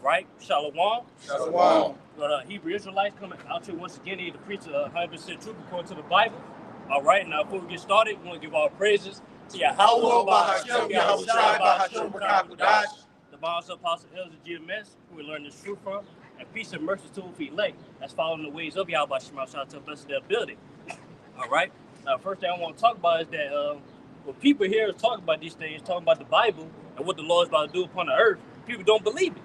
right? Shalom. Shalom. But Hebrew Israelites coming out here once again, they to preach 100% truth according to the Bible. All right, now before we get started, we want to give our praises to Yahweh, Bahashem, Yahweh Shai, Bahashem, B'Kakudash, the Bonds Apostle Elder GMS, who we learn this truth from, and peace and mercy to the elect that's following the ways of Yahweh Shema Shai to bless their building. All right, now first thing I want to talk about is that when people here talk about these things, talking about the Bible and what the Lord is about to do upon the earth, people don't believe it.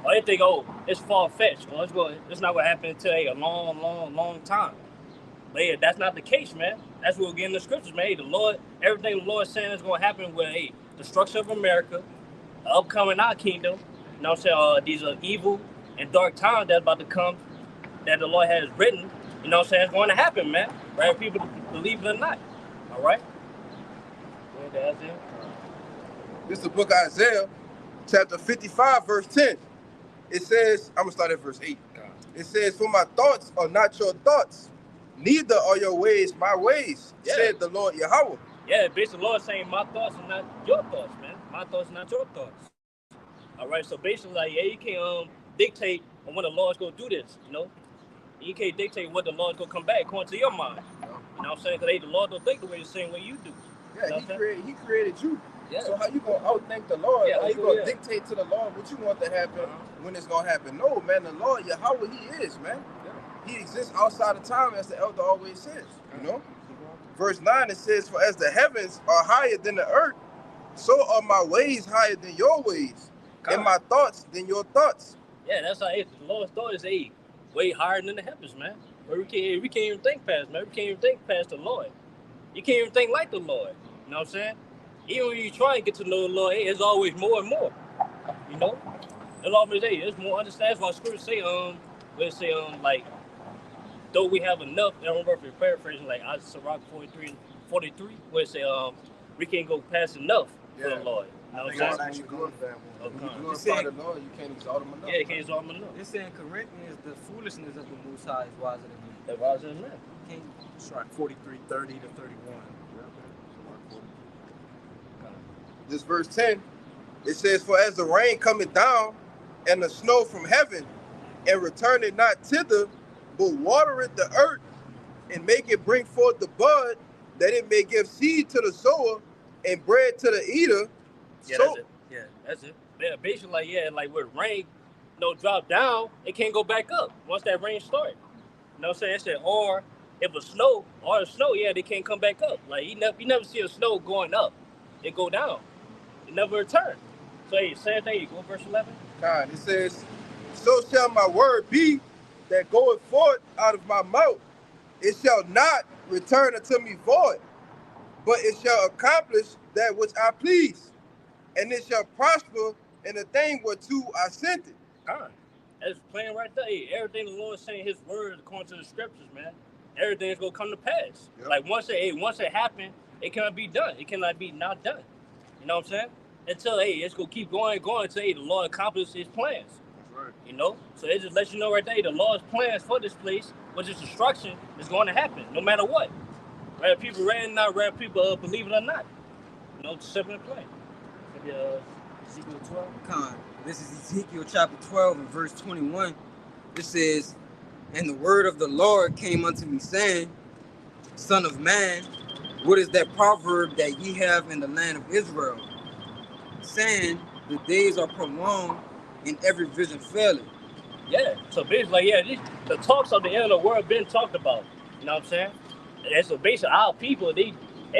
Or they think, oh, it's far-fetched, or it's not going to happen until a long time. But yeah, that's not the case, man. That's what we're getting in the scriptures, man. Hey, the Lord, everything the Lord is saying is going to happen with the destruction of America, the upcoming our kingdom. You know what I'm saying? These are evil and dark times that's about to come that the Lord has written. You know what I'm saying? It's going to happen, man. Right? People believe it or not. All right? Go ahead, Isaiah. This is the book of Isaiah, chapter 55, verse 10. It says, I'm going to start at verse 8. It says, for my thoughts are not your thoughts, neither are your ways my ways, said the Lord Yahweh. Yeah, basically the Lord saying my thoughts are not your thoughts, man. My thoughts are not your thoughts. All right, so basically, like, yeah, you can't dictate on when the Lord's going to do this, you know? You can't dictate what the Lord's going to come back according to your mind. You know what I'm saying? Because the Lord don't think the way the same way you do. Yeah, he created you. Yeah. So how you gonna outthink the Lord? Yeah, or you gonna dictate to the Lord what you want to happen when it's gonna happen? No, man, the Lord Yahweh, He is, man. Yeah. He exists outside of time, as the elder always says. You know. Verse 9 it says, "For as the heavens are higher than the earth, so are my ways higher than your ways, and my thoughts than your thoughts." Yeah, that's how the Lord's thought is way higher than the heavens, man. Where we can't even think past, man. We can't even think past the Lord. You can't even think like the Lord. You know what I'm saying? Even when you try and get to know the Lord, it's always more and more. You know? It's always it's more understanding. That's why scripture say, like, though we have enough, I don't remember if you're paraphrasing, like Sirach 43, where it say, we can't go past enough for the Lord. You know what I'm saying? Actually good for that one. Okay. When you glorify the Lord, you can't exalt Him enough. Yeah, you can't exalt Him enough. It's saying Corinthians, the foolishness of the Most High is wiser than me. That's wiser than that. Sirach 43:30 to 31. This verse 10, it says, for as the rain cometh down, and the snow from heaven, and returneth not thither, but watereth the earth, and make it bring forth the bud, that it may give seed to the sower, and bread to the eater. Yeah, that's it. Yeah, that's it. Yeah, basically, like where rain drop down, it can't go back up once that rain starts. You know what I'm saying? It said, or if the snow, they can't come back up. Like, you never see a snow going up. It go down. It never return. So, same thing. You go verse 11. God, it says, so shall my word be that goeth forth out of my mouth. It shall not return unto me void, but it shall accomplish that which I please, and it shall prosper in the thing whereto I sent it. God, that's plain right there. Everything the Lord is saying, His word according to the scriptures, man. Everything's gonna come to pass. Yep. Like once it happens, it cannot be done. It cannot be not done. You know what I'm saying? Until it's gonna keep going until the Lord accomplishes His plans. That's right. You know? So it just lets you know right there, the Lord's plans for this place, which is destruction, is going to happen, no matter what. Whether people read it or not, whether people believe it or not. You know, it's simple and plain. Ezekiel 12. This is Ezekiel chapter 12 and verse 21. It says, and the word of the Lord came unto me, saying, Son of man, what is that proverb that ye have in the land of Israel? Saying, the days are prolonged, and every vision faileth. Yeah, so basically, the talks of the end of the world been talked about. You know what I'm saying? And so basically, our people, they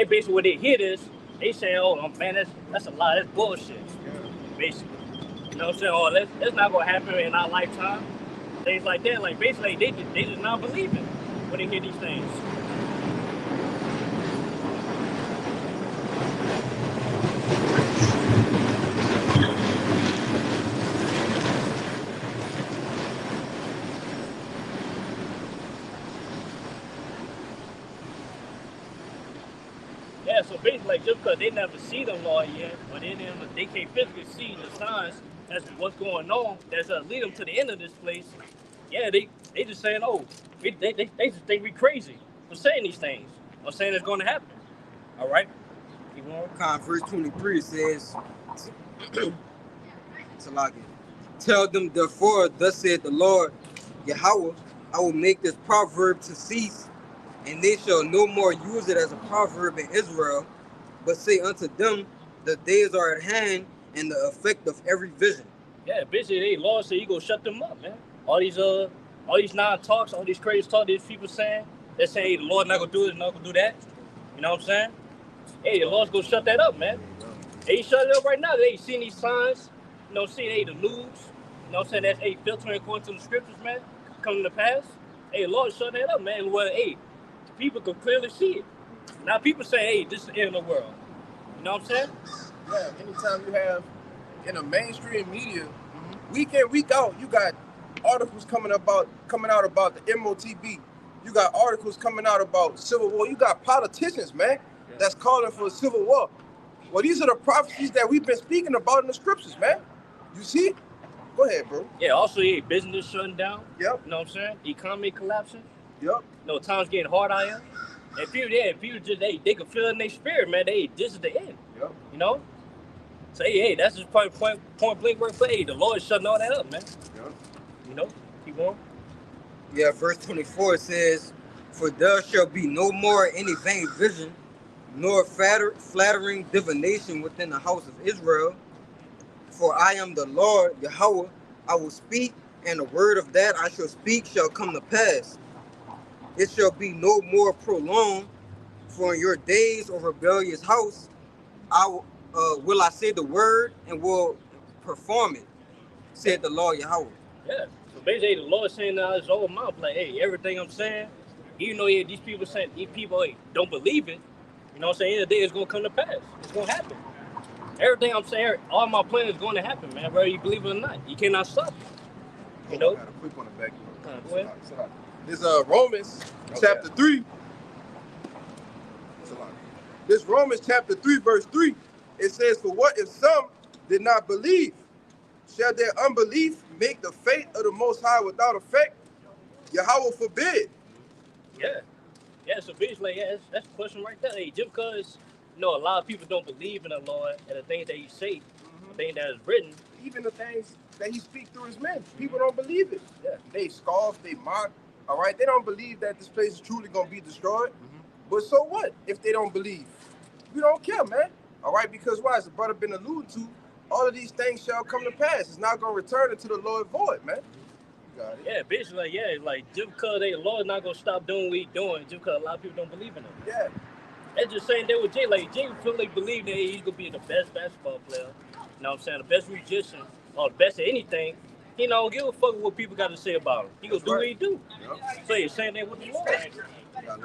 basically, when they hear this, they say, oh, man, that's a lie, that's bullshit. Yeah. Basically. You know what I'm saying? Oh, that's not going to happen in our lifetime. Things like that. Like, basically, they just not believe it when they hear these things. Yeah, so basically, like, just because they never see the Lord yet, or they can't physically see the signs that's what's going on, that's lead them to the end of this place. Yeah, they just saying, oh, they just think we crazy for saying these things, or saying it's going to happen. All right? Verse 23 says, Salakia. Tell them therefore, thus saith the Lord Yahweh, I will make this proverb to cease, and they shall no more use it as a proverb in Israel, but say unto them, the days are at hand, and the effect of every vision. Yeah, basically, they Lord said he gonna shut them up, man. All these non-talks, all these crazy talk these people saying, they're saying, hey, the Lord not gonna do this, not gonna do that. You know what I'm saying? Hey, the Lord's gonna shut that up, man. Hey, he shut it up right now. They ain't seeing these signs. You know, seeing the news. You know what I'm saying? That's filtering according to the scriptures, man. Coming to pass. Hey, the Lord shut that up, man. Well, hey, people can clearly see it. Now people say, hey, this is the end of the world. You know what I'm saying? Yeah, anytime you have in the mainstream media, week in, week out, you got articles coming out about the MOTB. You got articles coming out about civil war. You got politicians, man, that's calling for a civil war. Well, these are the prophecies that we've been speaking about in the scriptures, man. You see? Go ahead, bro. Yeah, also, business shutting down. Yep. You know what I'm saying? Economy collapsing. Yep. You know, times getting hard out here. And people just, they can feel it in their spirit, man. This is the end. Yep. You know? So, hey, that's just point blank word play. The Lord is shutting all that up, man. Yep. You know? Keep going. Yeah, verse 24 says, for there shall be no more any vain vision, nor flattering divination within the house of Israel. For I am the Lord Yahweh, I will speak, and the word of that I shall speak shall come to pass. It shall be no more prolonged, for in your days, O rebellious house, will I say the word and will perform it, said the Lord Yahweh. Yeah. So basically, the Lord saying out his own mouth, like, hey, everything I'm saying, even though these people don't believe it, you know what I'm saying? The day is going to come to pass. It's going to happen. Everything I'm saying, all my plans is going to happen, man, whether you believe it or not. You cannot stop it. You know? I got a quick one to back you up. Go ahead. This Romans chapter 3. This Romans chapter 3, verse 3. It says, for what if some did not believe? Shall their unbelief make the faith of the Most High without effect? Yahweh forbid. Yeah. Yeah, so basically, that's the question right there. Hey, just because, a lot of people don't believe in the Lord and the things that he say, the things that is written. Even the things that he speaks through his men, people don't believe it. Yeah. They scoff, they mock, all right? They don't believe that this place is truly going to be destroyed. But so what if they don't believe? We don't care, man. All right, because why? As the brother been alluding to, all of these things shall come to pass. It's not going to return into the Lord void, man. You got it. Yeah, basically, just because the Lord's not going to stop doing what he's doing, just because a lot of people don't believe in him. Yeah. That's just saying that with Jay. Like, Jay fully believe that he's going to be the best basketball player. You know what I'm saying? The best musician, or the best at anything. He don't give a fuck what people got to say about him. He going to do what he do. Yep. So he's saying that with the Lord.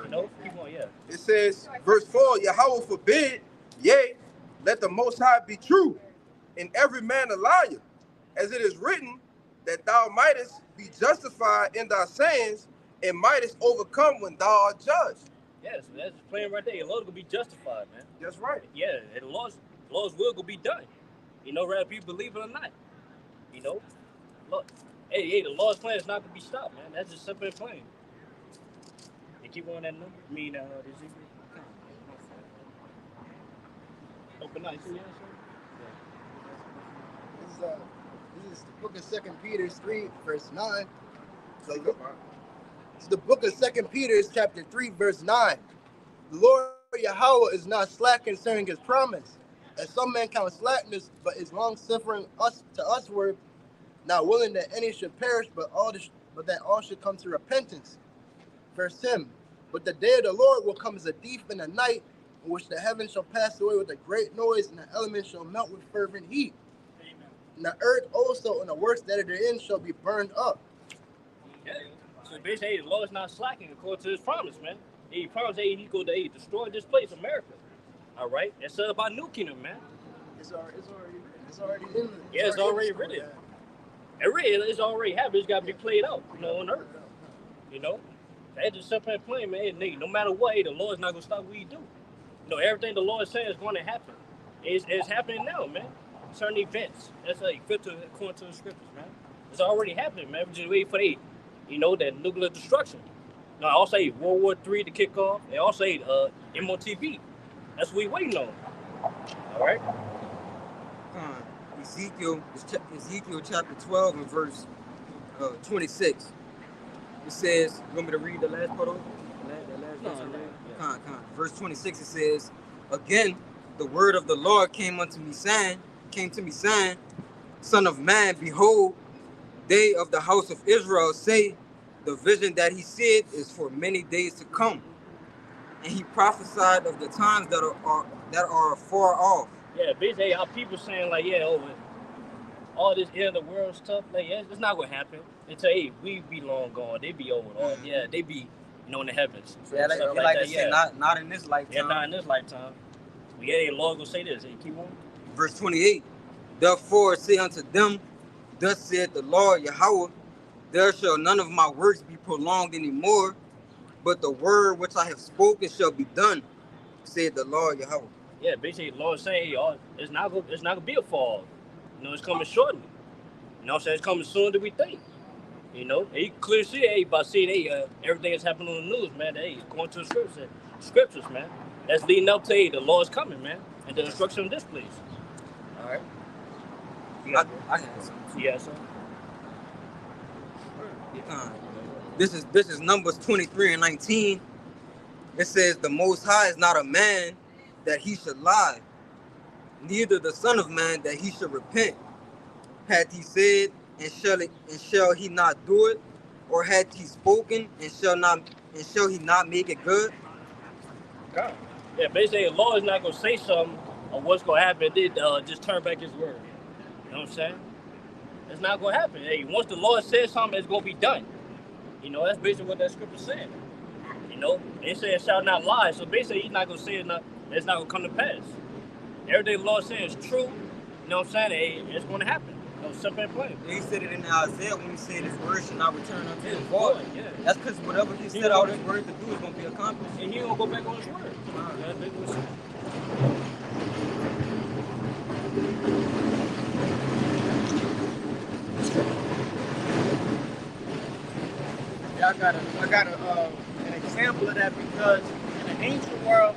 You know? Keep on, yeah. It says, verse 4, Yahweh forbid, yea, let the Most High be true, and every man a liar, as it is written, that thou mightest be justified in thy sayings, and mightest overcome when thou art judged. Yeah, so that's playing right there. The Lord's gonna be justified, man. That's right. Yeah, and the Lord's will gonna be done. You know, whether people believe it or not. You know? Look, hey, the Lord's plan is not gonna be stopped, man. That's just simple and plain. And keep on that number. This open night. See This is the book of 2 Peter 3, verse 9. So it's the book of 2 Peter, chapter 3, verse 9. The Lord Yahweh is not slack concerning his promise, as some men count slackness, but is long suffering to usward, not willing that any should perish, but that all should come to repentance. Verse 10. But the day of the Lord will come as a thief in the night, in which the heavens shall pass away with a great noise, and the elements shall melt with fervent heat. And the earth also and the works that are therein shall be burned up. Yeah. So basically, the Lord's not slacking according to his promise, man. He promised he's going to destroy this place, America. All right? That's about New Kingdom, man. It's already written. It's already in. It's already written. It's already happened. It's got to be played out, on earth. You know? That's just simple and plain, man. Hey, no matter what, the Lord's not going to stop what he do. Everything the Lord says is going to happen. It's happening now, man. Certain events. That's according to the scriptures, man. It's already happening, man. We're just waiting for that nuclear destruction. Now, I'll say World War III to kick off. They all say MOTB. That's what we're waiting on. All right? You Ezekiel chapter 12 and verse 26. It says, you want me to read the last part of it? The last verse I read? Con. Verse 26, it says, again, the word of the Lord came to me saying, Son of man, behold, they of the house of Israel say, the vision that he said is for many days to come. And he prophesied of the times that are far off. Yeah, basically how people saying like, yeah, all this end of the world stuff, like, yeah, it's not gonna happen. They say, hey, we be long gone, they be over. Or, yeah, they be, in the heavens. Yeah, they like to say, not in this lifetime. Yeah, not in this lifetime. But yeah, the Lord gonna say this. Hey, keep on. Verse 28. Therefore say unto them, thus said the Lord Yahweh, there shall none of my works be prolonged anymore, but the word which I have spoken shall be done, said the Lord Yahweh. Yeah, basically the Lord saying, hey, it's not gonna be a fall. It's coming shortly. You know what I'm saying? It's coming sooner than we think. And you clearly see, hey, by seeing, hey, everything that's happening on the news, man, hey, going to the scriptures, man. That's leading up to, hey, the Lord's coming, man, and the destruction of this place. All right. I got something. Yeah, sir. This is Numbers 23 and 19. It says, the Most High is not a man that he should lie, neither the Son of Man that he should repent. Had he said, and shall he not do it? Or had he spoken, and shall he not make it good? God. Yeah, basically the Lord is not gonna say something or what's gonna happen, then just turn back his word. You know what I'm saying? It's not gonna happen. Hey, once the Lord says something, it's gonna be done. That's basically what that scripture's saying. They say it shall not lie. So basically he's not gonna say it's not gonna come to pass. Everything the Lord says is true. You know what I'm saying? Hey, it's gonna happen. Simple and plain. He said it in Isaiah when he said his word shall not return unto his void. Yeah. That's because whatever he set out his word to do is gonna be accomplished. And he don't go back on his word. That's basically what I got an example of that because in the ancient world,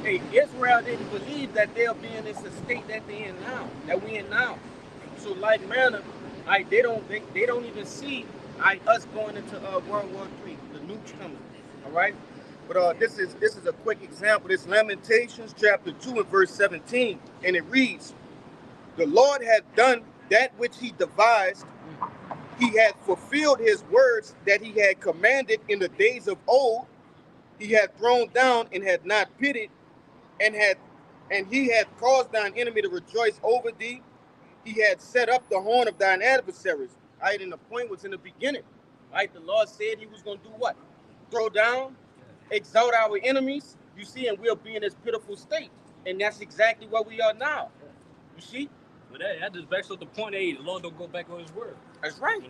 Israel didn't believe that they'll be in this state that we in now. So like manner, they don't even see us going into World War III, the nukes coming. All right, but this is a quick example. This Lamentations chapter 2 and verse 17, and it reads, "The Lord had done that which He devised. He had fulfilled His words that He had commanded in the days of old. He had thrown down and had not pitied, and He had caused thine enemy to rejoice over thee. He had set up the horn of thine adversaries." Right, and the point was in the beginning. Right, the Lord said He was going to do what? Throw down, exalt our enemies. You see, and we'll be in this pitiful state, and that's exactly what we are now. You see? But that just backs up the point. Hey, the Lord don't go back on His word. That's right.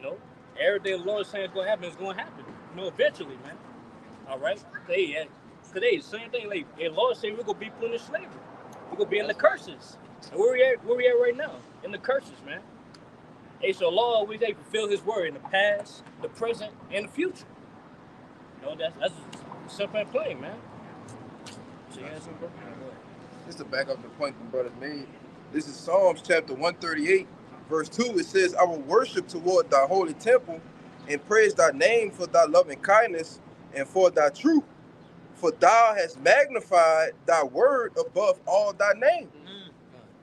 Everything the Lord is saying is going to happen is going to happen. Eventually, man. All right. Today, same thing. Like the Lord said, we're going to be put in slavery. We're going to be in the curses. And where we at right now? In the curses, man. Hey, so the Lord always fulfill His word in the past, the present, and the future. That's simple and plain, man. So you got something, bro? Just to back up the point the brothers made, this is Psalms chapter 138, verse 2. It says, "I will worship toward thy holy temple and praise thy name for thy loving kindness and for thy truth. For thou hast magnified thy word above all thy name."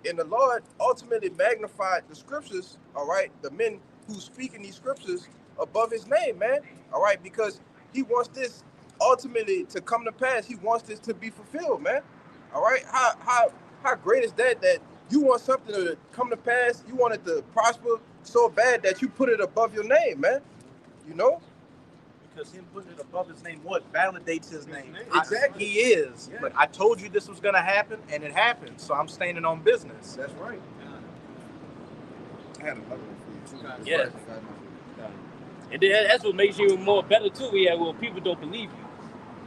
And the Lord ultimately magnified the scriptures, all right, the men who speak in these scriptures above His name, man, all right, because He wants this ultimately to come to pass. He wants this to be fulfilled, man, all right. How great is that you want something to come to pass? You want it to prosper so bad that you put it above your name, man, Because Him putting it above His name, what validates His name? Exactly. He is. Yeah. But I told you this was going to happen, and it happened. So I'm standing on business. That's right. I had another one for you too. Yeah. And then that's what makes you even more better too. Well, people don't believe you.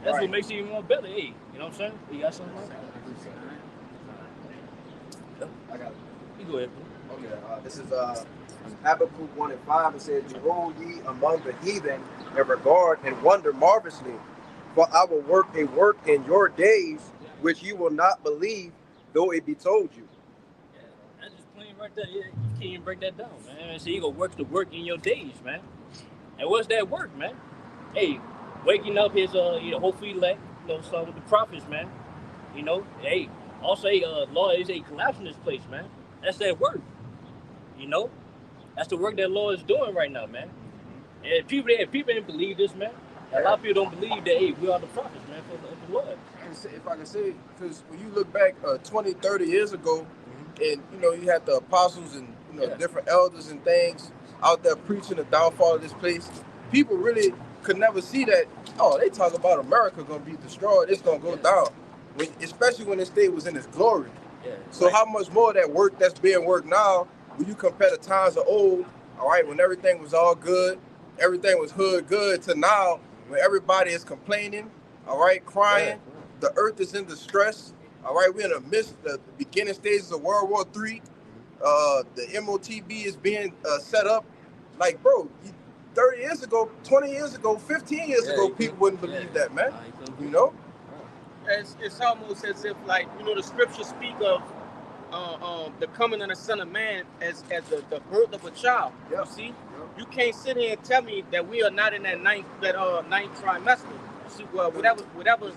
That's Right. what makes you even more better. Hey, you know what I'm saying? You got something like that? I got it. You go ahead, bro. Okay, this is Habakkuk 1 and 5. It says, "Behold ye among the heathen, and regard and wonder marvelously, for I will work a work in your days, which you will not believe, though it be told you." Yeah, that's just plain right there. Yeah, you can't even break that down, man. So you gonna work the work in your days, man. And what's that work, man? Hey, waking up his hopefully elect, some of the prophets, man. Hey, also Lord is a collapse in this place, man. That's that work. You know, that's the work that Lord is doing right now, man. And people didn't believe this, man. A lot of people don't believe that, hey, we are the prophets, man, for the Lord. If I can say, because when you look back 20, 30 years ago, and you had the apostles and different elders and things out there preaching the downfall of this place, people really could never see that. Oh, they talk about America gonna be destroyed, it's gonna go down. Especially when the state was in its glory. Yeah. So how much more of that work that's being worked now, when you compare the times of old, all right, when everything was all good, everything was hood good, to now when everybody is complaining, all right, crying, the earth is in distress, all right, we're in the midst of the beginning stages of World War III, the MOTB is being set up. Like, bro, 30 years ago, 20 years ago, 15 years ago, people wouldn't believe that, man. It's almost as if, like, the scriptures speak of the coming of the Son of Man as the birth of a child. Yep. You see, you can't sit here and tell me that we are not in that ninth trimester. See, well, whatever,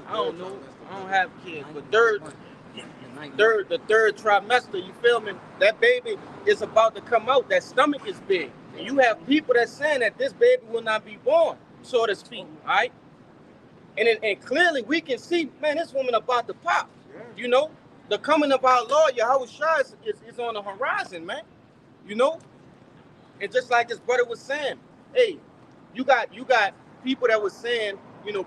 I don't know. I don't have kids, but the third trimester. You feel me? That baby is about to come out. That stomach is big, and you have people that saying that this baby will not be born, so to speak. All right. And clearly we can see, man, this woman about to pop. The coming of our Lord Yahushua is on the horizon, man. And just like his brother was saying, hey, you got people that was saying,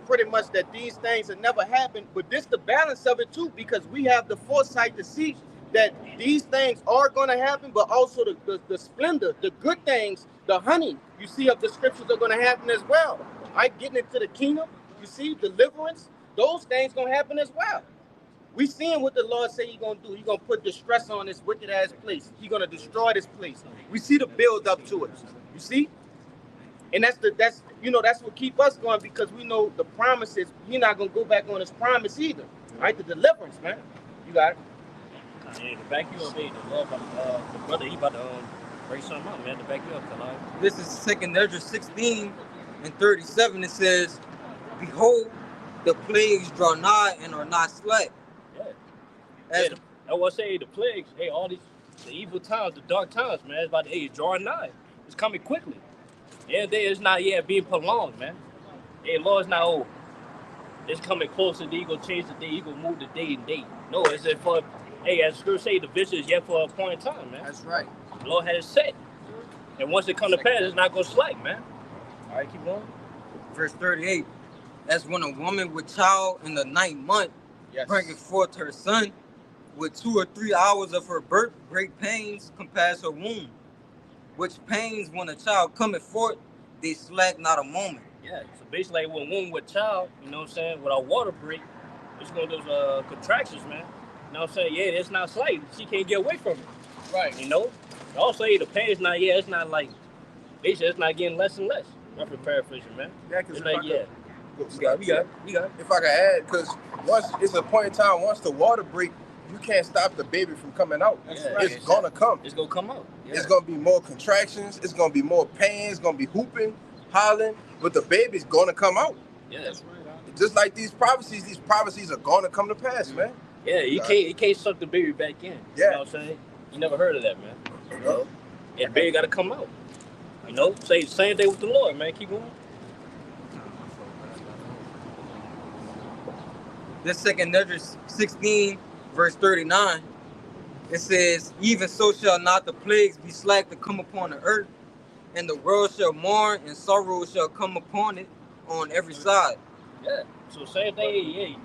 pretty much that these things have never happened, but this the balance of it too, because we have the foresight to see that these things are going to happen, but also the splendor, the good things, the honey, you see, of the scriptures are going to happen as well. Right, getting into the kingdom. You see, deliverance, those things gonna happen as well. We seeing what the Lord say He gonna do. He gonna put distress on this wicked ass place. He gonna destroy this place. We see the build up to it. You see, and that's what keep us going, because we know the promises. He's not gonna go back on His promise either. Right, the deliverance, man. You got it. Yeah, to back you up, the brother, he about to break something up, man. To back you up, Kalai. This is 2nd Ezra 16 and 37. It says, behold, the plagues draw nigh and are not slack. Yeah. I want to say the plagues, hey, all the evil times, the dark times, man, it's about to, it's drawing nigh. It's coming quickly. Yeah, it's not yet being prolonged, man. Hey, Lord's not old. It's coming closer. He gonna change the day. He gonna move the day and date. No, it's for, hey, as the scripture say, the vision is yet for a point in time, man. That's right. The Lord has it set. And once it come to pass, it's not gonna slack, man. All right, keep going. Verse 38. As when a woman with child in the 9th month bringeth forth her son, with 2 or 3 hours of her birth, great pains compass her womb. Which pains, when a child cometh forth, they slack not a moment. Yeah, so basically, like when a woman with child, you know what I'm saying, with a water break, it's going to those contractions, man. You know what I'm saying? Yeah, it's not slight. She can't get away from it. Right. Also, the pain is not, it's not like, basically, it's not getting less and less. Roughly paraphrasing, man. Yeah, because we got it. If I can add, because once it's a point in time, once the water break, you can't stop the baby from coming out. It's gonna come. It's gonna come out. Yeah. It's gonna be more contractions. It's gonna be more pain. It's gonna be hooping, hollering, but the baby's gonna come out. Yeah, that's right. Just like these prophecies are gonna come to pass, man. Yeah, you can't suck the baby back in. Yeah. You know what I'm saying? You never heard of that, man. And the baby gotta come out. Say the same thing with the Lord, man. Keep going. This 2nd Ezra 16, verse 39, it says, even so shall not the plagues be slack to come upon the earth, and the world shall mourn, and sorrow shall come upon it on every side. Yeah, so same thing,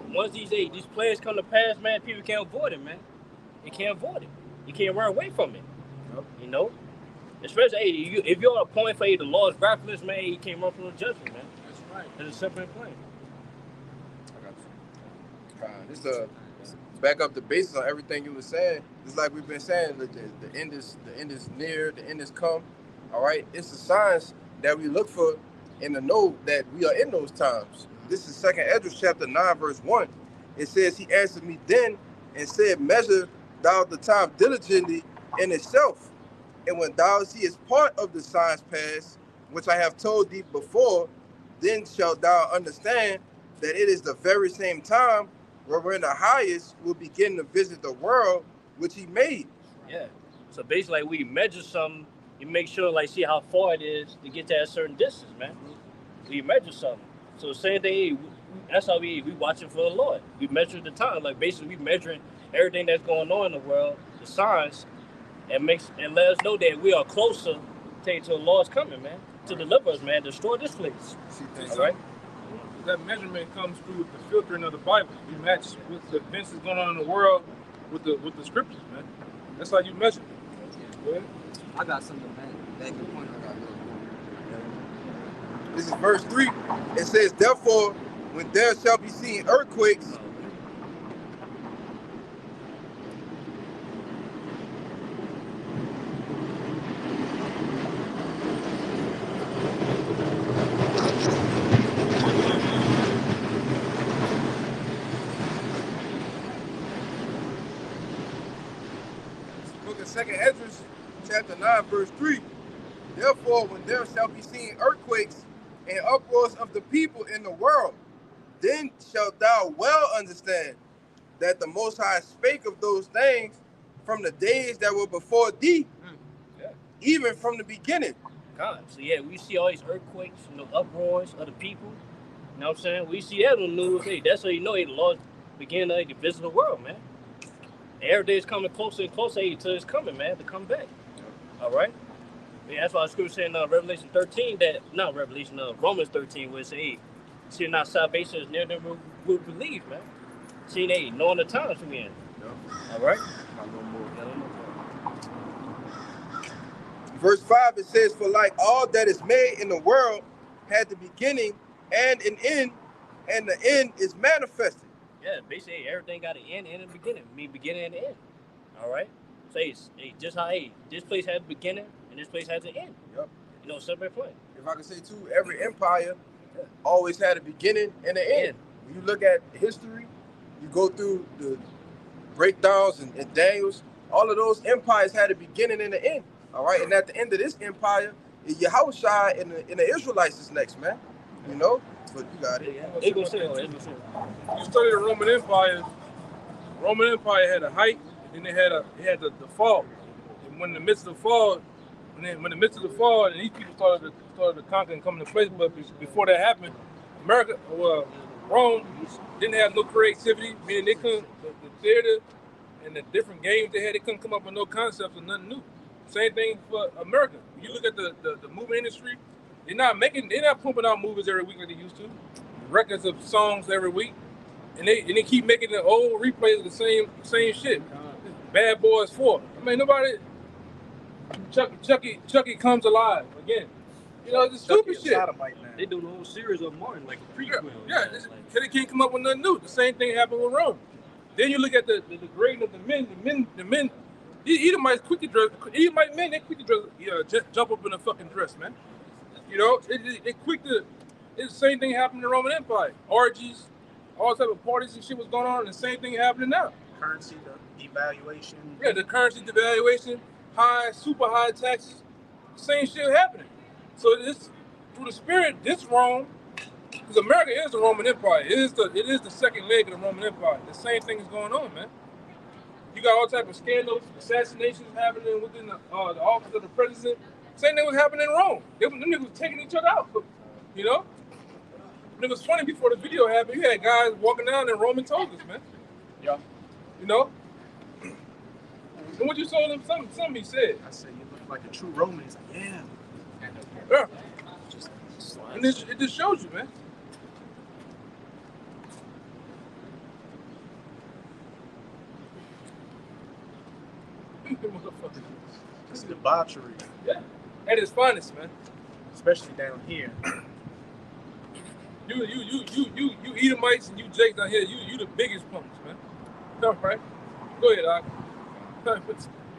once these plagues come to pass, man, people can't avoid it, man. They can't avoid it. You can't run away from it. Yep. Especially, if you're on a point for the Lord's wrathfulness, man, you can't run from the judgment, man. That's right. It's a separate plan. Just to back up the basis on everything you were saying, it's like we've been saying, the end is near, the end is come. All right, it's the signs that we look for and to know that we are in those times. This is 2nd Ezra chapter 9, verse 1. It says, he answered me then and said, measure thou the time diligently, in itself. And when thou seest part of the signs past, which I have told thee before, then shalt thou understand that it is the very same time wherein the highest will begin to visit the world which he made. Yeah. So basically, like, we measure something, you make sure, like, see how far it is to get to a certain distance, man. We measure something. So same thing, that's how we watching for the Lord. We measure the time. Like, basically, we measuring everything that's going on in the world, the signs, and let us know that we are closer to the Lord's coming, man, to deliver us, man, destroy this place. All right? That measurement comes through the filtering of the Bible. You match with the events that's going on in the world with the scriptures, man. That's how you measure. Yeah. I got something back your point. This is verse 3. It says, therefore, when there shall be seen earthquakes, book of 2nd Esdras, chapter 9, verse 3. Therefore, when there shall be seen earthquakes and uproars of the people in the world, then shalt thou well understand that the Most High spake of those things from the days that were before thee, even from the beginning. God. So yeah, we see all these earthquakes, uproars of the people. You know what I'm saying? We see that on the news. Hey, that's how you know the Lord began to visit the world, man. Every day is coming closer and closer to his coming, man, to come back. All right? Yeah, that's why the scripture saying Revelation 13, Romans 13, where it says, hey, see not salvation is near them who believe, man. See, they knowing the times we in. All right? Verse 5, it says, for like all that is made in the world had the beginning and an end, and the end is manifested. Yeah, basically everything got an end and a beginning. I mean, beginning and end. All right? So, hey, just how, this place has a beginning and this place has an end. Yep. You know, separate point. If I can say too, every empire always had a beginning and an end. When you look at history, you go through the breakdowns and Daniel's, all of those empires had a beginning and an end. All right, and at the end of this empire, Yahushua and the Israelites is next, man. You know, but you got it. They gonna say, You study the Roman Empire. Roman Empire had a height, and then it had the fall. And when in the midst of the fall, and these people started to conquer and come into place. But before that happened, Rome didn't have no creativity, meaning they couldn't the theater and the different games they couldn't come up with no concepts or nothing new. Same thing for America. When you look at the movie industry, they're not pumping out movies every week like they used to. Records of songs every week, and they keep making the old replays of the same shit. Bad Boys 4. I mean, nobody. Chucky comes alive again. You know, it's stupid shit. They do the whole series of Martin like a prequel. Yeah, they can't come up with nothing new. The same thing happened with Rome. Then you look at the grading of the men. Edomites quick to dress. Edomite men, they quick to dress. Jump up in a fucking dress, man. You know, they quick to. It's the same thing happened in the Roman Empire. Orgies, all type of parties and shit was going on, and the same thing happening now. Currency, the devaluation. Yeah, the currency devaluation, super high taxes, same shit happening. So this, through the spirit, this Rome, because America is the Roman Empire. It is the second leg of the Roman Empire. The same thing is going on, man. You got all type of scandals, assassinations happening within the office of the president. Same thing was happening in Rome. Them niggas was taking each other out, you know? And it was funny, before the video happened, you had guys walking down in Roman togas, man. Yeah. You know? And what you saw them, something he said. I said, you look like a true Roman. He's like, yeah. Yeah. And it just shows you, man. It's debauchery. Yeah. At its finest, man. Especially down here. You Edomites and you Jakes down here, you the biggest punks, man. All right. Go ahead, Doc.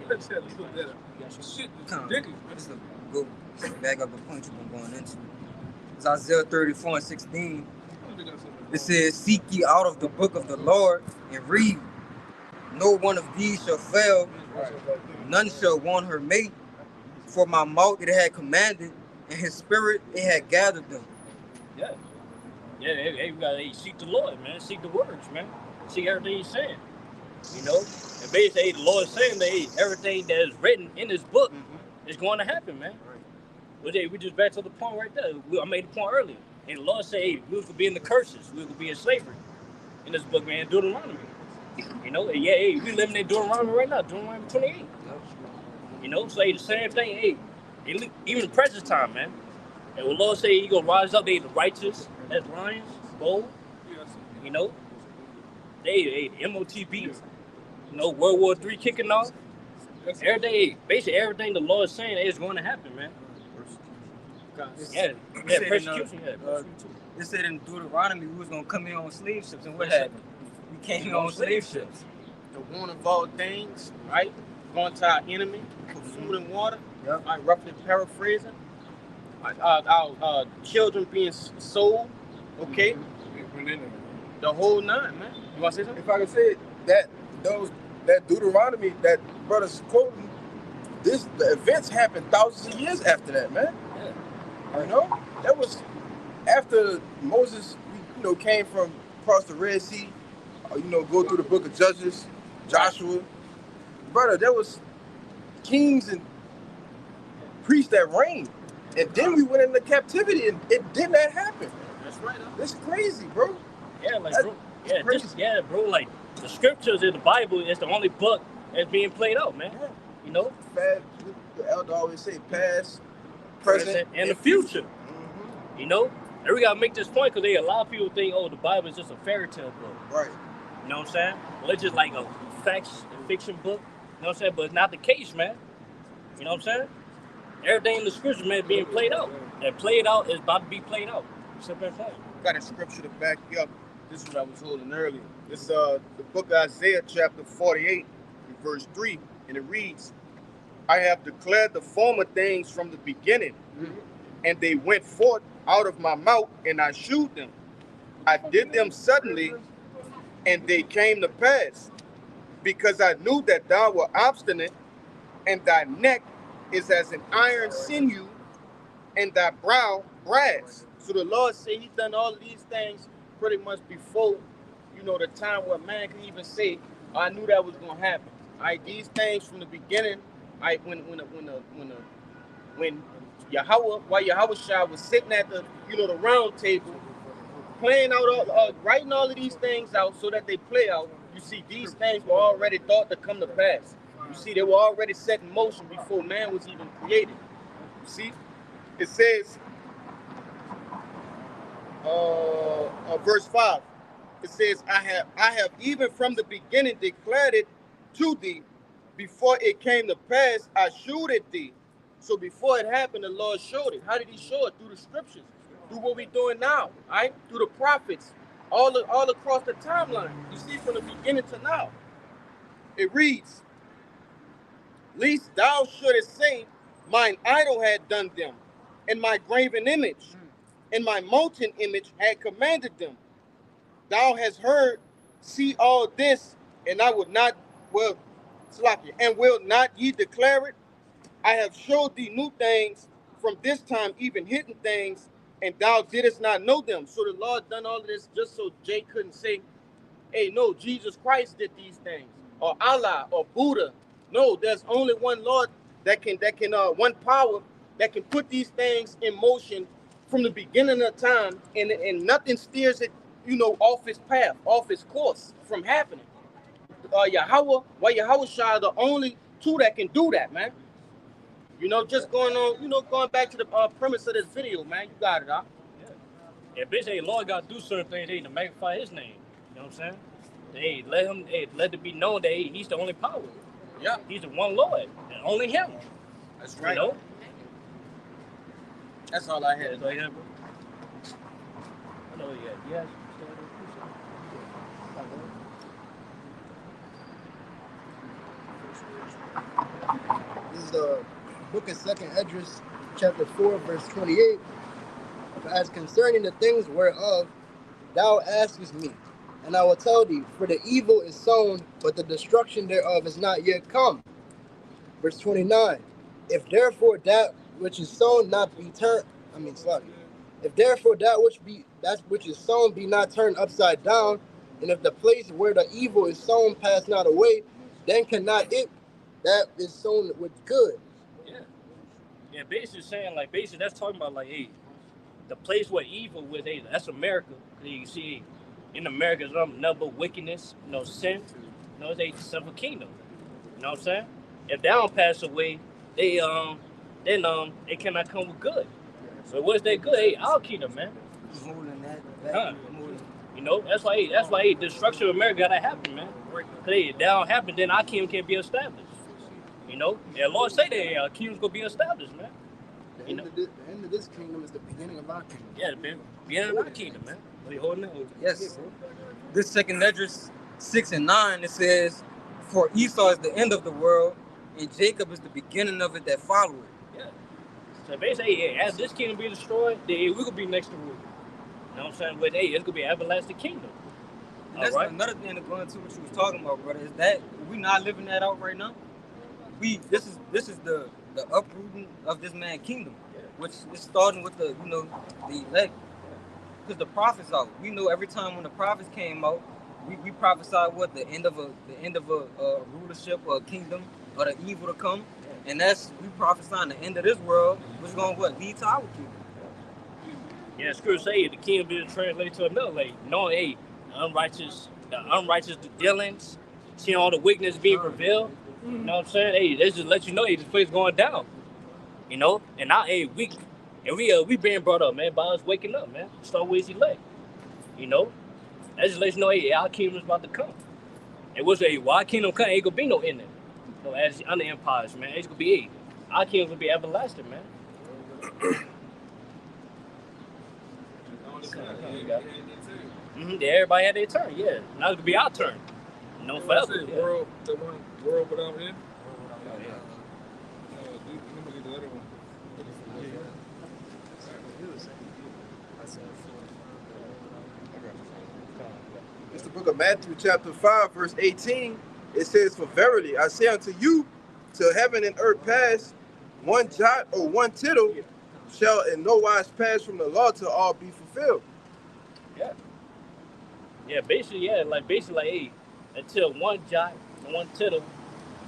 Let's look that up. Shit, it's ridiculous, man. This is a good back up the point you've been going into. It's Isaiah 34:16. It says, seek ye out of the book of the Lord and read. No one of these shall fail, none shall want her mate. For my mouth it had commanded, and his spirit it had gathered them. Yeah. Yeah, hey, we gotta seek the Lord, man. Seek the words, man. See everything he's saying. You know? And basically, hey, the Lord is saying that hey, everything that is written in this book is going to happen, man. But hey, we just back to the point right there. I made the point earlier. And the Lord said, hey, we could be in the curses. We could be in slavery in this book, man, Deuteronomy. You know? And yeah, hey, we living in Deuteronomy right now, Deuteronomy 28. You know? So, hey, the same thing, hey, even the present time, man. And when the Lord say he gonna rise up, they the righteous as lions, bold, you know. They the MOTB, you know, World War III kicking off. Every day, basically everything the Lord is saying is going to happen, man. Yeah, persecution. It said in Deuteronomy we was gonna come in on slave ships, and what happened? We came in on slave ships. The one of all things, right? Going to our enemy for food and water. Yep. Right, roughly paraphrasing. Our children being sold, okay? The whole nine, man. You want to say something? If I can say that Deuteronomy that brother's quoting, the events happened thousands of years after that, man. Yeah. You know, that was after Moses, came from across the Red Sea. Go through the book of Judges, Joshua. Brother, there was kings and priests that reigned. And then we went into captivity, and it did not happen. That's right. That's crazy, bro. Yeah, like, bro. Yeah, bro. Like, the scriptures in the Bible is the only book that's being played out, man. Yeah. You know? The elder always say past, present, and the future. Mm-hmm. You know? And we gotta make this point because a lot of people think, the Bible is just a fairy tale book. Right. You know what I'm saying? Well, it's just like a facts and fiction book. You know what I'm saying? But it's not the case, man. You know what I'm saying? Everything in the scripture, man, is being played out. And played out is about to be played out. Simple and plain. Got a scripture to back you up. This is what I was holding earlier. This is the book of Isaiah, chapter 48, verse 3. And it reads, I have declared the former things from the beginning, and they went forth out of my mouth, and I shewed them. I did them suddenly, and they came to pass, because I knew that thou wert obstinate, and thy neck is as an iron sinew, and thy brow brass. So the Lord said he's done all of these things pretty much before, the time where man can even say, I knew that was going to happen. All right, these things from the beginning, all right, when Yahweh, while Yahweh Shah was sitting at the, the round table, playing out, writing all of these things out so that they play out, you see, these things were already thought to come to pass. You see, they were already set in motion before man was even created. You see, it says, verse 5, it says, I have even from the beginning declared it to thee. Before it came to pass, I showed it thee. So before it happened, the Lord showed it. How did he show it? Through the scriptures, through what we're doing now, right? Through the prophets, all across the timeline. You see, from the beginning to now. It reads, lest thou shouldest say, mine idol had done them, and my graven image, and my molten image had commanded them. Thou hast heard, see all this, and I would not, and will not ye declare it? I have showed thee new things, from this time even hidden things, and thou didst not know them. So the Lord done all of this just so Jay couldn't say, hey, no, Jesus Christ did these things, or Allah, or Buddha. No, there's only one Lord that can one power that can put these things in motion from the beginning of time, and nothing steers it, off its path, off its course from happening. Yahweh Shah are the only two that can do that, man. Just going on, going back to the premise of this video, man. You got it, huh? Yeah, basically, Lord got to do certain things to magnify his name. You know what I'm saying? Let it be known that he's the only power. Yeah. He's the one Lord, and only him. That's right. That's all I had. That's all you had, bro? I know you had. Yes. This is the book of 2nd Esdras, chapter 4, verse 28. As concerning the things whereof thou askest me, and I will tell thee, for the evil is sown, but the destruction thereof is not yet come. Verse 29. If therefore that which is sown not be turned, sorry. If therefore that which is sown be not turned upside down, and if the place where the evil is sown pass not away, then cannot it that is sown with good. Yeah. Yeah, basically saying, like, basically that's talking about, like, hey, the place where evil was, hey, that's America. Cause you see, in America, there's nothing but wickedness, sin, it's a civil kingdom. You know what I'm saying? If they don't pass away, they then it cannot come with good. So what's that good? Hey, our kingdom, man. More than that. Huh. You know, that's why destruction of America gotta happen, man. Cause hey, if that don't happen, then our kingdom can't be established. You know, the Lord say that our kingdom's gonna be established, man. The end of this kingdom is the beginning of our kingdom. Yeah, the beginning of our kingdom, man. What are you holding it? Yes. This 2 Esdras 6 and 9, it says, for Esau is the end of the world, and Jacob is the beginning of it that follow it. Yeah. So basically, hey, as this kingdom be destroyed, then we're gonna be next to rule. You know what I'm saying? But hey, it's gonna be an everlasting kingdom. And that's another thing to go into what you was talking about, brother, is that we not living that out right now. This is the uprooting of this man's kingdom, which is starting with the elect. Because the prophets out. We know every time when the prophets came out, we prophesied what the end of a rulership or a kingdom or the evil to come. And that's we prophesying the end of this world, which is going to lead to our kingdom. Yeah, Scripture say the kingdom be translated to another way. Knowing, hey, the unrighteous dealings, seeing all the wickedness being revealed. You know what I'm saying? Hey, they just let you know, hey, this place going down. You know, and now, hey, we being brought up, man, by us waking up, man. Start ways elect. You know, that just lets you know, hey, our kingdom is about to come. And what's why our kingdom come? Ain't gonna be no end there. So as under empires, man, it's gonna be, hey, our kingdom gonna be everlasting, man. Yeah, everybody had their turn. Yeah, now it's gonna be our turn. No forever. Yeah. World without end. It's the book of Matthew, chapter 5, verse 18. It says, for verily I say unto you, till heaven and earth pass, one jot or one tittle shall in no wise pass from the law till all be fulfilled. Yeah. Yeah, basically, hey, until one jot, one tittle,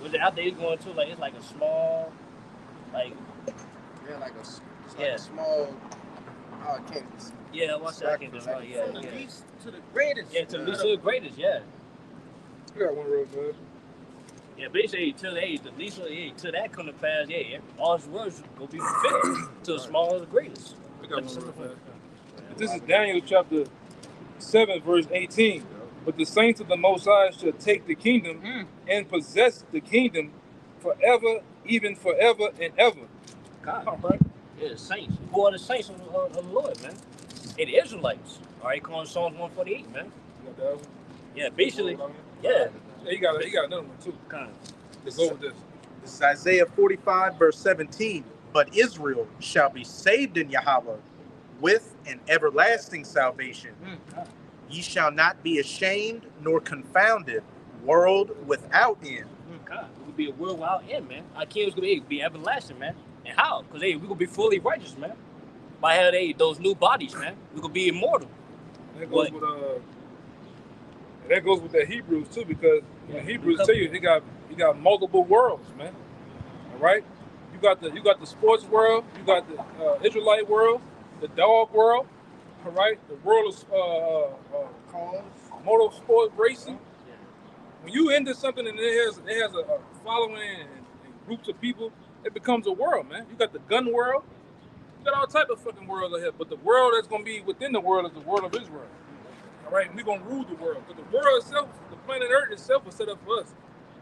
was out there going to, like, it's like a small, like. Yeah, like a small, I can't see. Yeah, what's that? I can't just right. Yeah. From the least to the greatest. Yeah, to the least to the greatest, yeah. I got one real good. Yeah, basically, till the least, till that come to pass, yeah, all his words go be fulfilled to the small of the greatest. I got one real fast. This is Daniel chapter 7, verse 18. But the saints of the Most High shall take the kingdom and possess the kingdom forever, even forever and ever. God, all right. Yeah, the saints. Who are the saints of the Lord, man? And the Israelites. All right, calling Psalms 148, man. You got that one? Yeah, basically. Yeah. Yeah, he got another one too. Kind of. Let's go with this. This is Isaiah 45, verse 17. But Israel shall be saved in Yahweh with an everlasting salvation. Ye shall not be ashamed nor confounded, world without end. God, it would be a world without end, man. Our kingdom's gonna be everlasting, man. And how? Because we're gonna be fully righteous, man. By having those new bodies, man. We're gonna be immortal. That goes with that Hebrews too, because the Hebrews tell you they got multiple worlds, man. All right, you got the sports world, you got the Israelite world, the dog world, all right, the world of motorsport racing. When you into something and it has a following and groups of people, it becomes a world, man. You got the gun world, you got all type of fucking worlds out here, but the world that's gonna be within the world is the world of Israel. All right, we're gonna rule the world. But the world itself, the planet Earth itself, was set up for us.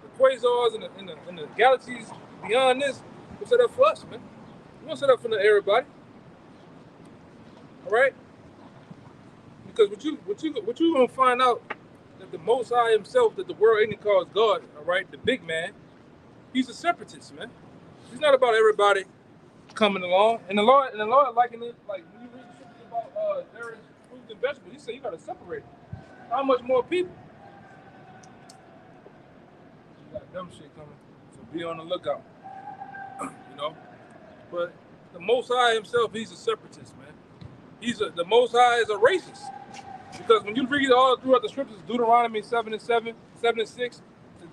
The quasars and the galaxies beyond this was set up for us, man. We don't set up for everybody. All right, because what you gonna find out that the Most High Himself, that the world ain't calls God, all right, the big man, he's a separatist, man. He's not about everybody coming along. And the Lord liking it, like when you read the scriptures about their fruits and vegetables, He said you gotta separate it. How much more people? You got dumb shit coming, so be on the lookout. you know. But the Most High himself, he's a separatist, man. The Most High is a racist. Because when you read all throughout the scriptures, Deuteronomy 7:7, 7:6,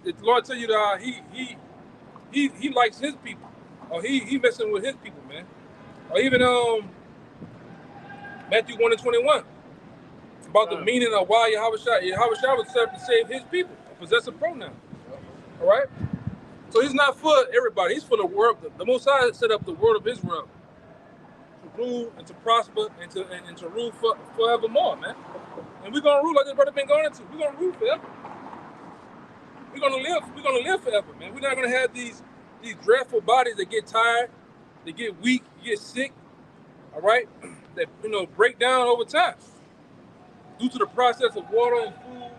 the Lord tell you that he likes his people. Or he messing with his people, man. Or even Matthew 1:21. About the meaning of why Yahweh was set to save his people, a possessive pronoun. All right? So he's not for everybody. He's for the world. The Most High set up the world of Israel to rule and to prosper and to rule forevermore, man. And we're gonna rule like this brother been going into. We're gonna rule forever. We're gonna live forever, man. We're not gonna have these dreadful bodies that get tired, they get weak, get sick, all right? That break down over time. Due to the process of water and food,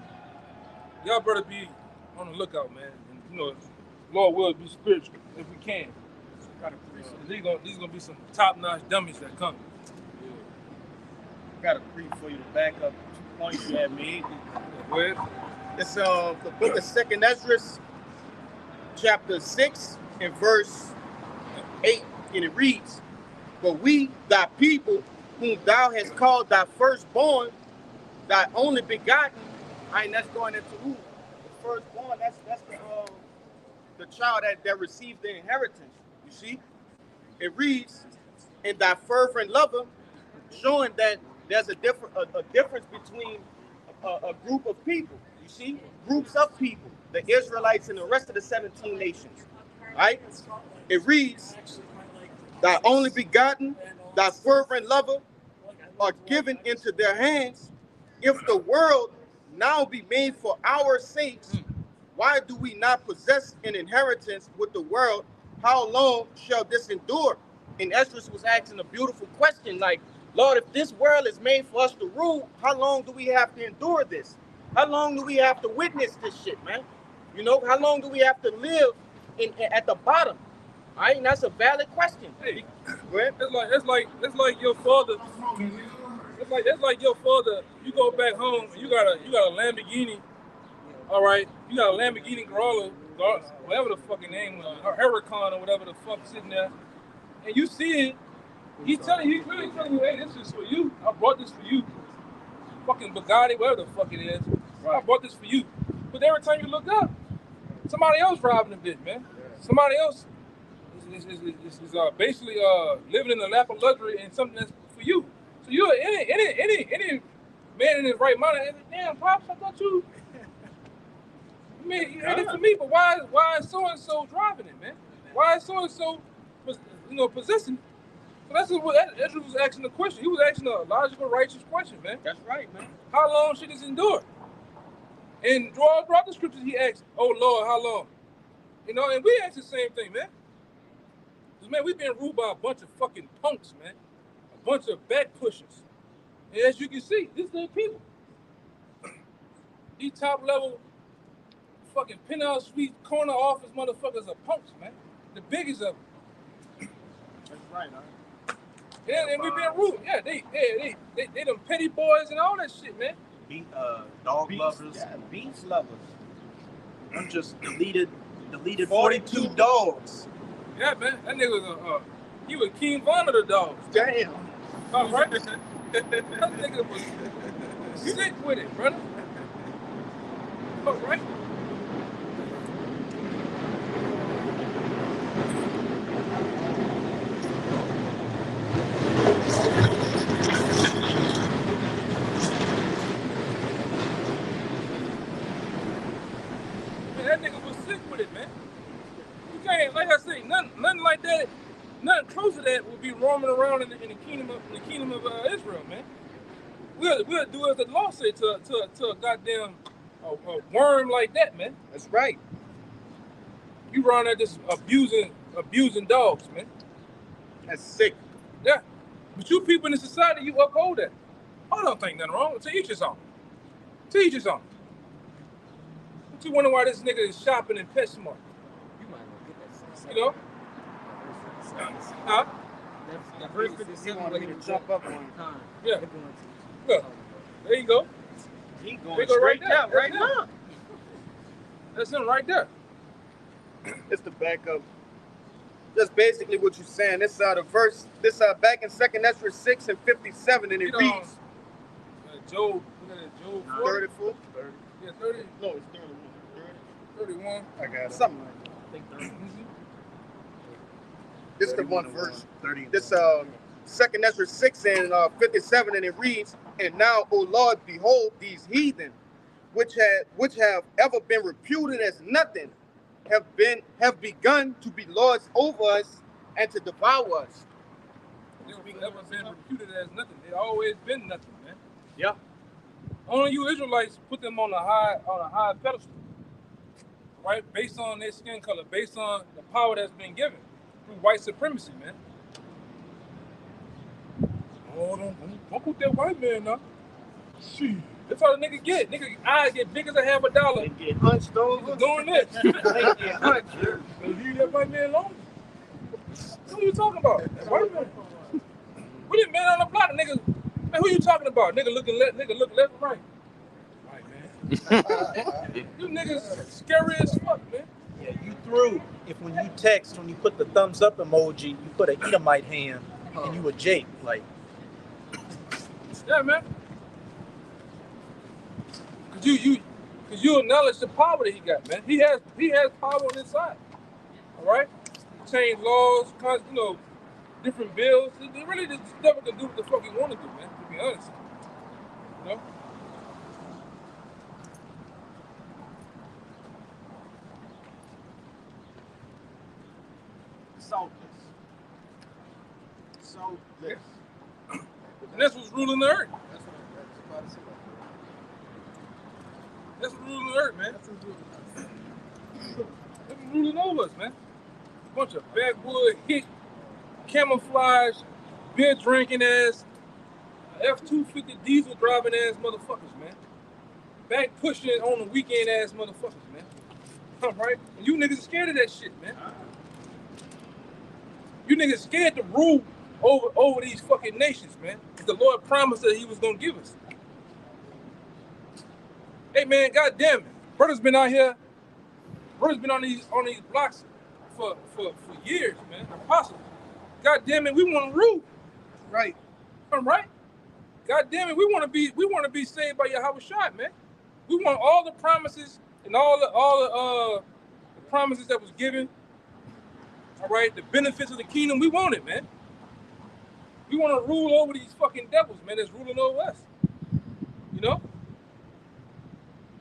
y'all better be on the lookout, man. And Lord will be spiritual if we can. These gonna be some top-notch dummies that come. Got a brief for you to back up 2 points you had made. Go ahead. It's the book of 2nd Ezra, chapter 6 and verse 8, and it reads, "But we, thy people, whom thou hast called thy firstborn, thy only begotten," and that's going into who? The firstborn, that's the child that receives the inheritance. You see? It reads, "And thy fervent lover," showing that there's a difference between a group of people. You see? Groups of people, the Israelites and the rest of the 17 nations. Right? It reads, "Thy only begotten, thy fervent lover, are given into their hands. If the world now be made for our sakes, why do we not possess an inheritance with the world? How long shall this endure?" And Ezra was asking a beautiful question, like, Lord, if this world is made for us to rule, how long do we have to endure this? How long do we have to witness this shit, man? How long do we have to live at the bottom? All right, and that's a valid question. Hey, it's like your father. It's like your father. You go back home, and you got a Lamborghini. All right, you got a Lamborghini Corolla, whatever the fucking name was, or Huracan or whatever the fuck sitting there, and you see it. He's really telling you, hey, this is for you. I brought this for you. Fucking Bugatti, whatever the fuck it is. Right. I brought this for you. But every time you look up, somebody else driving a bit, man. Somebody else is basically living in the lap of luxury and something that's for you. So you're any man in his right mind. Damn, pops, I thought you. I mean, you had it for me, but why is so and so driving it, man? Why is so and so, possessing? So that's what Ezra was asking the question. He was asking a logical, righteous question, man. That's right, man. How long should this endure? And throughout the scriptures, he asked, "Oh Lord, how long?" And we ask the same thing, man. Because, man, we've been ruled by a bunch of fucking punks, man. A bunch of back pushers. And as you can see, these are people. These top level fucking penthouse suite corner office motherfuckers are punks, man. The biggest of them. That's right, huh? And we've been ruled. Yeah, they them petty boys and all that shit, man. Dog Beast, lovers. yeah, beast lovers. I'm just deleted 42 dogs. Yeah, man. That nigga was he was King Von of the dogs. Damn. All right. That nigga was sick with it, brother. All right. Man, that nigga was sick with it, man. You can't, like I say, nothing like that, nothing close to that would be roaming around in the kingdom of Israel, man. We'll do as the law said to a goddamn a worm like that, man. That's right. You run at just abusing dogs, man. That's sick. Yeah. But you people in the society, you uphold that. I don't think nothing wrong. To each his own. To each his own. Don't you wonder why this nigga is shopping in PetSmart? You might want to get that. You know? Huh? That verse He 57 wanted me to jump up on him. Yeah. Look. There you go. He There going you go right straight there. out right That's him. now. That's him right there. It's the backup Just basically what you're saying. This the verse. This back in 2nd Ezra 6 and 57, and it reads. Job 40? 34. 30. Yeah, 30. No, it's 31. 31. I got it. Something like that. I think 30. This is the one verse. 30. This 2nd Ezra 6 and 57, and it reads, "And now, O Lord, behold these heathen, which have ever been reputed as nothing, have begun to be lords over us and to devour us." They've never been reputed as nothing. They always been nothing, man. Yeah. Only you Israelites put them on a high pedestal, right? Based on their skin color, based on the power that's been given through white supremacy, man. Oh, don't put that white man now. Shit. That's how the nigga get. Nigga eyes get big as a half a dollar. They get hunched over. Doing this. They get hunched. Leave that white man alone. Who you talking about? White man. We didn't man on the block, nigga. Man, who you talking about? Nigga look left and right. Right, man. You niggas scary as fuck, man. Yeah, you through. If when you text, when you put the thumbs up emoji, you put an Edomite hand, and you a Jake, like. Yeah, man. Cause you acknowledge the power that he got, man. He has power on his side. All right. Change laws, different bills. He really just never can do what the fuck he want to do, man. To be honest, you know. Soulless. And that's what's ruling the earth. That's what I was about to say. That's what's ruling the earth, man. That's what's ruling over us, man. Bunch of backwood, hick, camouflage, beer drinking ass, F-250 diesel driving ass motherfuckers, man. Back pushing on the weekend ass motherfuckers, man. All right? And you niggas scared of that shit, man. You niggas scared to rule over these fucking nations, man. The Lord promised that he was gonna give us. Hey man, goddamn it. Brothers been out here, brothers been on these blocks for years, man. Apostles. God damn it, we want to rule. Right. I'm right. God damn it, we want to be saved by Yahweh Shai, man. We want all the promises and all the promises that was given. All right, the benefits of the kingdom, we want it, man. We want to rule over these fucking devils, man, that's ruling over us. You know?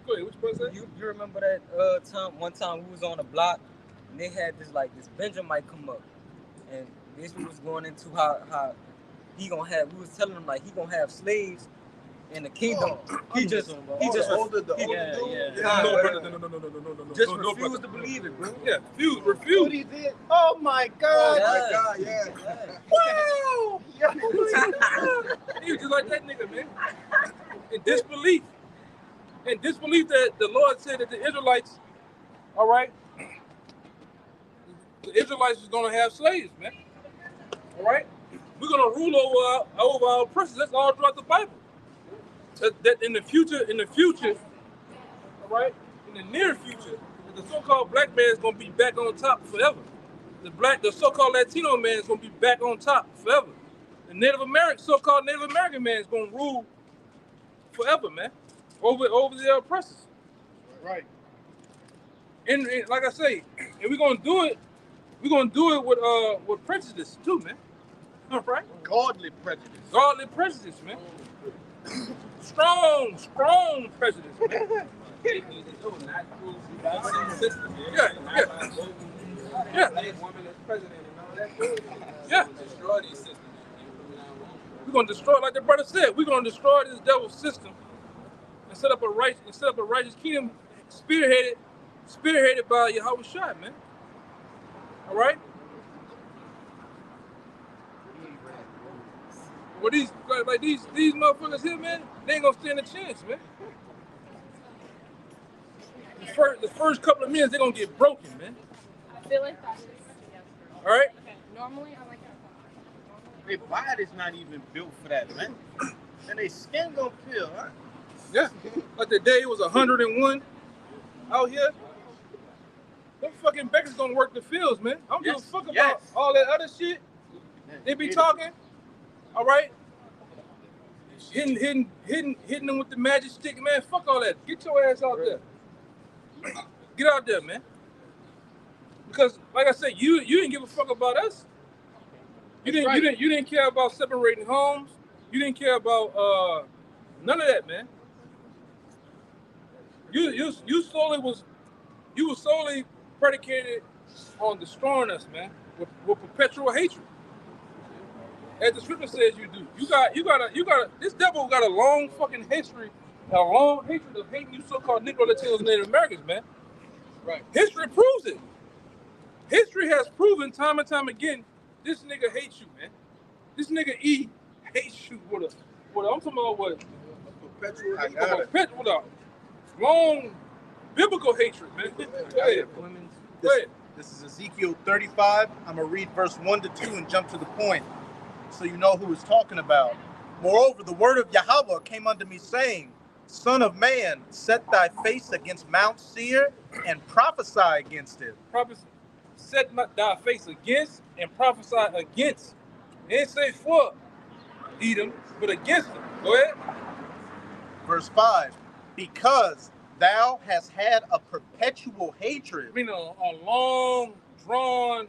Go ahead, what you supposed to say? You remember that one time we was on the block and they had this Benjamite come up, and this was going into how he gonna have. We was telling him he gonna have slaves in the kingdom. He just older dude. Just refused to believe it, bro. Yeah, What refuse. he did? Oh my God! Yeah. Yeah. Wow! He was just like that nigga, man. In disbelief. In disbelief that the Lord said that the Israelites, all right, the Israelites was gonna have slaves, man. All right? We're gonna rule over our oppressors. That's all throughout the Bible. That in the future, all right, in the near future, the so-called black man is gonna be back on top forever. The so-called Latino man is gonna be back on top forever. The so-called Native American man is gonna rule forever, man, over their oppressors. Right. And like I say, and we're gonna do it with prejudice too, man. All right? Godly prejudice. Godly prejudice, man. Strong prejudice, man. Yeah. We're gonna destroy, like the brother said, we're gonna destroy this devil's system and set up a righteous kingdom spearheaded by Yahweh Shai, man. All right? Well, these motherfuckers here, man, they ain't gonna stand a chance, man. The first couple of minutes, they're gonna get broken, man. I feel like that is. All right? Okay. Normally, I like that. Their body's not even built for that, man. And their skin gonna peel, huh? Yeah. Like the day it was 101 out here. Them fucking Beckers gonna work the fields, man. I don't give a Yes, fuck about yes. all that other shit. They be talking, all right? Hitting them with the magic stick, man. Fuck all that. Get your ass out there. Get out there, man. Because, like I said, you didn't give a fuck about us. You didn't care about separating homes. You didn't care about none of that, man. You were solely predicated on destroying us, man, with perpetual hatred. As the scripture says you do. You got this devil got a long fucking history, a long hatred of hating you so-called Negro, Latinos, and Native Americans, man. Right. History proves it. History has proven time and time again, this nigga hates you, man. This nigga E hates you with I'm talking about what? Perpetual. I got it. With a long biblical hatred, man. Go ahead. Go ahead. This is Ezekiel 35. I'm going to read verse 1 to 2 and jump to the point so you know who it's talking about. Moreover, the word of Yahweh came unto me, saying, Son of man, set thy face against Mount Seir and prophesy against it. Set thy face against and prophesy against. It didn't say for Edom, but against them. Go ahead. Verse 5, because thou hast had a perpetual hatred. Meaning a long drawn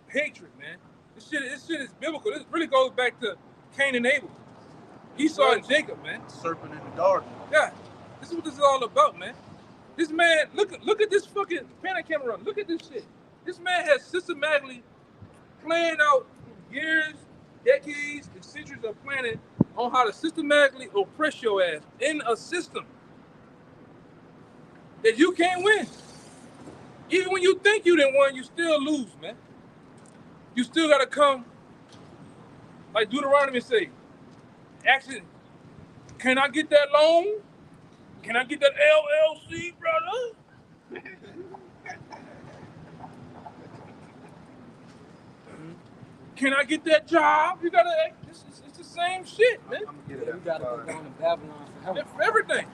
hatred, man. This shit is biblical. This really goes back to Cain and Abel. Esau and Jacob, man. Serpent in the garden. Yeah. This is what this is all about, man. This man, look at this fucking Panic camera. Look at this shit. This man has systematically planned out years, decades, and centuries of planning on how to systematically oppress your ass in a system that you can't win. Even when you think you didn't win, you still lose, man. You still gotta come, like Deuteronomy say, actually, can I get that loan? Can I get that LLC, brother? Can I get that job? You gotta, it's the same shit, man. I'm gonna get it. You gotta go down to Babylon for help. For everything.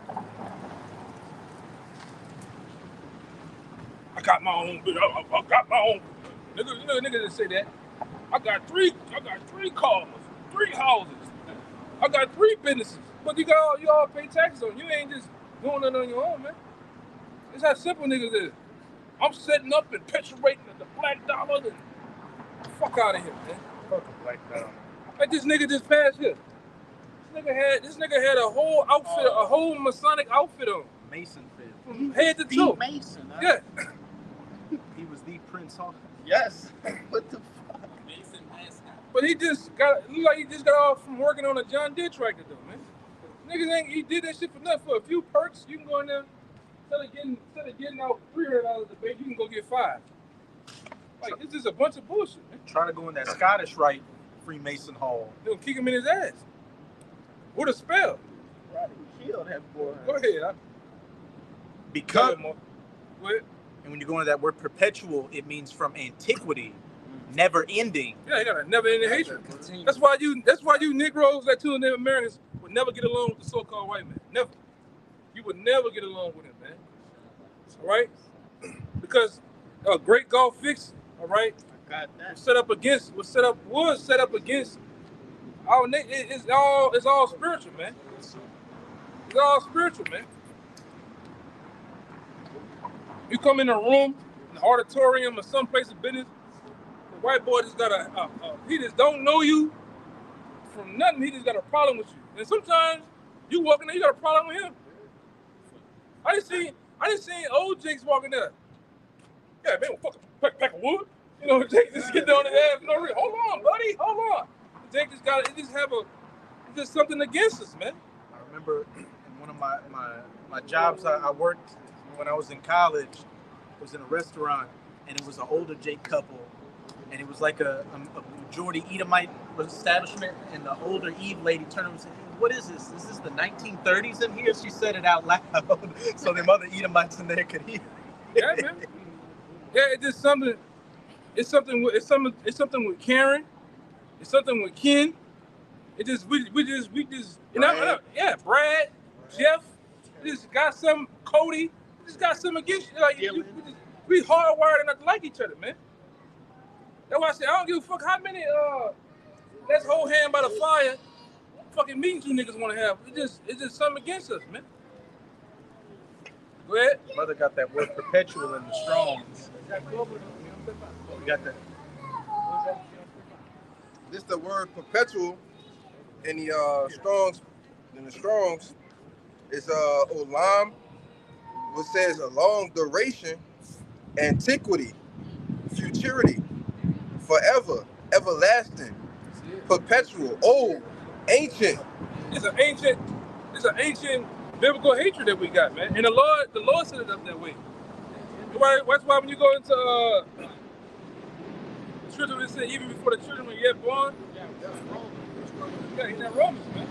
I got my own, I got my own. Nigga didn't say that. I got three cars, 3 houses. I got 3 businesses. But you all pay taxes on. You ain't just doing it on your own, man. It's how simple niggas is. I'm setting up and perpetuating the black dollar. And fuck out of here, man. Fuck a black dollar. Like this nigga just passed here. This nigga had a whole outfit, a whole Masonic outfit on. Mason fit. From head to toe. Mason. Huh? Yeah. He was the Prince Hawk. Yes. What the fuck? But he just got off from working on a John Deere tractor though, man. Niggas he did that shit for nothing. For a few perks, you can go in there, instead of getting out $300 a day, you can go get 5. Like, it's just a bunch of bullshit, man. Try to go in that Scottish Rite Freemason Hall. They'll kick him in his ass. With a spell. Right, kill that boy. Go ahead. Because, Go ahead. and when you go into that word perpetual, it means from antiquity, never ending. Yeah, he got a never-ending hatred. Continue. That's why you Negroes, Latinos, Native Americans would never get along with the so-called white man. Never. You would never get along with him, man. All right? Because a great golf fix, all right, Got that. was set up against our it's all spiritual, man. It's all spiritual, man. You come in a room, an auditorium, or some place of business, the white boy just got he just don't know you from nothing. He just got a problem with you. And sometimes you walk in there, you got a problem with him. I didn't see old Jakes walking there. Yeah, man, fucking pack of wood. You know, Jake just get down his ass. No, hold on, buddy, hold on. Jake just just something against us, man. I remember in one of my jobs I worked when I was in college, was in a restaurant, and it was an older Jake couple, and it was like a majority Edomite establishment, and the older Eve lady turned and said, "Hey, what is this? Is this the 1930s in here?" She said it out loud, so them other Edomites in there could hear. Yeah, man. Yeah, it's just something. It's something with Karen. It's something with Ken. It just we just you know, Brad. yeah, Brad, Jeff. We just got some Cody. just got something against you. Like we hardwired not to like each other, man. That's why I say I don't give a fuck how many let's hold hand by the fire fucking meetings you niggas want to have. It's just something against us, man. Go ahead. Mother got that word perpetual in the Strongs. We got that. This the word perpetual in the Strongs. In the Strongs, it's olam, which says a long duration, antiquity, futurity, forever, everlasting, perpetual, old, ancient. It's an ancient biblical hatred that we got, man. And the Lord set it up that way. That's why when you go into scripture, it said even before the children were yet born. Yeah, he's in Romans, man.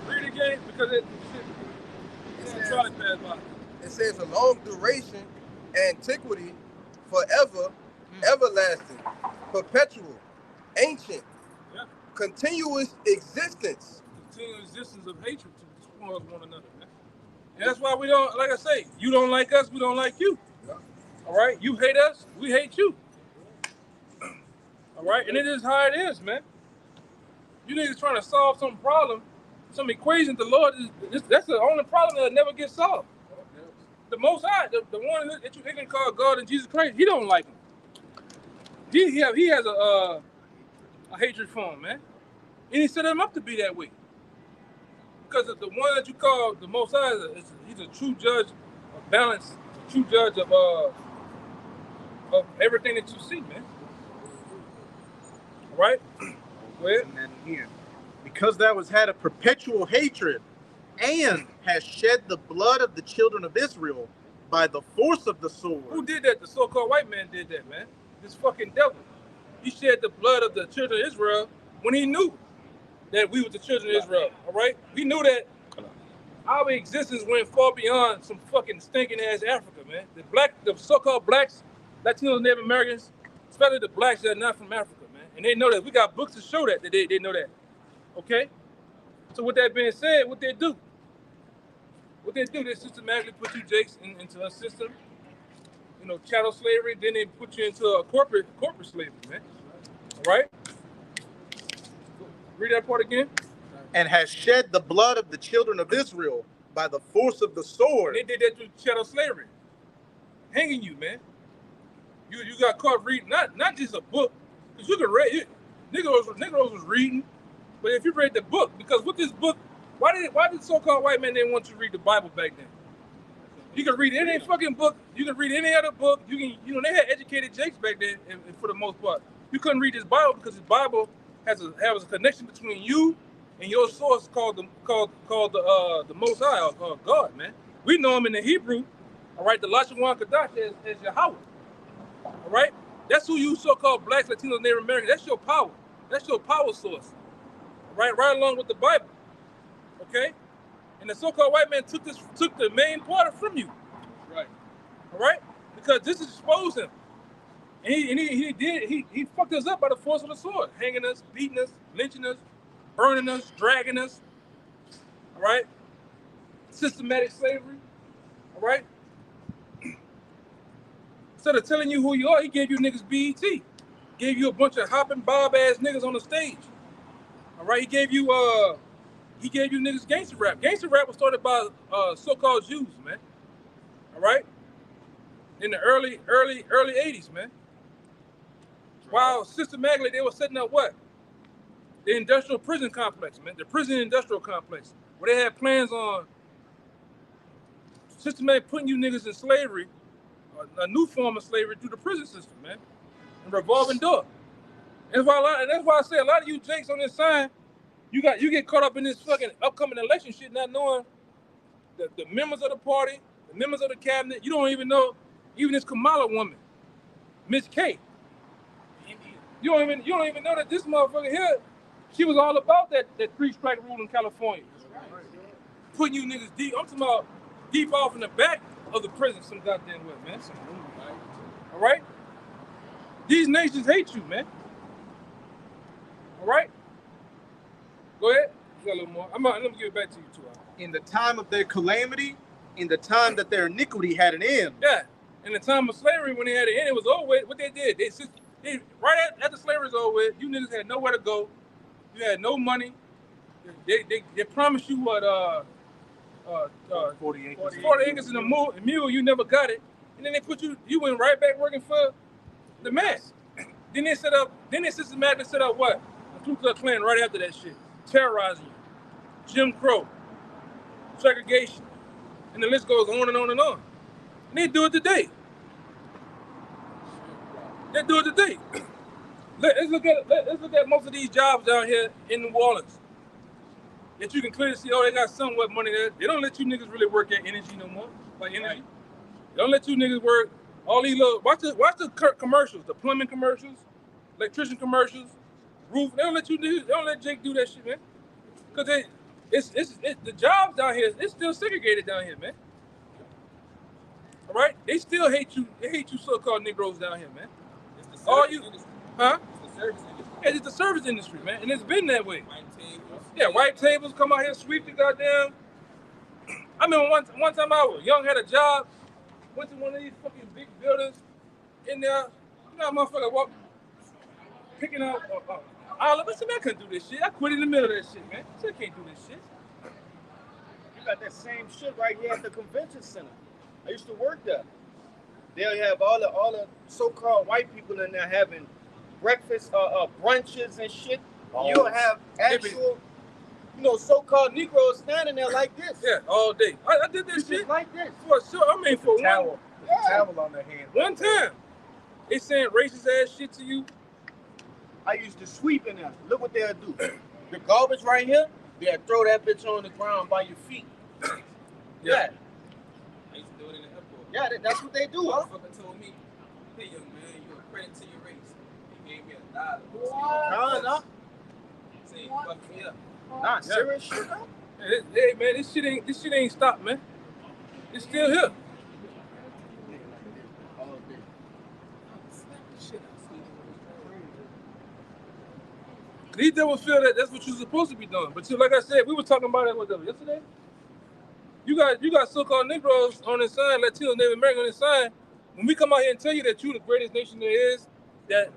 Read it again because it says a long duration, antiquity, forever, everlasting, perpetual, ancient, continuous existence. Continuous existence of hatred towards one another, man. And that's why we don't, like I say, you don't like us, we don't like you. All right? You hate us, we hate you. All right? And it is how it is, man. You niggas trying to solve some problem, some equation, the Lord that's the only problem that'll never get solved. The Most High, the one that you can call God and Jesus Christ, he don't like him. He has a hatred for him, man. And he set him up to be that way. Because the one that you call the Most High, he's a true judge of balance, a true judge of everything that you see, man. All right? Go ahead. And then here, because thou hast had a perpetual hatred, and has shed the blood of the children of Israel by the force of the sword. Who did that? The so-called white man did that, man. This fucking devil. He shed the blood of the children of Israel when he knew that we were the children of Israel, all right? We knew that our existence went far beyond some fucking stinking ass Africa, man. The so-called blacks, Latinos, Native Americans, especially the blacks that are not from Africa, man. And they know that. We got books to show that they know that, okay? So with that being said, what they do, they systematically put you jakes into a system, you know, chattel slavery, then they put you into a corporate slavery, man. All right? Read that part again. And has shed the blood of the children of Israel by the force of the sword. They did that through chattel slavery. Hanging you, man. You got caught reading, not just a book, because you can read, Negroes was reading, but if you read the book, because with this book, why did so-called white men didn't want you to read the Bible back then? You can read any fucking book. You can read any other book. They had educated jakes back then, and for the most part, you couldn't read this Bible because this Bible has a connection between you and your source called the Most High, or God, man. We know him in the Hebrew, all right, the Lashawan Kadash as Yahweh, all right. That's who you so-called blacks, Latinos, Native Americans. That's your power. That's your power source, right along with the Bible. Okay, and the so-called white man took the main part from you, right? All right, because this exposed him, and he fucked us up by the force of the sword, hanging us, beating us, lynching us, burning us, dragging us. All right, systematic slavery. All right, instead of telling you who you are, he gave you niggas BET, gave you a bunch of hopping bob ass niggas on the stage. All right, he gave you niggas gangster rap. Gangster rap was started by so-called Jews, man. All right? In the early 80s, man. While systematically they were setting up what? The industrial prison complex, man. The prison industrial complex. Where they had plans on systematically putting you niggas in slavery, a new form of slavery through the prison system, man. And revolving door. And that's why I say a lot of you jakes on this sign, you get caught up in this fucking upcoming election shit, not knowing the members of the party, the members of the cabinet. You don't even know, even this Kamala woman, Miss K. You don't even know that this motherfucker here, she was all about that 3-strike rule in California. Putting you niggas deep. I'm talking about deep off in the back of the prison, some goddamn way, man. All right? These nations hate you, man. All right? Go ahead. You got a little more. Let me give it back to you, too. In the time of their calamity, in the time that their iniquity had an end. Yeah. In the time of slavery, when they had it end, it was over with. What they did, they right after slavery was over with, you niggas had nowhere to go. You had no money. They promised you what 40 acres. 40 acres in a mule, you never got it. And then they put you went right back working for the man. Then they systematically set up what? The Ku Klux Klan right after that shit. Terrorizing you. Jim Crow. Segregation. And the list goes on and on and on. And they do it today. Let's look at most of these jobs down here in New Orleans. That you can clearly see, they got somewhat money there. They don't let you niggas really work at energy no more. Like energy. They don't let you niggas work all these little, watch the commercials, the plumbing commercials, electrician commercials, roof. They don't let Jake do that shit, man. Cause the jobs down here, it's still segregated down here, man. All right? They still hate you. They hate you so-called Negroes down here, man. It's the service industry. Huh? It's the service industry. Yeah, it's the service industry, man. And it's been that way. White tables. Yeah, white tables, come out here, sweep the goddamn. I remember one time I was young, had a job, went to one of these fucking big buildings in there. You know, motherfucker walk, picking out olive. I said, man, I couldn't do this shit. I quit in the middle of that shit, man. I said, I can't do this shit. You got that same shit right here at the convention center. I used to work there. They'll have all the so-called white people in there having breakfast, brunches and shit. You'll have actual, so-called Negroes standing there like this. Yeah, all day. I did this shit like this. for sure. I mean, for Towel. Towel on their hand. one time. They saying racist ass shit to you. I used to sweep in there. Look what they'll do. The garbage right here, they'll throw that bitch on the ground by your feet. Yeah. I used to do it in the airport. Yeah, that's what they do, huh? Motherfucker told me, hey, young man, you a credit to your race. He gave me $1. No. Saying you fucked me up. Nah, serious shit, huh? Hey man, this shit ain't stopped, man. It's still here. These devils feel that that's what you're supposed to be doing. But like I said, we were talking about that yesterday. You got so-called Negroes on the sign, Latino, Native American on the sign. When we come out here and tell you that you're the greatest nation there is, that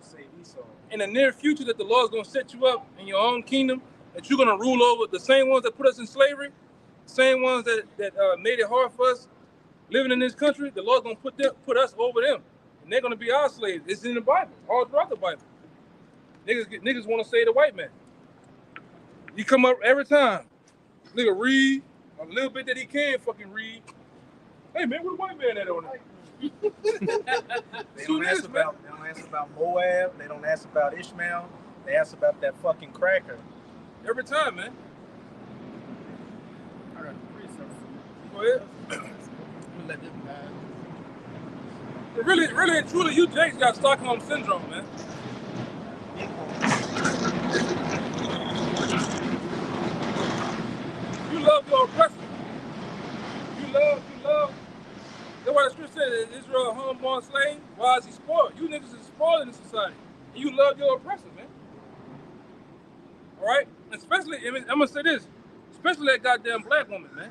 in the near future that the Lord's gonna set you up in your own kingdom, that you're gonna rule over the same ones that put us in slavery, the same ones that made it hard for us living in this country, the Lord's gonna put us over them. And they're gonna be our slaves. It's in the Bible, all throughout the Bible. Niggas want to say the white man. He come up every time. Nigga read a little bit that he can fucking read. Hey man, where the white man at on it? They don't ask about Moab. They don't ask about Ishmael. They ask about that fucking cracker. Every time, man. I got the precepts. Go ahead. I'm gonna let them die. But really and truly, you Jake's got Stockholm syndrome, man. You love your oppressor. You love. That's why the scripture said that Israel a homeborn slave. Why is he spoiled? You niggas is spoiled in this society. And you love your oppressor, man. All right? Especially, I'm going to say this, especially that goddamn black woman, man.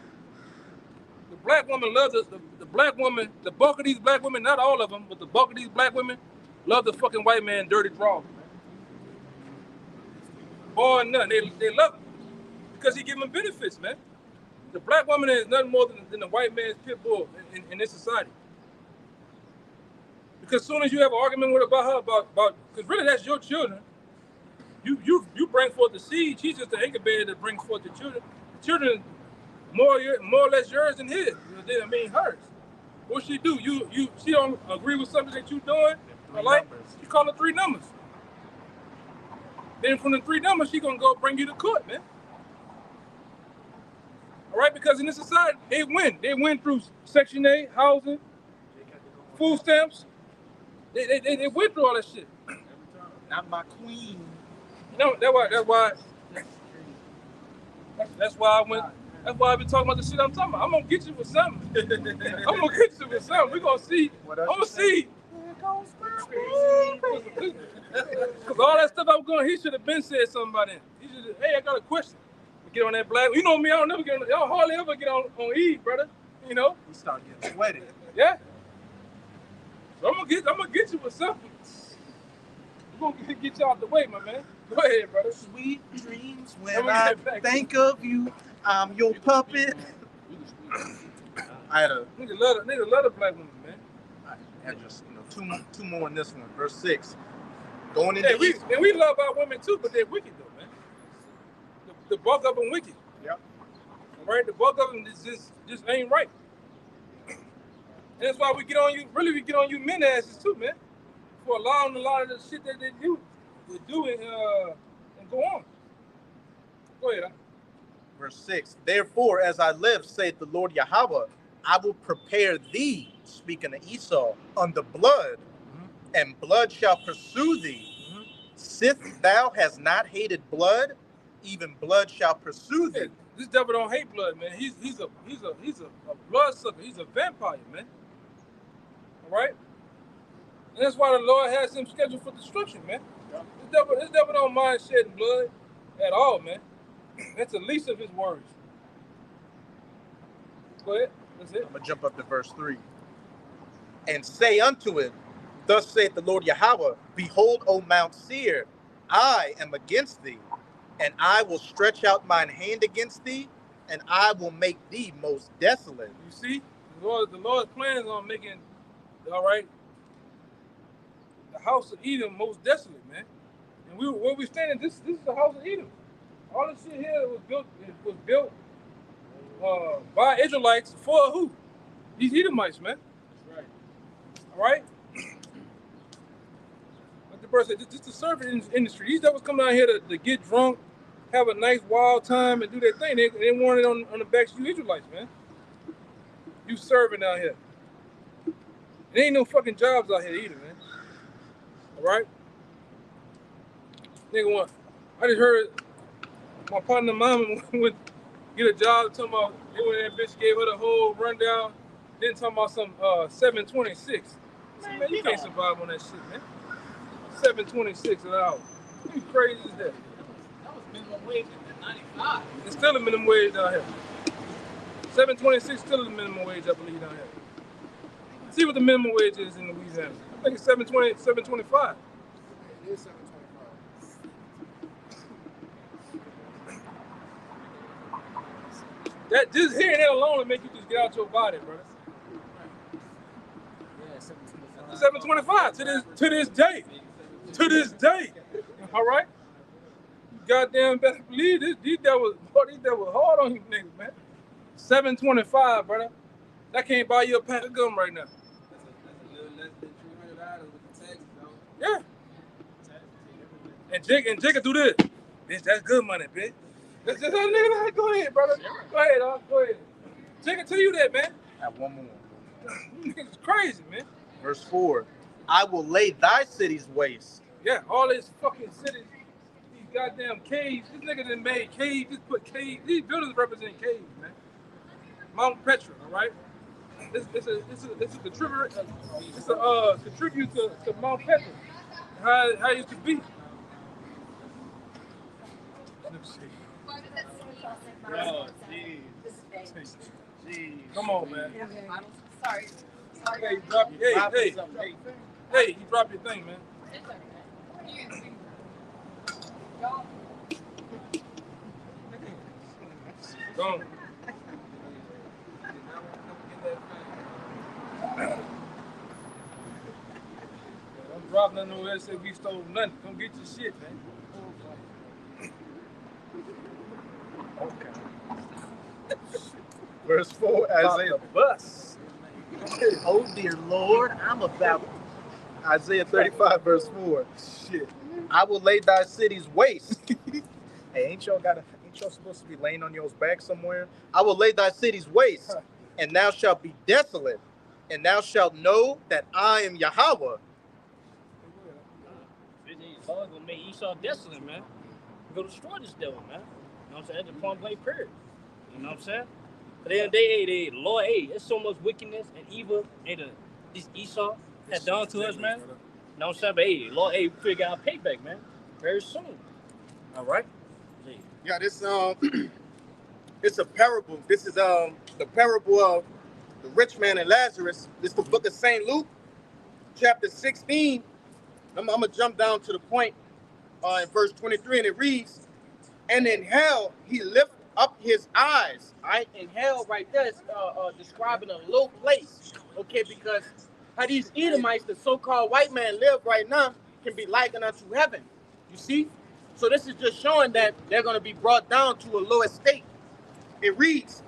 The black woman loves the black woman, the bulk of these black women, not all of them, but the bulk of these black women love the fucking white man dirty draws, man. Boy, nothing. They love him because he give them benefits, man. The black woman is nothing more than the white man's pit bull in this society. Because as soon as you have an argument with about her about because really that's your children. You bring forth the seed. She's just the anchor bearer that brings forth the children. The children more or less yours than his. I mean hers. What she do? She don't agree with something that you doing. I like. She call it 3 numbers. Then from the 3 numbers, she gonna go bring you to court, man. All right, because in this society, they win. They win through Section 8, housing, food stamps. They win through all that shit. Not my queen. No, that's why I went. That's why I've been talking about the shit I'm talking about. I'm gonna get you with something. I'm gonna get you with something. We're gonna see. I'm gonna see Because all that stuff I was going, he should have been said something about it. He should have, hey, I got a question. Get on that black. You know me, I don't never get on, y'all hardly ever get on Eve, brother. You know? You start getting sweaty. Yeah. So I'm gonna get you with something. I'm gonna get you out the way, my man. Go ahead, brother. Sweet dreams Let when me I get back. think of you. I'm your puppet. I had a Nigga love the black woman, man. I had just two more in this one. Verse 6. Going into Hey, we love our women too, but they're wicked though, man. The bulk of them wicked. Yep. All right, the bulk of them just ain't right. And that's why we get on you. Really, we get on you men asses too, man, for allowing a lot of the shit that they do and go on. Go ahead. Verse 6. Therefore, as I live, saith the Lord Yahweh, I will prepare thee, speaking of Esau, unto blood, and blood shall pursue thee. Sith thou hast not hated blood, even blood shall pursue thee. Hey, this devil don't hate blood, man. He's a blood sucker. He's a vampire, man. All right. And that's why the Lord has him scheduled for destruction, man. This devil don't mind shedding blood at all, man. That's the least of his worries. Go ahead. That's it. I'm going to jump up to verse 3. And say unto it, thus saith the Lord Yahweh, behold, O Mount Seir, I am against thee, and I will stretch out mine hand against thee, and I will make thee most desolate. You see, the Lord plans on making, all right, the house of Edom most desolate, man. And where we standing, this is the house of Edom. All this shit here was built by Israelites for who? These Edomites, man. That's right. All right? Like the person said, this is the service industry. These devils come down here to get drunk, have a nice wild time, and do their thing. They want it on the backs of you Israelites, man. You serving out here. There ain't no fucking jobs out here either, man. All right? Nigga, what? I just heard my partner mama would get a job talking about they went in that bitch, gave her the whole rundown, then talking about some 726. Man, you can't survive on that shit, man. 726 an hour. You crazy as that. That was minimum wage in 95. It's still a minimum wage down here. 726 still a minimum wage, I believe, down here. See what the minimum wage is in Louisiana. I think it's 720, 725. It is 725. That just hearing that alone will make you just get out your body, brother. Yeah, 725. 725 to this day. To this day. All right? You goddamn better believe this. These devils hard on you niggas, man. 725, brother. That can't buy you a pack of gum right now. That's a little less than $300 with the taxes, though. Yeah. And Jigga do this. Bitch, that's good money, bitch. That's just how nigga. Go ahead, brother. Go ahead, dog. Go ahead. Jigga tell you that, man. I have one more. You niggas is crazy, man. Verse 4. I will lay thy cities waste. Yeah, all these fucking cities, these goddamn caves. These niggas done made caves. Just put caves. These buildings represent caves, man. Mount Petra, all right. It's a contribute. It's a contribute to Mount Petra. How it used to be. Let me see. Oh, jeez. Come on, man. Sorry. Hey, you drop your, hey, you drop your thing, man. Go on. I'm dropping nothing over there. Say we stole nothing. Come get your shit, man. Okay. Verse 4. Isaiah. Bus. Oh dear Lord, I'm about Isaiah 35, verse 4. Shit. I will lay thy cities waste. Hey, ain't y'all supposed to be laying on y'all's back somewhere? I will lay thy cities waste, and thou shalt be desolate, and thou shalt know that I am Yahweh. Lord gonna make Esau desolate, man. We're gonna destroy this devil, man. You know what I'm saying? That's the point blank period. You know what I'm saying? But then Lord, there's so much wickedness and evil in this Esau. that done to us, man. You know what I'm saying? But hey, Lord, hey, we figure out payback, man, very soon. All right. Yeah, this it's a parable. This is the parable of the rich man and Lazarus. This is the book of St. Luke, chapter 16. I'm gonna jump down to the point in verse 23, and it reads, "And in hell he lifted up his eyes." All right, in hell right there is describing a low place. Okay, because how these Edomites, the so-called white man, live right now, can be likened unto heaven. You see? So this is just showing that they're going to be brought down to a low estate. It reads,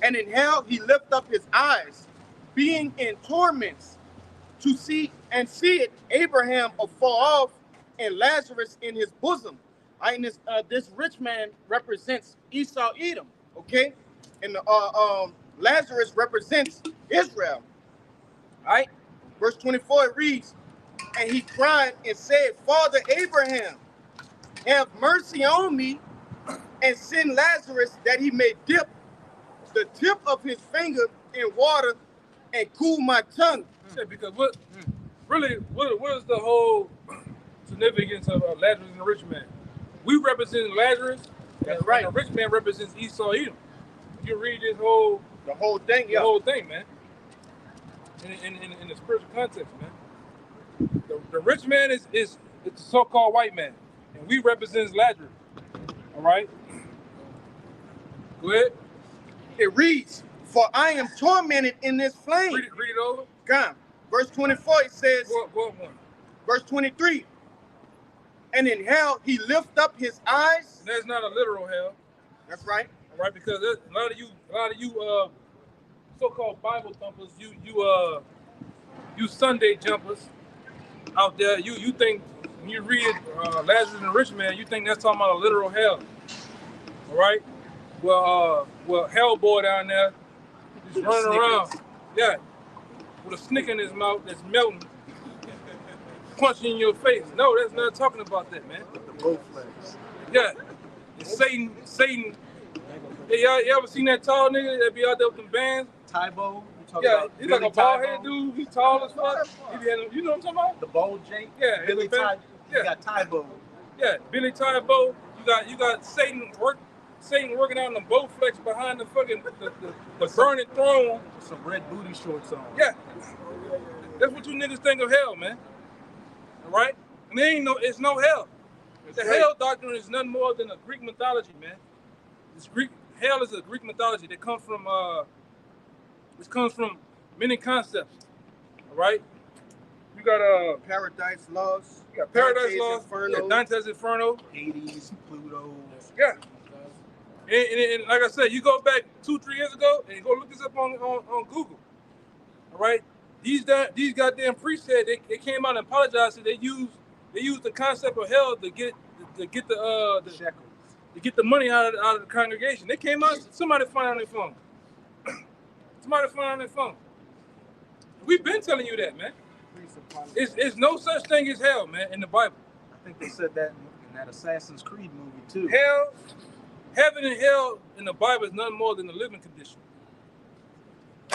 "And in hell he lifted up his eyes, being in torments, to see it Abraham afar off, and Lazarus in his bosom." And this rich man represents Esau, Edom, okay? And Lazarus represents Israel. All right? Verse 24, it reads, "And he cried and said, Father Abraham, have mercy on me, and send Lazarus that he may dip the tip of his finger in water and cool my tongue." Yeah, because what is the whole significance of Lazarus and the rich man? We represent Lazarus, That's right. and the rich man represents Esau, Edom. You read this whole thing, the whole thing, man. In the spiritual context, man. The rich man is the so-called white man, and we represent Lazarus. All right. Go ahead. It reads, "For I am tormented in this flame." Read it over. God. Verse 24, it says, go up one. Verse 23, "And in hell he lift up his eyes." And that's not a literal hell. That's right. All right, because a lot of you so-called Bible thumpers, you Sunday jumpers out there, you think when you read Lazarus and the rich man, you think that's talking about a literal hell. All right. Well, Hellboy down there, just running around, yeah, with a snick in his mouth that's melting, punching in your face. No, that's not talking about that, man. The Bowflex. Yeah, and Satan. Yeah, you ever seen that tall nigga that be out there with them bands? Tybo. Yeah, he's like a bald-headed dude. He's tall as fuck. You know what I'm talking about? The bold Jake. Yeah, Billy Tybo. Yeah. You got Tybo. Yeah, Billy Tybo. You got Satan working out in the Bowflex behind the fucking the burning throne. Some red booty shorts on. Yeah, that's what you niggas think of hell, man. All right, and it's no hell. The hell doctrine is nothing more than a Greek mythology, man. It's Greek. Hell is a Greek mythology that comes from many concepts. All right, you got Paradise Lost. You got Paradise Dante's Lost. Inferno. Yeah, Dante's Inferno. Hades, Pluto. Yeah. And like I said, you go back 2-3 years ago and you go look this up on Google. All right, these goddamn priests said they came out and apologized. So they used the concept of hell to get the shekels. To get the money out of the congregation. They came out. Somebody find on their phone. Somebody find on their phone. We've been telling you that, man. It's no such thing as hell, man, in the Bible. I think they said that in that Assassin's Creed movie too. Hell, heaven and hell in the Bible is nothing more than a living condition.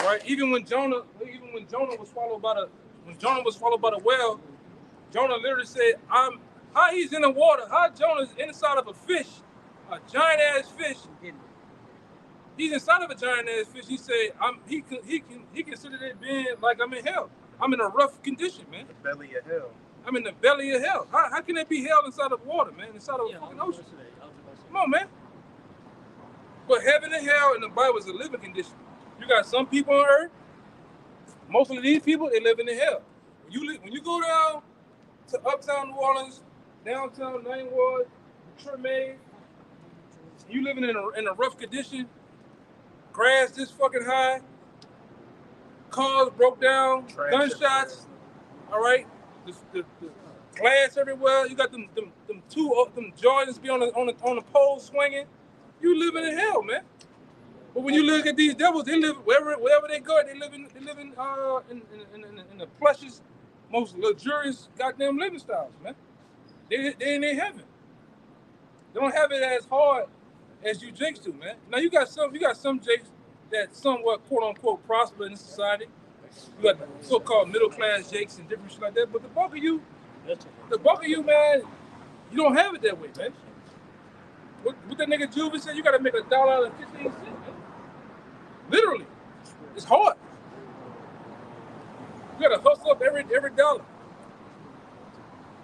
All right. Even when Jonah was swallowed by the whale, Jonah literally said, how he's in the water, how Jonah's inside of a fish, a giant ass fish. He's inside of a giant ass fish. He said, he considered it being like I'm in hell. I'm in a rough condition, man. The belly of hell. I'm in the belly of hell. How can it be hell inside of water, man? Inside of a fucking ocean. Come on, man. But heaven and hell in the Bible is a living condition. You got some people on earth. Most of these people, they live in the hell. When you go down to uptown New Orleans, downtown Ninth Ward, Treme, you living in a rough condition, grass this fucking high, cars broke down, gunshots, all right, the glass everywhere. You got them Jordans be on the pole swinging. You living in hell, man. But when you look at these devils, they live wherever they go. They live in the plushest, most luxurious goddamn living styles, man. They in their heaven. They don't have it as hard as you jakes do, man. Now you got some jakes that somewhat quote unquote prosper in society. You got the so-called middle class jakes and different shit like that. But the bulk of you, man, you don't have it that way, man. What that nigga Juven said, you gotta make $1.15, man. Literally. It's hard. You gotta hustle up every dollar.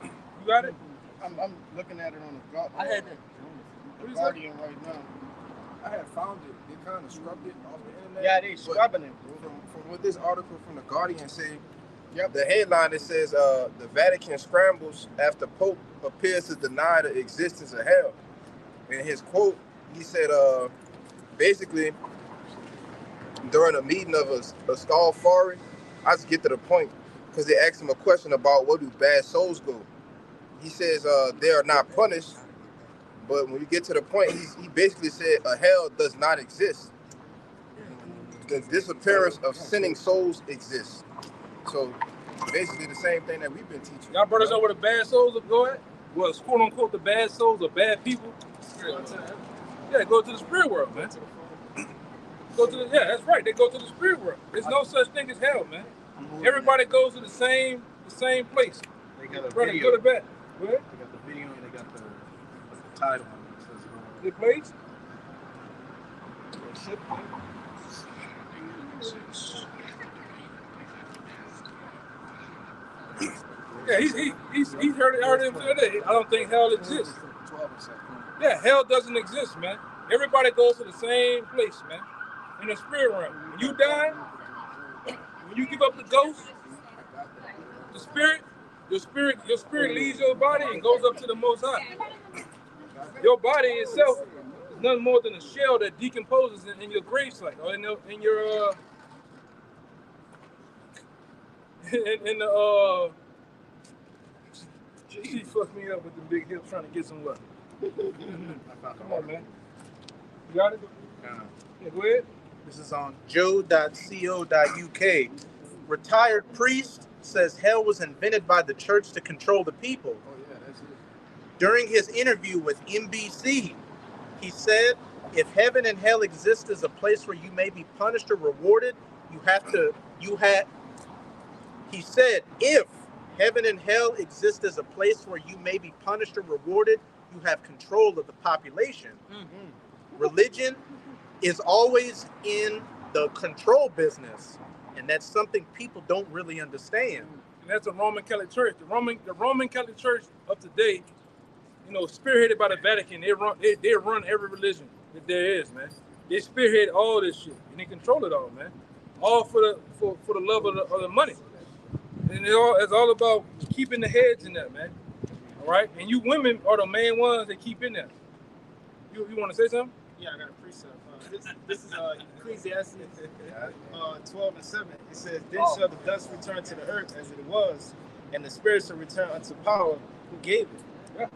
You got it? I'm looking at it on the I had that. Guardian right now. I had found it. They kind of scrubbed it off the internet. Yeah, they but scrubbing it, bro. From what this article from the Guardian say, the headline it says the Vatican scrambles after Pope appears to deny the existence of hell. In his quote, he said, basically, during a meeting of a Scalfari, I just get to the point because they asked him a question about where do bad souls go. He says they are not punished, but when you get to the point, he basically said a hell does not exist. The disappearance of sinning souls exists. So basically the same thing that we've been teaching. Y'all brothers know where the bad souls go at? Well, quote unquote, the bad souls or bad people. Yeah, go to the spirit world, man. That's right. They go to the spirit world. There's no such thing as hell, man. Everybody goes to the same place. They got a Brother, video. go to bed. Go ahead. They got the video and they got the title. The place? Yeah, he's heard him today. I don't think hell exists. Yeah, hell doesn't exist, man. Everybody goes to the same place, man. In the spirit realm. When you die, when you give up the ghost, your spirit leaves your body and goes up to the Most High. Your body itself is nothing more than a shell that decomposes in your gravesite or in the she fucked me up with the big hips trying to get some luck. Come on, man. You got it? Yeah, go ahead. This is on joe.co.uk. Retired priest says hell was invented by the church to control the people. Oh yeah, that's it. During his interview with NBC, he said, if heaven and hell exist as a place where you may be punished or rewarded, he said, if heaven and hell exist as a place where you may be punished or rewarded, you have control of the population. Mm-hmm. Religion is always in the control business, and that's something people don't really understand. And that's the Roman Catholic Church. The Roman Catholic Church of today, spearheaded by the Vatican, they run every religion that there is, man. They spearhead all this shit, and they control it all, man. All for the love of the money. And it's all about keeping the heads in that, man. All right? And you women are the main ones that keep in there. You want to say something? Yeah, I got a precept. This is Ecclesiastes 12:7. It says, then shall the dust return to the earth as it was, and the spirit shall return unto power who gave it.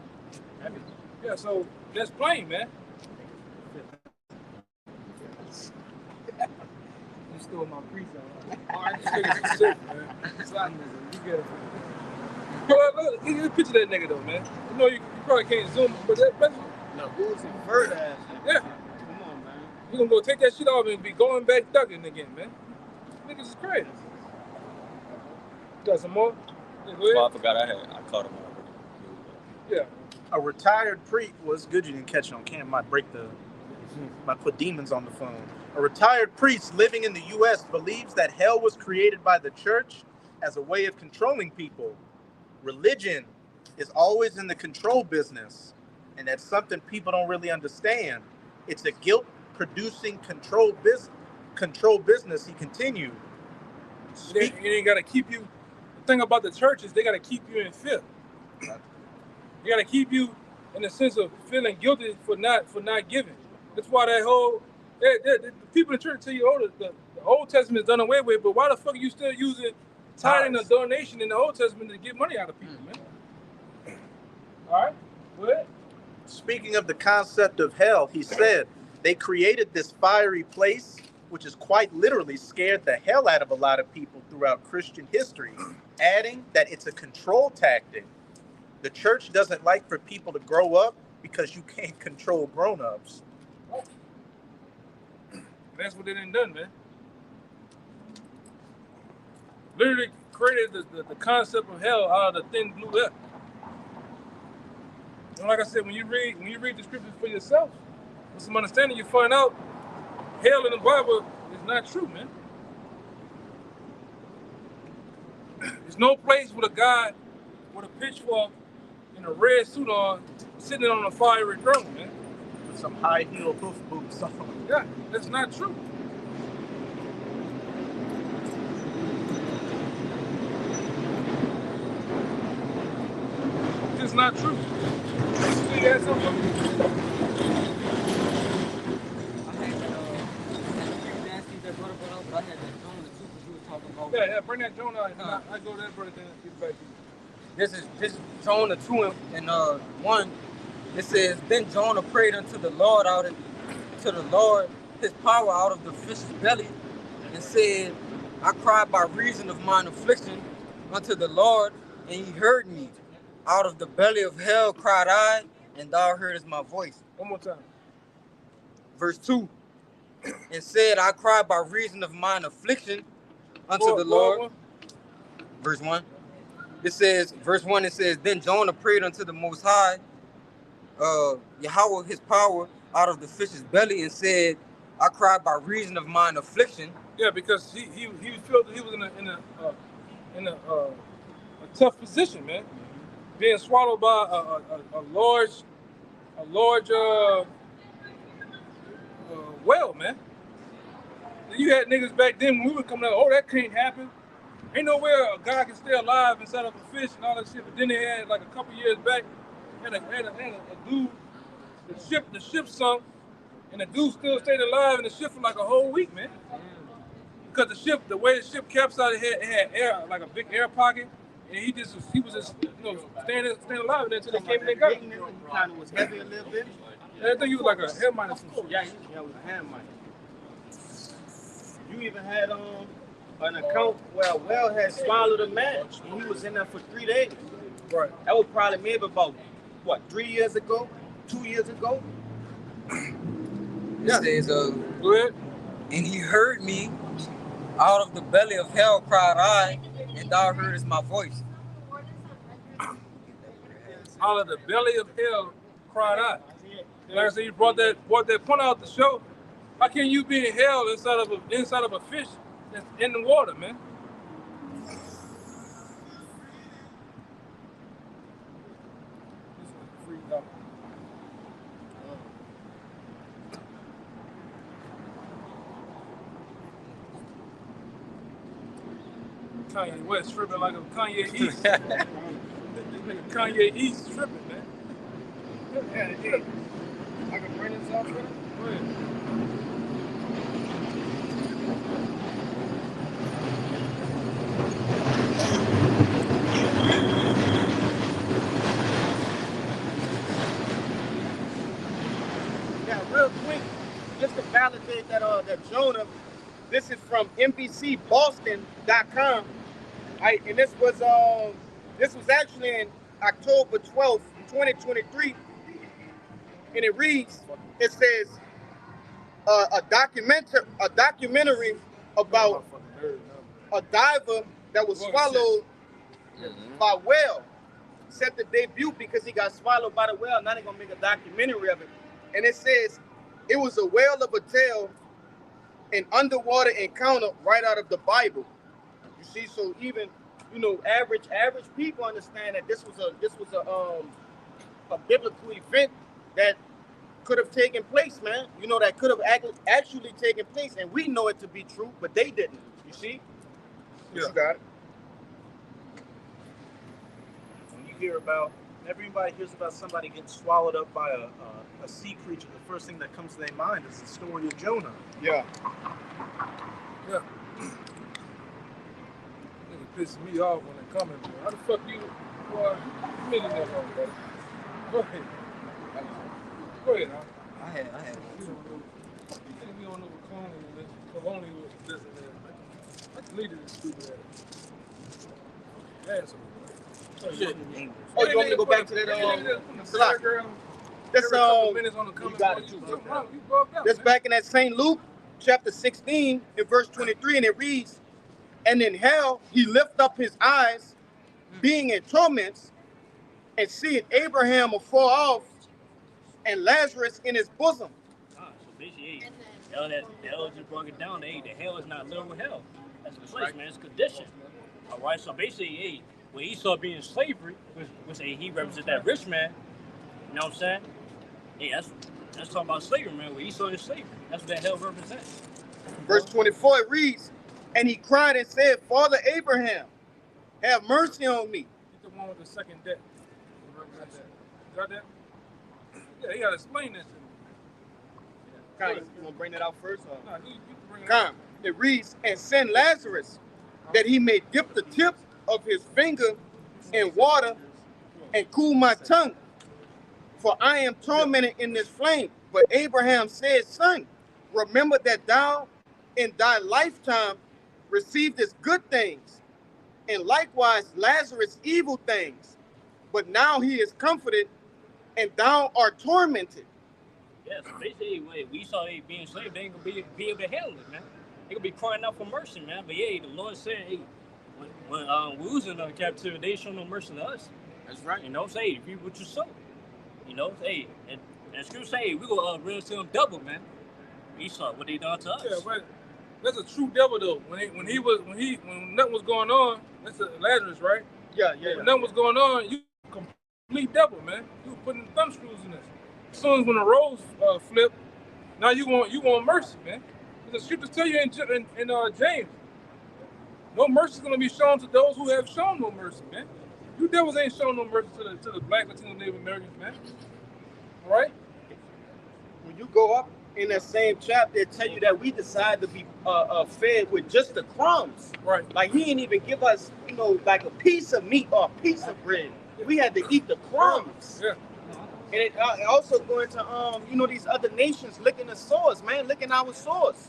Yeah, so that's plain, man. You stole my precept. All right, this nigga's sick, man. You get it. Look, get a picture of that nigga, though, man. You probably can't zoom, but that's... No, who's in bird ass? Yeah. Come on, man. You gonna go take that shit off and be going back thugging again, man. Niggas is crazy. Got some more? Yeah, go ahead. Oh, I forgot I caught him already. Yeah. A retired priest was good. You didn't catch it on camera. Might put demons on the phone. A retired priest living in the U.S. believes that hell was created by the church as a way of controlling people. Religion is always in the control business, and that's something people don't really understand. It's a guilt-producing control business. He continued. They ain't gotta keep you. The thing about the church is they gotta keep you in fear. They gotta keep you in the sense of feeling guilty for not giving. That's why that whole the people in the church tell you, the Old Testament is done away with, but why the fuck are you still using tithing and donation in the Old Testament to get money out of people, man? All right, go ahead. Speaking of the concept of hell, he said they created this fiery place, which is quite literally scared the hell out of a lot of people throughout Christian history, adding that it's a control tactic. The church doesn't like for people to grow up because you can't control grown-ups. That's what they done, man. literally created the concept of hell out of the thin blue air. And like I said, when you read the scriptures for yourself, with some understanding, you find out hell in the Bible is not true, man. There's no place with a guy with a pitchfork and a red suit on, sitting on a fiery throne, man. With some high heel hoof boots on. Yeah, that's not true. It's just not true. So you had something? Yeah, bring that Jonah out. I go there, brother, then get back to you. This is Jonah 2 and 1. It says, then Jonah prayed unto the Lord his power out of the fish's belly, and said, I cried by reason of mine affliction unto the Lord, and he heard me. Out of the belly of hell cried I, and thou heardest my voice. One more time. Verse 2. And said, I cried by reason of mine affliction unto the Lord. Verse 1. It says, verse 1, it says, then Jonah prayed unto the Most High, Yahweh his power out of the fish's belly, and said, I cried by reason of mine affliction. Yeah, because he felt that he was in a tough position, man. Being swallowed by a large whale, man. You had niggas back then when we were coming out, oh, that can't happen. Ain't nowhere a guy can stay alive inside of a fish and all that shit. But then they had, like, a couple years back, had a dude, the ship sunk, and the dude still stayed alive in the ship for like a whole week, man. Because the way the ship capsized, it had air, like a big air pocket, and he was just staying alive until they came and they got him. He kind of was heavy a little bit. Yeah, I think he was like a head miner or some shit. Yeah, it was a hand miner. You even had an account where a whale had swallowed a man, and he was in there for 3 days. Right. That was probably maybe about, 3 years ago, 2 years ago? It says, Go ahead. and he heard me, out of the belly of hell cried I, and thou heardest my voice. Out of the belly of hell cried out. Like I said, you brought that point out the show. How can you be in hell inside of a fish that's in the water, man? Kanye West tripping like a Kanye East. This nigga Kanye East tripping, man. Yeah. I can bring this up for him? Go ahead. Yeah, real quick, just to validate that Jonah, this is from NBCBoston.com. And this was actually in October 12th, 2023. And it reads, it says a documentary about a diver that was swallowed by whale set the debut because he got swallowed by the whale. Now they're gonna make a documentary of it. And it says it was a whale of a tale, an underwater encounter right out of the Bible. You see, so even average people understand that this was a biblical event that could have taken place, man. That could have actually taken place, and we know it to be true, but they didn't. You see? Yeah. You got it. When you hear about, everybody hears about somebody getting swallowed up by a sea creature, the first thing that comes to their mind is the story of Jonah. Yeah. Yeah. Nigga pissing me off when they coming, bro. How the fuck you minute that phone, bro? Go ahead. Go ahead, huh? I had You think we don't know what colonial was this and that. I deleted this stupid ass. Asshole. Shit. Oh, you want me to go back to that? That's back in that St. Luke chapter 16 and verse 23, and it reads, And in hell, he lift up his eyes, being in torments, and seeing Abraham afar off, and Lazarus in his bosom. So basically, hell just broke it down. Hey, the hell is not literal hell. That's a place, man. It's a condition. All right. So basically, hey, when Esau being in slavery, which he represents that rich man. You know what I'm saying? Hey, that's talking about slavery, man. When Esau in slavery, that's what that hell represents. Verse 24 it reads, and he cried and said, Father Abraham, have mercy on me. Get the one with the second debt. Got that? Yeah, he gotta explain this to me. You want to bring that out first? Nah, you can bring it Come. out. It reads, and send Lazarus, that he may dip the tip of his finger in water and cool my tongue, for I am tormented in this flame. But Abraham said, Son, remember that thou in thy lifetime receivest good things, and likewise Lazarus evil things. But now he is comforted, and thou art tormented. Yeah, so basically, when we saw they being enslaved, they ain't gonna be able to handle it, man. They gonna be crying out for mercy, man. But yeah, the Lord said, hey, when we was in captivity, they show no mercy to us. That's right. You know, say, if you what you sow. You know, hey, and Scripture say we gonna render to them double, man. Esau, what they done to us. Yeah, but that's a true devil though. When nothing was going on, that's Lazarus, right? Yeah. When nothing was going on, you complete devil, man. You were putting thumb screws in this. As soon as when the roles flip, now you want mercy, man. The scriptures tell you in James, no mercy is going to be shown to those who have shown no mercy, man. You devils ain't shown no mercy to the black, Latino, Native Americans, man. All right? When you go up in that same chapter, it tell you that we decide to be fed with just the crumbs. Right. Like he didn't even give us, like a piece of meat or a piece of bread. We had to eat the crumbs. Yeah. And it also going to, these other nations licking the sores, man, licking our sores.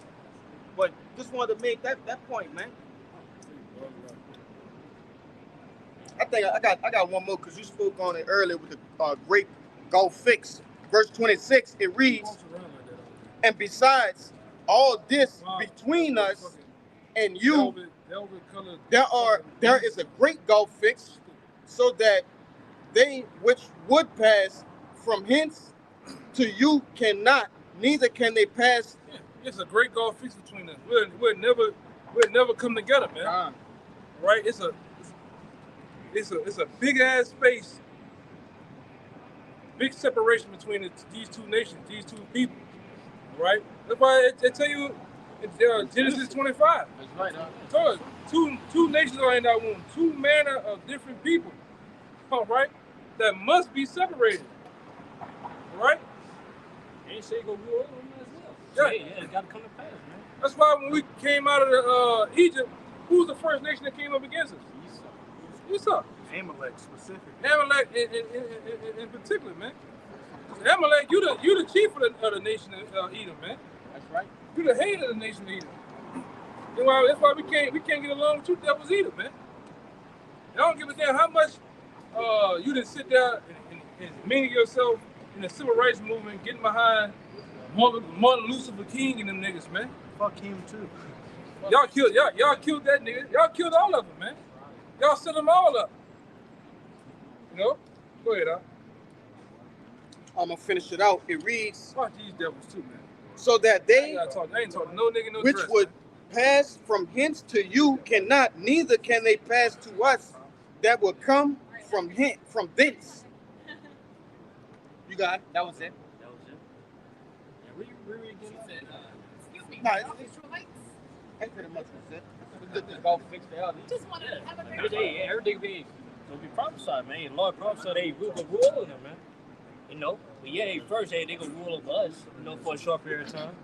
But just wanted to make that point, man. I think I got one more because you spoke on it earlier with the great Gulf fix. Verse 26, it reads, and besides all this between us and you, there is a great gulf fix, so that they which would pass from hence to you cannot, neither can they pass. Yeah, it's a great gulf fix between us. We'll never come together, man. Right? It's a big ass space, big separation between these two nations, these two people. Right? That's why they tell you in Genesis 25. That's right. So two nations are in that womb, two manner of different people. All right? That must be separated. Right? Ain't say go rule over them as well. Yeah. Yeah, it gotta come to pass, man. That's why when we came out of Egypt, who was the first nation that came up against us? Esau. Amalek specifically. Amalek in particular, man. Amalek, you the chief of the nation of Edom, man. That's right. You the head of the nation of Edom. That's why we can't get along with you devils either, man. I don't give a damn how much you didn't sit there and meaning yourself in the civil rights movement, getting behind Martin Luther King and them niggas, man. Fuck him too. Y'all killed that nigga. Y'all killed all of them, man. Y'all set them all up. Go ahead, I'm gonna finish it out. It reads, fuck these devils too, man. so that they I ain't talking no nigga, no which dress, would man. pass from hence to you cannot, neither can they pass to us that will come from thence. You got it? That was it. That was it. Yeah, where you again? Excuse me. No, It's pretty much was it. We just go fix the other. just want to have a Everything, great everything be prophesied, man. The Lord prophesied they will go rule over them, man. But yeah, first, they gonna rule over us, for a short period of time.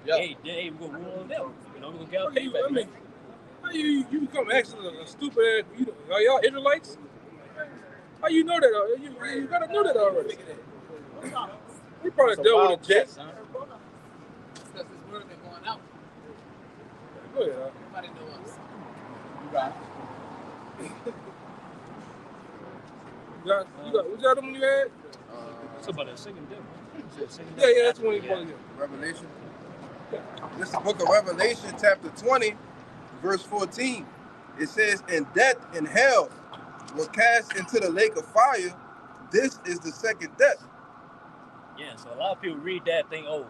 Yeah. They gonna rule over them. We gonna get our How you- payback, I mean, man. how you become asking a stupid ass? Are y'all Israelites? How you know that? You gotta know that already. We probably dealt with a jet. Because this word been going out. Go ahead. Everybody know us. You got it. You got was that the one you had? It's about a second devil. Yeah, that's the one you probably get. Revelation. This is the book of Revelation, chapter 20, verse 14. It says, and death and hell were cast into the lake of fire. This is the second death. Yeah, so a lot of people read that thing, oh,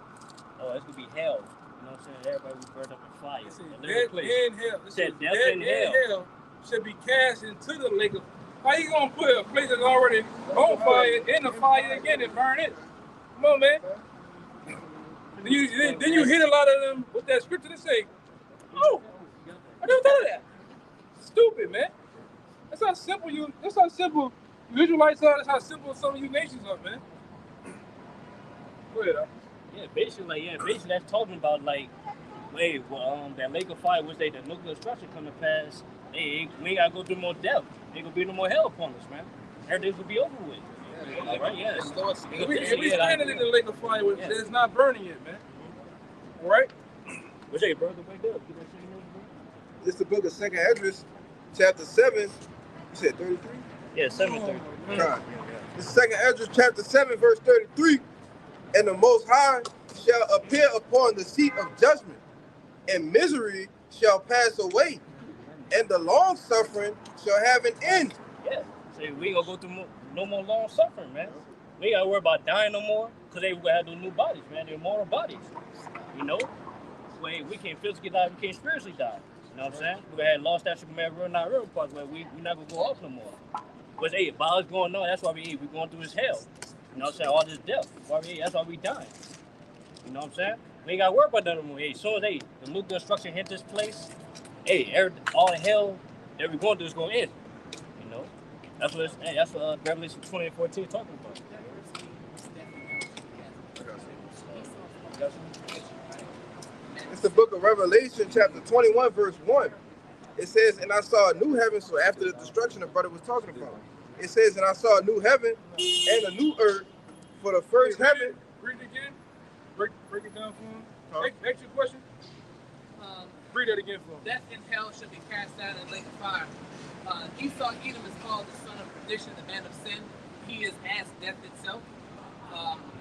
it's gonna be hell. You know what I'm saying? Everybody will burn up in fire. It said A death literal place. and hell. It Said said death death and and hell. hell should be cast into the lake of. How you gonna put a place that's already on fire in the fire again and burn it? Come on, man. Then you hit a lot of them with that scripture that say, "Oh, I never thought of that." Stupid, man. That's how simple Israelites are. That's how simple some of you nations are, man. Go ahead. Yeah, basically that's talking about like, wait, well, that lake of fire, which the nuclear destruction come to pass. Hey, we ain't gotta go through more death. Ain't gonna be no more hell upon us, man. Everything's gonna be over with. All right, yeah. If we standing in the lake of fire, it's not burning yet, man. All right. What's that, brother? Wake up. Get that same number, bro. This is the book of 2nd Esdras, chapter 7. You said 33? Yeah, 7:30. God. This is 2nd Esdras, chapter 7, verse 33. And the Most High shall appear upon the seat of judgment, and misery shall pass away, and the long suffering shall have an end. Yeah. So we ain't gonna go through no more long suffering, man. We ain't gotta worry about dying no more, because they gonna have those new bodies, man. They're immortal bodies. You know? We can't physically die, we can't spiritually die. You know what I'm saying? We had lost that command, real not real parts, but we not gonna go off no more. But hey, while it's going on, that's why we going through this hell. You know what I'm saying? All this death. That's why we dying. You know what I'm saying? We ain't gotta worry about that no more. Hey, so as the nuclear destruction hit this place, all the hell that we're going through is gonna end. You know? That's what Revelation 20:14 talking about. It's the book of Revelation, chapter 21, verse 1. It says, and I saw a new heaven. So after the destruction the brother was talking about, it says, and I saw a new heaven and a new earth. For the first heaven. Read it again. Break it down for him. Next question. Read that again for him. Death and hell shall be cast down in the lake of fire. Esau Edom is called the son of perdition, the man of sin. He is as death itself.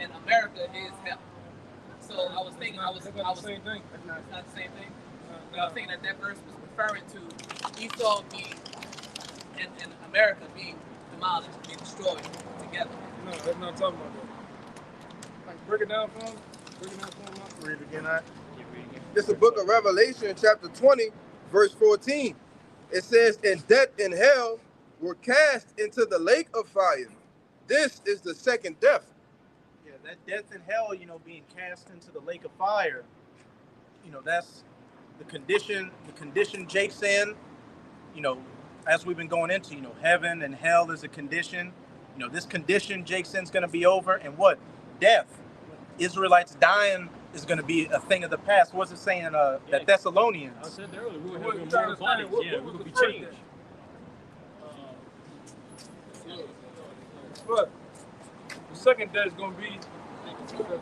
And America is hell. So I was thinking, It's not the same thing. It's not the same thing. I was thinking that verse was referring to Esau being and America being demolished, being destroyed together. No, that's not talking about that. Break it down for him. Read it again. This is the book of Revelation, chapter 20, verse 14. It says, and death and hell were cast into the lake of fire. This is the second death. Yeah, that death and hell, being cast into the lake of fire, that's the condition Jake's in, as we've been going into, heaven and hell is a condition. This condition Jake's in is going to be over, and what? Death. Israelites dying is going to be a thing of the past. What's it saying? That Thessalonians. I said earlier, we would What have you trying immortal to bodies. say? What Yeah, we was could the be first changed. But the second death is going to be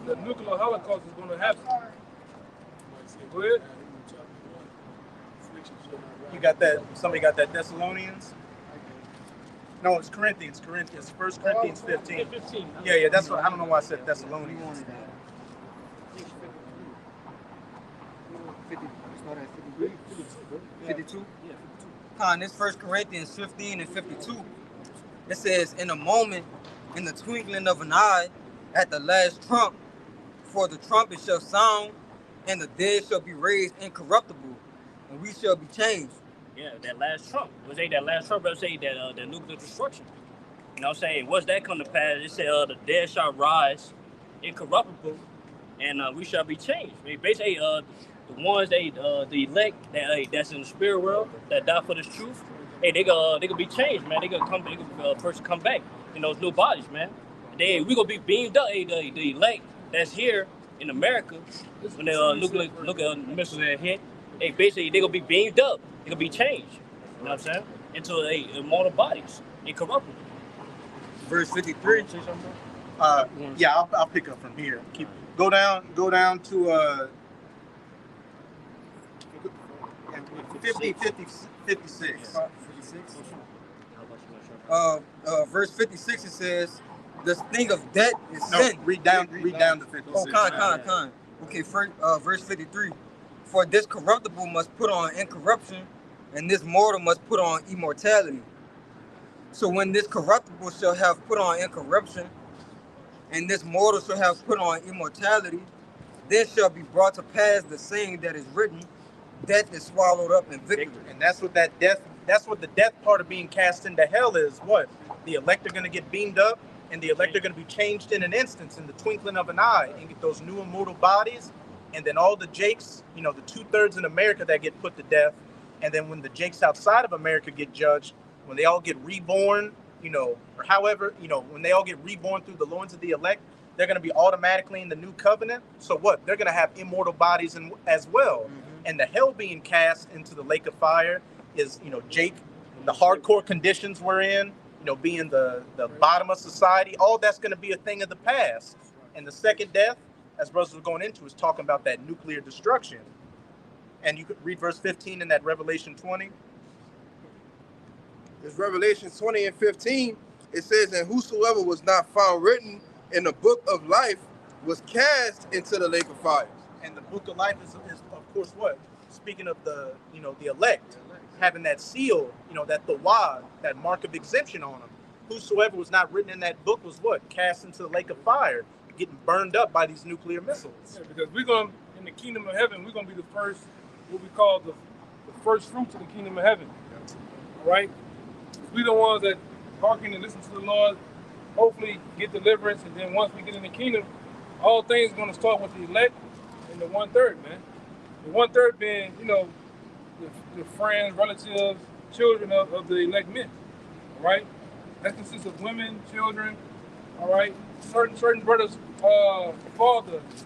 the nuclear holocaust is going to happen. Go ahead. You got that? Somebody got that Thessalonians? No, it's Corinthians. 1 Corinthians 15. 15. Yeah, that's what, I don't know why I said Thessalonians. 52. This 1 Corinthians 15 and 52. It says, in a moment, in the twinkling of an eye, at the last trump, for the trumpet shall sound, and the dead shall be raised incorruptible, and we shall be changed. Yeah, that last trump. That last trump, let's say that the nuclear destruction. You know what I'm saying? Once that come to pass, it said the dead shall rise incorruptible, and we shall be changed. I mean, basically, the ones the elect that's in the spirit world that die for this truth, hey, they gonna be changed, man. They gonna first come back in those new bodies, man. We gonna be beamed up. Hey, the elect that's here in America when the nuclear missiles are hit, hey, basically they gonna be beamed up. They gonna be changed. You know what I'm saying? Into immortal bodies, incorruptible. Verse 53. Yeah, I'll pick up from here. Go down to 56. Verse 56, it says, the thing of debt is No, sin. read down to 56. Oh, con. Okay, first, verse 53. For this corruptible must put on incorruption, and this mortal must put on immortality. So when this corruptible shall have put on incorruption, and this mortal shall have put on immortality, then shall be brought to pass the saying that is written, death is swallowed up in victory. And that's what the death part of being cast into hell is. What? The elect are going to get beamed up, and the elect are going to be changed in an instance, in the twinkling of an eye, and get those new immortal bodies. And then all the Jakes, the 2/3 in America that get put to death, and then when the Jakes outside of America get judged, when they all get reborn, or however, when they all get reborn through the loins of the elect, they're going to be automatically in the new covenant. So what? They're going to have immortal bodies as well. Mm-hmm. And the hell being cast into the lake of fire is, Jake, the hardcore conditions we're in, being the bottom of society, all that's going to be a thing of the past. And the second death, as brothers were going into, is talking about that nuclear destruction. And you could read verse 15 in that Revelation 20. It's Revelation 20 and 15. It says, and whosoever was not found written in the book of life was cast into the lake of fire. And the book of life is of course, what? Speaking of the, the elect, having that seal, that tawad, that mark of exemption on them. Whosoever was not written in that book was what? Cast into the lake of fire, getting burned up by these nuclear missiles. Yeah, because we're going, in the kingdom of heaven, we're going to be the first, what we call the first fruits of the kingdom of heaven. Right? We the ones that hearken and listen to the Lord, hopefully get deliverance, and then once we get in the kingdom, all things are going to start with the elect and the 1/3, man. The 1/3 being, the friends, relatives, children of the elect men. All right? That consists of women, children, all right? Certain brothers, fathers,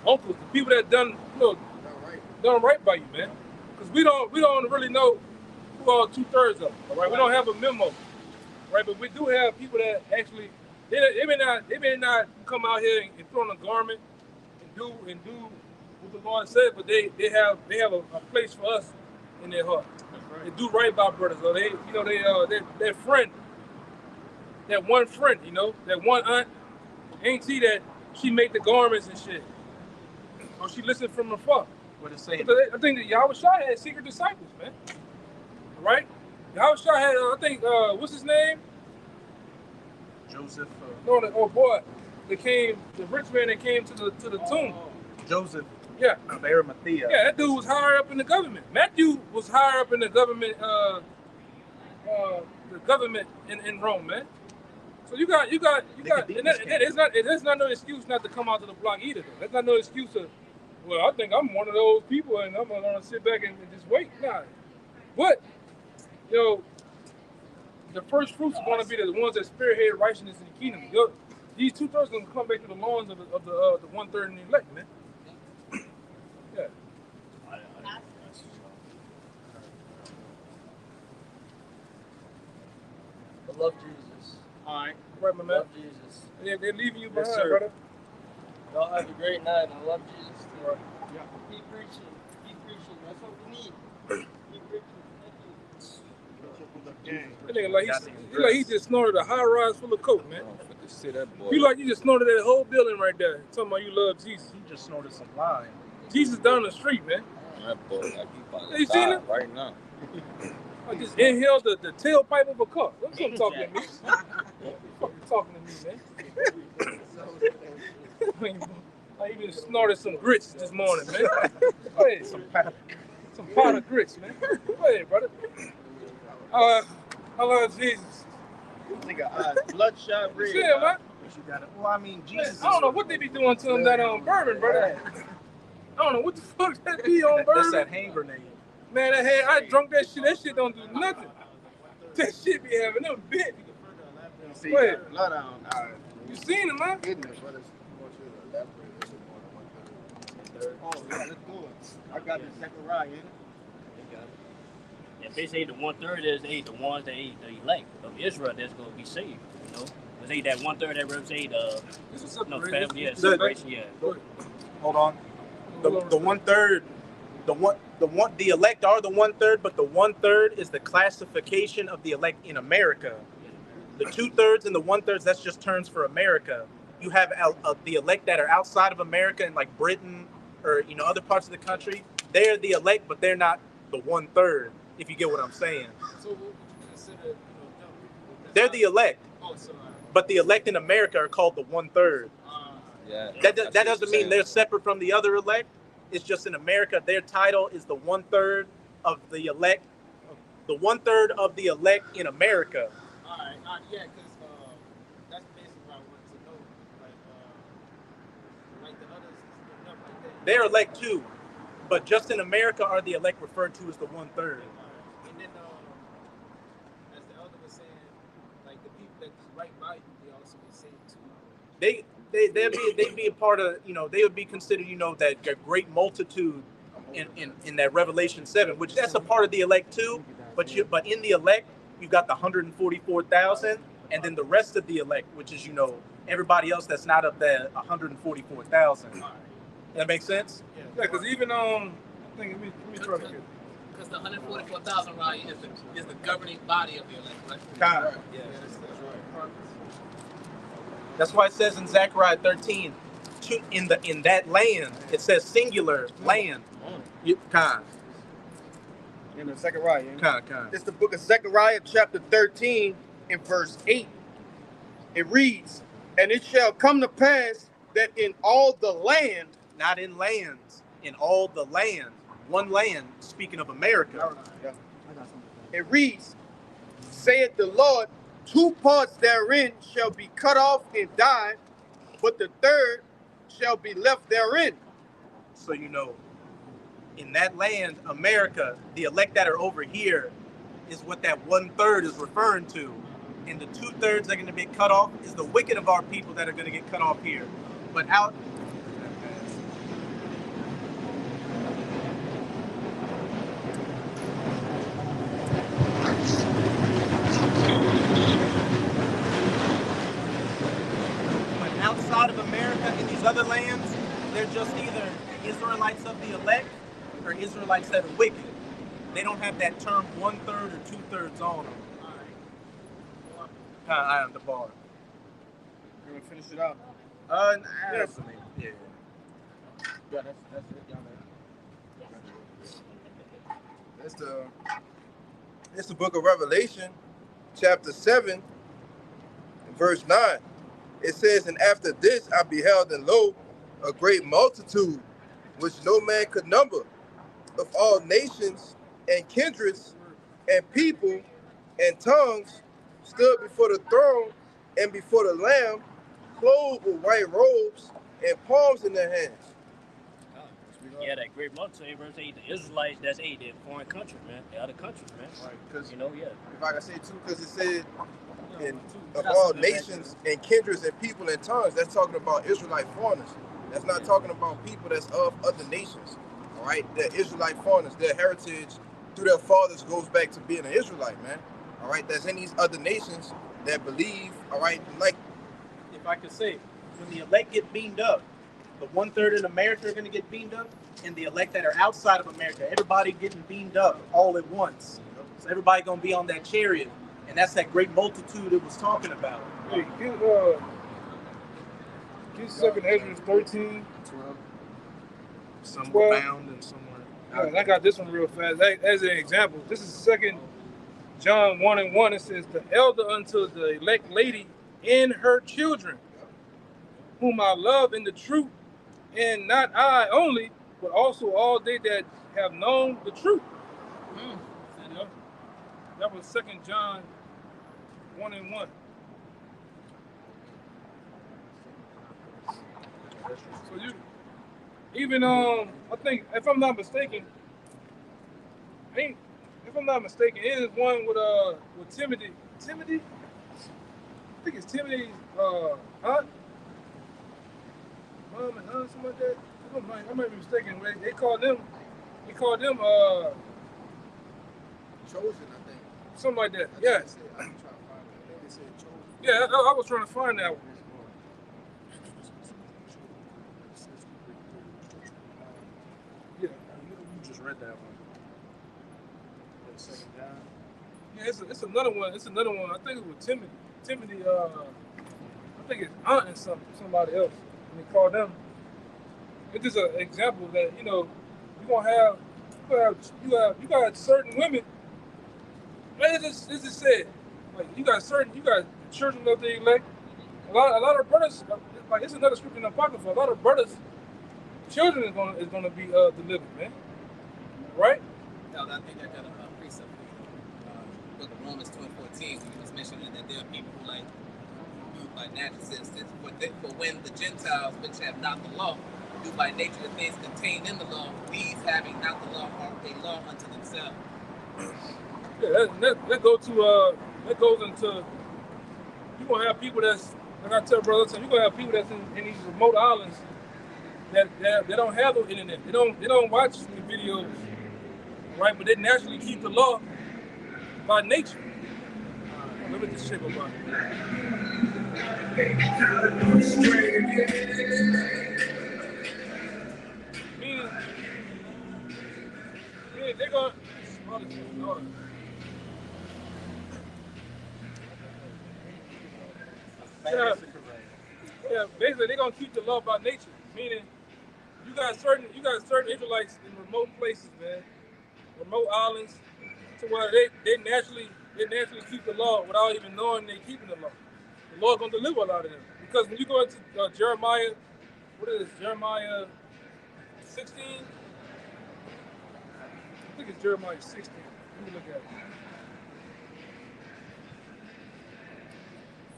uncles, the people that done right by you, man. Because we don't really know who all 2/3 of, all right? We don't have a memo, right? But we do have people that actually they may not come out here and throw on a garment and do what the Lord said, but they have a place for us in their heart. Right. They do right by brothers, or their friend, that one friend, that one aunt, ain't see that she make the garments and shit, or she listened from afar. What it's saying? I think that Yahweh Shai had secret disciples, man. Right? Yahweh Shai had, I think, what's his name? Joseph. The rich man that came to the tomb. Joseph. Yeah. Of Arimathea. Yeah, that dude was higher up in the government. Matthew was higher up in the government, in Rome, man. So you got, and that's not no excuse not to come out to the block either. Though. That's not no excuse to, well, I think I'm one of those people and I'm gonna sit back and just wait. Nah, but the first fruits are gonna be the ones that spearhead righteousness in the kingdom. These 2/3 gonna come back to the lawns of the 1/3 in the elect, man. Yeah. I love Jesus. All right, my man. Love Jesus. They're leaving you Yes, behind, sir. brother. Y'all have a great night. I love Jesus. Right. Yeah. Keep preaching. Keep preaching. That's what we need. Keep preaching. That nigga he just snorted a high rise full of coke, man. That boy. You like you just snorted that whole building right there. Talking about you love Jesus. He just snorted some lime. Jesus down the street, man. That boy, like he about You to seen die it? right now. I just inhaled the tailpipe of a car. That's what I'm talking to me. Fucking talking to me, man. I even snorted some grits this morning, man. Go ahead. Some powdered grits, man. Go ahead, brother. I love Jesus. Nigga, bloodshot red. Yeah, man. Well, I mean, Jesus. I don't know what they be doing to him that on bourbon, brother. I don't know what the fuck that be on bourbon. That's that hand grenade. Man, I drunk that shit. That shit don't do nothing. That shit be having them bit. See, Go ahead. blood on. You seen him, man? Goodness, but it's oh, yeah, let's go. I got the Zechariah in it. Yeah, basically the 1/3 is the ones that the elect of Israel that's going to be saved. Because that 1/3 that represents family, separation. Yeah. Hold on. The 1/3, the elect are the 1/3, but the 1/3 is the classification of the elect in America. The 2/3 and the 1/3, that's just terms for America. You have the elect that are outside of America in like Britain or other parts of the country. They're the elect, but they're not the 1/3, if you get what I'm saying. So what would you consider, them? They're the elect, Oh, so but the elect in America are called the 1/3. Yeah. That doesn't mean they're separate from the other elect. It's just in America, their title is the 1/3 of the elect. The 1/3 of the elect in America. all right, yeah, because that's basically what I wanted to know. Like the others, stuff like that. They're elect too, but just in America are the elect referred to as the 1/3. And then, as the elder was saying, like the people that's right by you, they also be saved too. They'd be a part of, they would be considered, that great multitude in that Revelation 7, which that's a part of the elect too. But in the elect, you've got the 144,000, and then the rest of the elect, which is everybody else that's not of that 144,000. That makes sense? Yeah, because even I think let me try to get. Because the 144,000 right is the governing body of the elect, right? Kind of. Yeah, that's right. That's why it says in Zechariah 13, in that land, it says singular land. Kind. In the Zechariah. Kind. It's the book of Zechariah, chapter 13, and verse 8. It reads, "And it shall come to pass that in all the land," Not in lands, in all the land. One land, speaking of America. it reads, "Saith the Lord, 2 parts therein shall be cut off and die, but the third shall be left therein." So in that land, America, the elect that are over here is what that 1/3 is referring to. And the 2/3 that are going to be cut off is the wicked of our people that are going to get cut off here. But out. But outside of America, in these other lands, they're just either Israelites of the elect or Israelites that are wicked. They don't have that term 1/3 or 2/3 on them. I am the bar. You want to finish it out? Yes. Yeah. Yeah, that's it, y'all. It's the book of Revelation, chapter 7, verse 9. It says, "And after this I beheld, and lo, a great multitude, which no man could number, of all nations and kindreds and people and tongues, stood before the throne and before the Lamb, clothed with white robes and palms in their hands." Yeah, that great multitude, verse 8, the Israelites, that's 8, they're foreign country, man. They're other countries, man. Right, because Yeah. if I can say too, because it said of all nations and kindreds and people and tongues, that's talking about Israelite foreigners. That's not talking about people that's of other nations. All right, they're Israelite foreigners. Their heritage through their fathers goes back to being an Israelite, man. All right, that's in these other nations that believe. All right, like If I could say, when the elect get beamed up, the 1/3 in America are going to get beamed up, and the elect that are outside of America, everybody getting beamed up all at once. So everybody going to be on that chariot, and that's that great multitude it was talking about. Hey, get 2 Ezra 13. Some 12. were bound and some were. Yeah, I got this one real fast. As an example, this is 2 John 1:1. It says, "The elder unto the elect lady and her children, whom I love in the truth, and not I only, but also all they that have known the truth." You know? That was 2 John 1:1. So even I think if I'm not mistaken, it is one with Timothy. I think it's Timothy's aunt, mom and aunt, something like that. I might be mistaken. They called them chosen, I think. something like that. Yeah. I'm trying to find it. I think they said chosen. Yeah, I was trying to find that one. Yeah. You just read that one. That 2 John. Yeah, it's another one. It's another one. I think it was Timothy. I think his aunt and somebody else. And they called them. It's just an example that you're gonna have You got certain women. It's just said, like you got children of the elect. A lot of brothers, like it's another scripture in the Apocrypha. A lot of brothers, children is gonna be delivered, man. Right? Now, I think I got a precept for Book of Romans 12:14, when he was mentioning that there are people who like do by natural senses, but when the Gentiles, which have not the law, do by nature the things contained in the law, these having not the law are a law unto themselves. Yeah, that goes into you're gonna have people that's, like I tell brothers, you're gonna have people that's in these remote islands that they don't have no internet. They don't watch the videos, right? But they naturally keep the law by nature. Let me just check about it. Meaning they're gonna. Yeah, basically they're gonna keep the law by nature. Meaning you got certain Israelites in remote places, man, remote islands, to where they naturally keep the law without even knowing they're keeping the law. The Lord's gonna deliver a lot of them. Because when you go into Jeremiah, what is this? Jeremiah 16? I think it's Jeremiah 16. Let me look at it.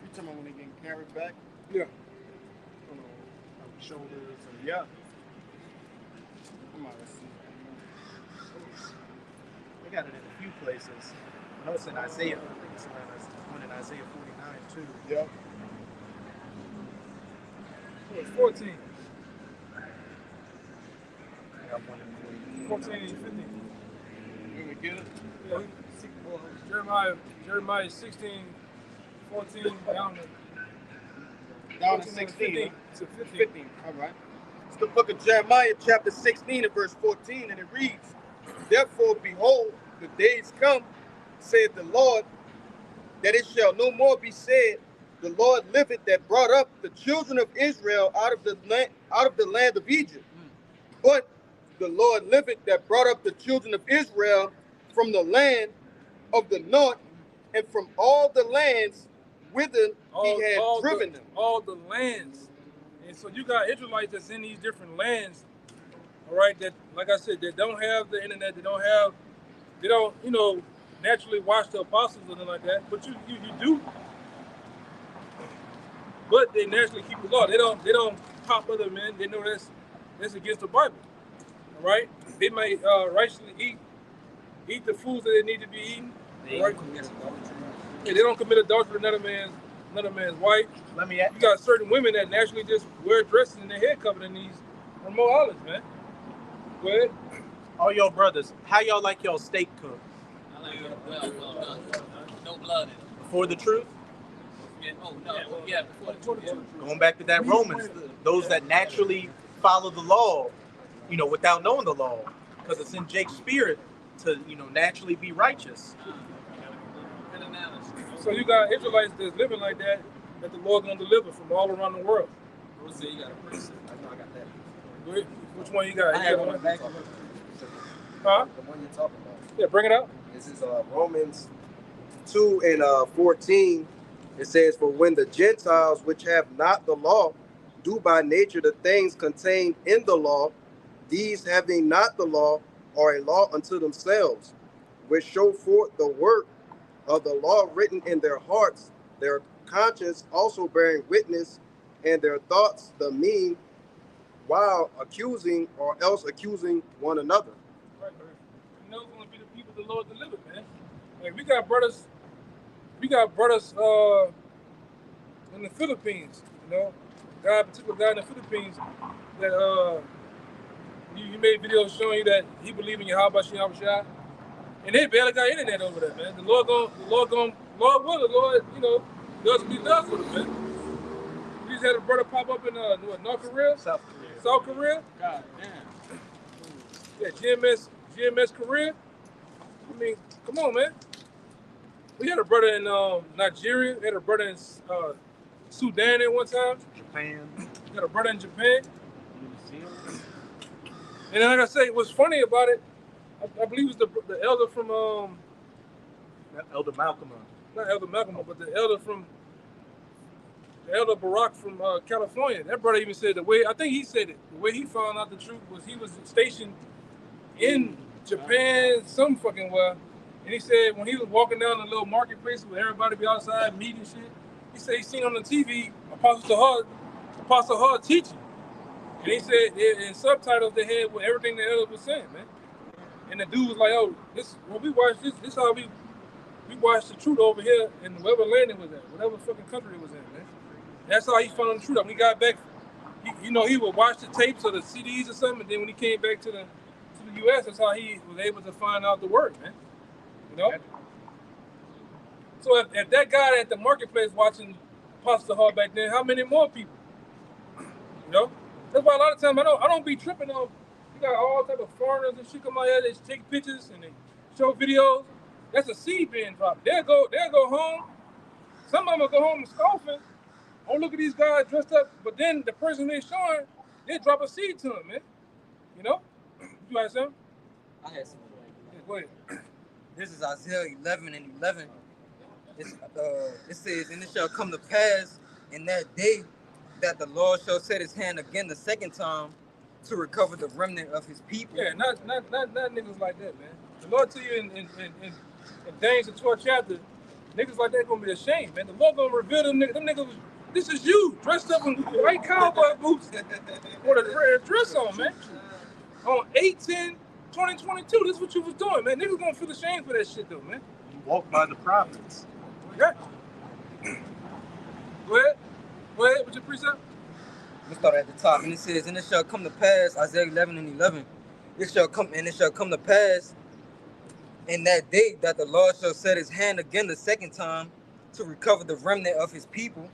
You talking about when they getting carried back? Yeah. On the shoulders and yeah. Come on, let's see. They got it in a few places. I know it's in Isaiah. I think it's one in Isaiah 49 too. Yep. It's 14. I got one in 14 and 15. You gonna get it? Yeah. Jeremiah 16, 14, down to 16. 15. To 15. 15. All right. It's the book of Jeremiah, chapter 16, and verse 14, and it reads, "Therefore, behold, the days come, saith the Lord, that it shall no more be said, the Lord liveth that brought up the children of Israel out of the land of Egypt. But the Lord liveth that brought up the children of Israel from the land of the north and from all the lands whither he had driven them." All the lands. And so you got Israelites that's in these different lands, all right, that, like I said, they don't have the internet, they don't, naturally watch the apostles or anything like that, but you do. But they naturally keep the law. They don't pop other men. They know that's against the Bible. All right? They may righteously eat the foods that they need to be eaten. They right? don't commit adultery. Yeah, they don't commit adultery with another man's wife. Let me You got certain women that naturally just wear dresses and their head covered in these remote islands, man. Go ahead. all y'all brothers, how y'all like y'all steak cooked? I like it well done. No blood in it. Before the truth? Yeah, before the truth. Going back to that Romans, those that naturally follow the law, without knowing the law, because it's in Jake's spirit to, naturally be righteous. So you got Israelites that's living like that the Lord's gonna deliver from all around the world. Who said you got a precept? I know I got that. Which one you got? I have one back. Huh? The one you're talking about. Yeah, bring it out. This is Romans 2 and 14. It says, "For when the Gentiles which have not the law do by nature the things contained in the law, these having not the law are a law unto themselves, which show forth the work of the law written in their hearts, their conscience also bearing witness, and their thoughts the mean, while accusing or else accusing one another." Right, right. And those are gonna be the people the Lord delivered, man. Like we got brothers in the Philippines, particular guy in the Philippines that you made videos showing you that he believed in Yahweh Shai, and they barely got internet over there, man. The Lord will, does what he does with it, man. We just had a brother pop up in North Korea? South Korea? God damn. Yeah, GMS Korea. I mean, come on, man. We had a brother in Nigeria. We had a brother in Sudan at one time. Japan. We had a brother in Japan. And then, like I say, what's funny about it, I believe it's the elder from Elder Malcolm. not Elder Malcolm, but the elder Barack from California. That brother even said the way I think he said it. The way he found out the truth was he was stationed in Japan, some fucking well, and he said when he was walking down the little marketplace where everybody be outside meeting shit, he said he seen on the TV Apostle Hard teaching, and he said in subtitles they had with everything the elder was saying, man. And the dude was like, "Oh, this when we watch this, this how we watched the truth over here in wherever land it was at, whatever fucking country it was in, man. That's how he found the truth. When he got back, he would watch the tapes or the CDs or something, and then when he came back to the U.S., that's how he was able to find out the word, man. You know? So if that guy at the marketplace watching Apostle Hall back then, how many more people? You know? That's why a lot of times I don't be tripping on, you got all type of foreigners and shit come out here, they take pictures and they show videos. That's a seed being dropped. They'll go home. Some of them will go home and scoffing. Oh, look at these guys dressed up. But then the person they're showing, they drop a seed to them, man. You know? You had something? I had something. Yeah, go ahead. This is Isaiah 11:11. It says, "And it shall come to pass in that day that the Lord shall set his hand again the second time to recover the remnant of his people." Yeah, not niggas like that, man. The Lord tell you in James the 12th chapter, niggas like that gonna be ashamed, man. The Lord gonna reveal them niggas. Them niggas, this is you dressed up in white cowboy boots with a dress on, man. On 8/10/2022, this is what you was doing, man. Niggas gonna feel ashamed for that shit, though, man. You walk by the prophets. Yeah. Go ahead. What's your precept? Let's start at the top. And it says, "And it shall come to pass," Isaiah 11:11. It shall come to pass in that day that the Lord shall set his hand again the second time to recover the remnant of his people,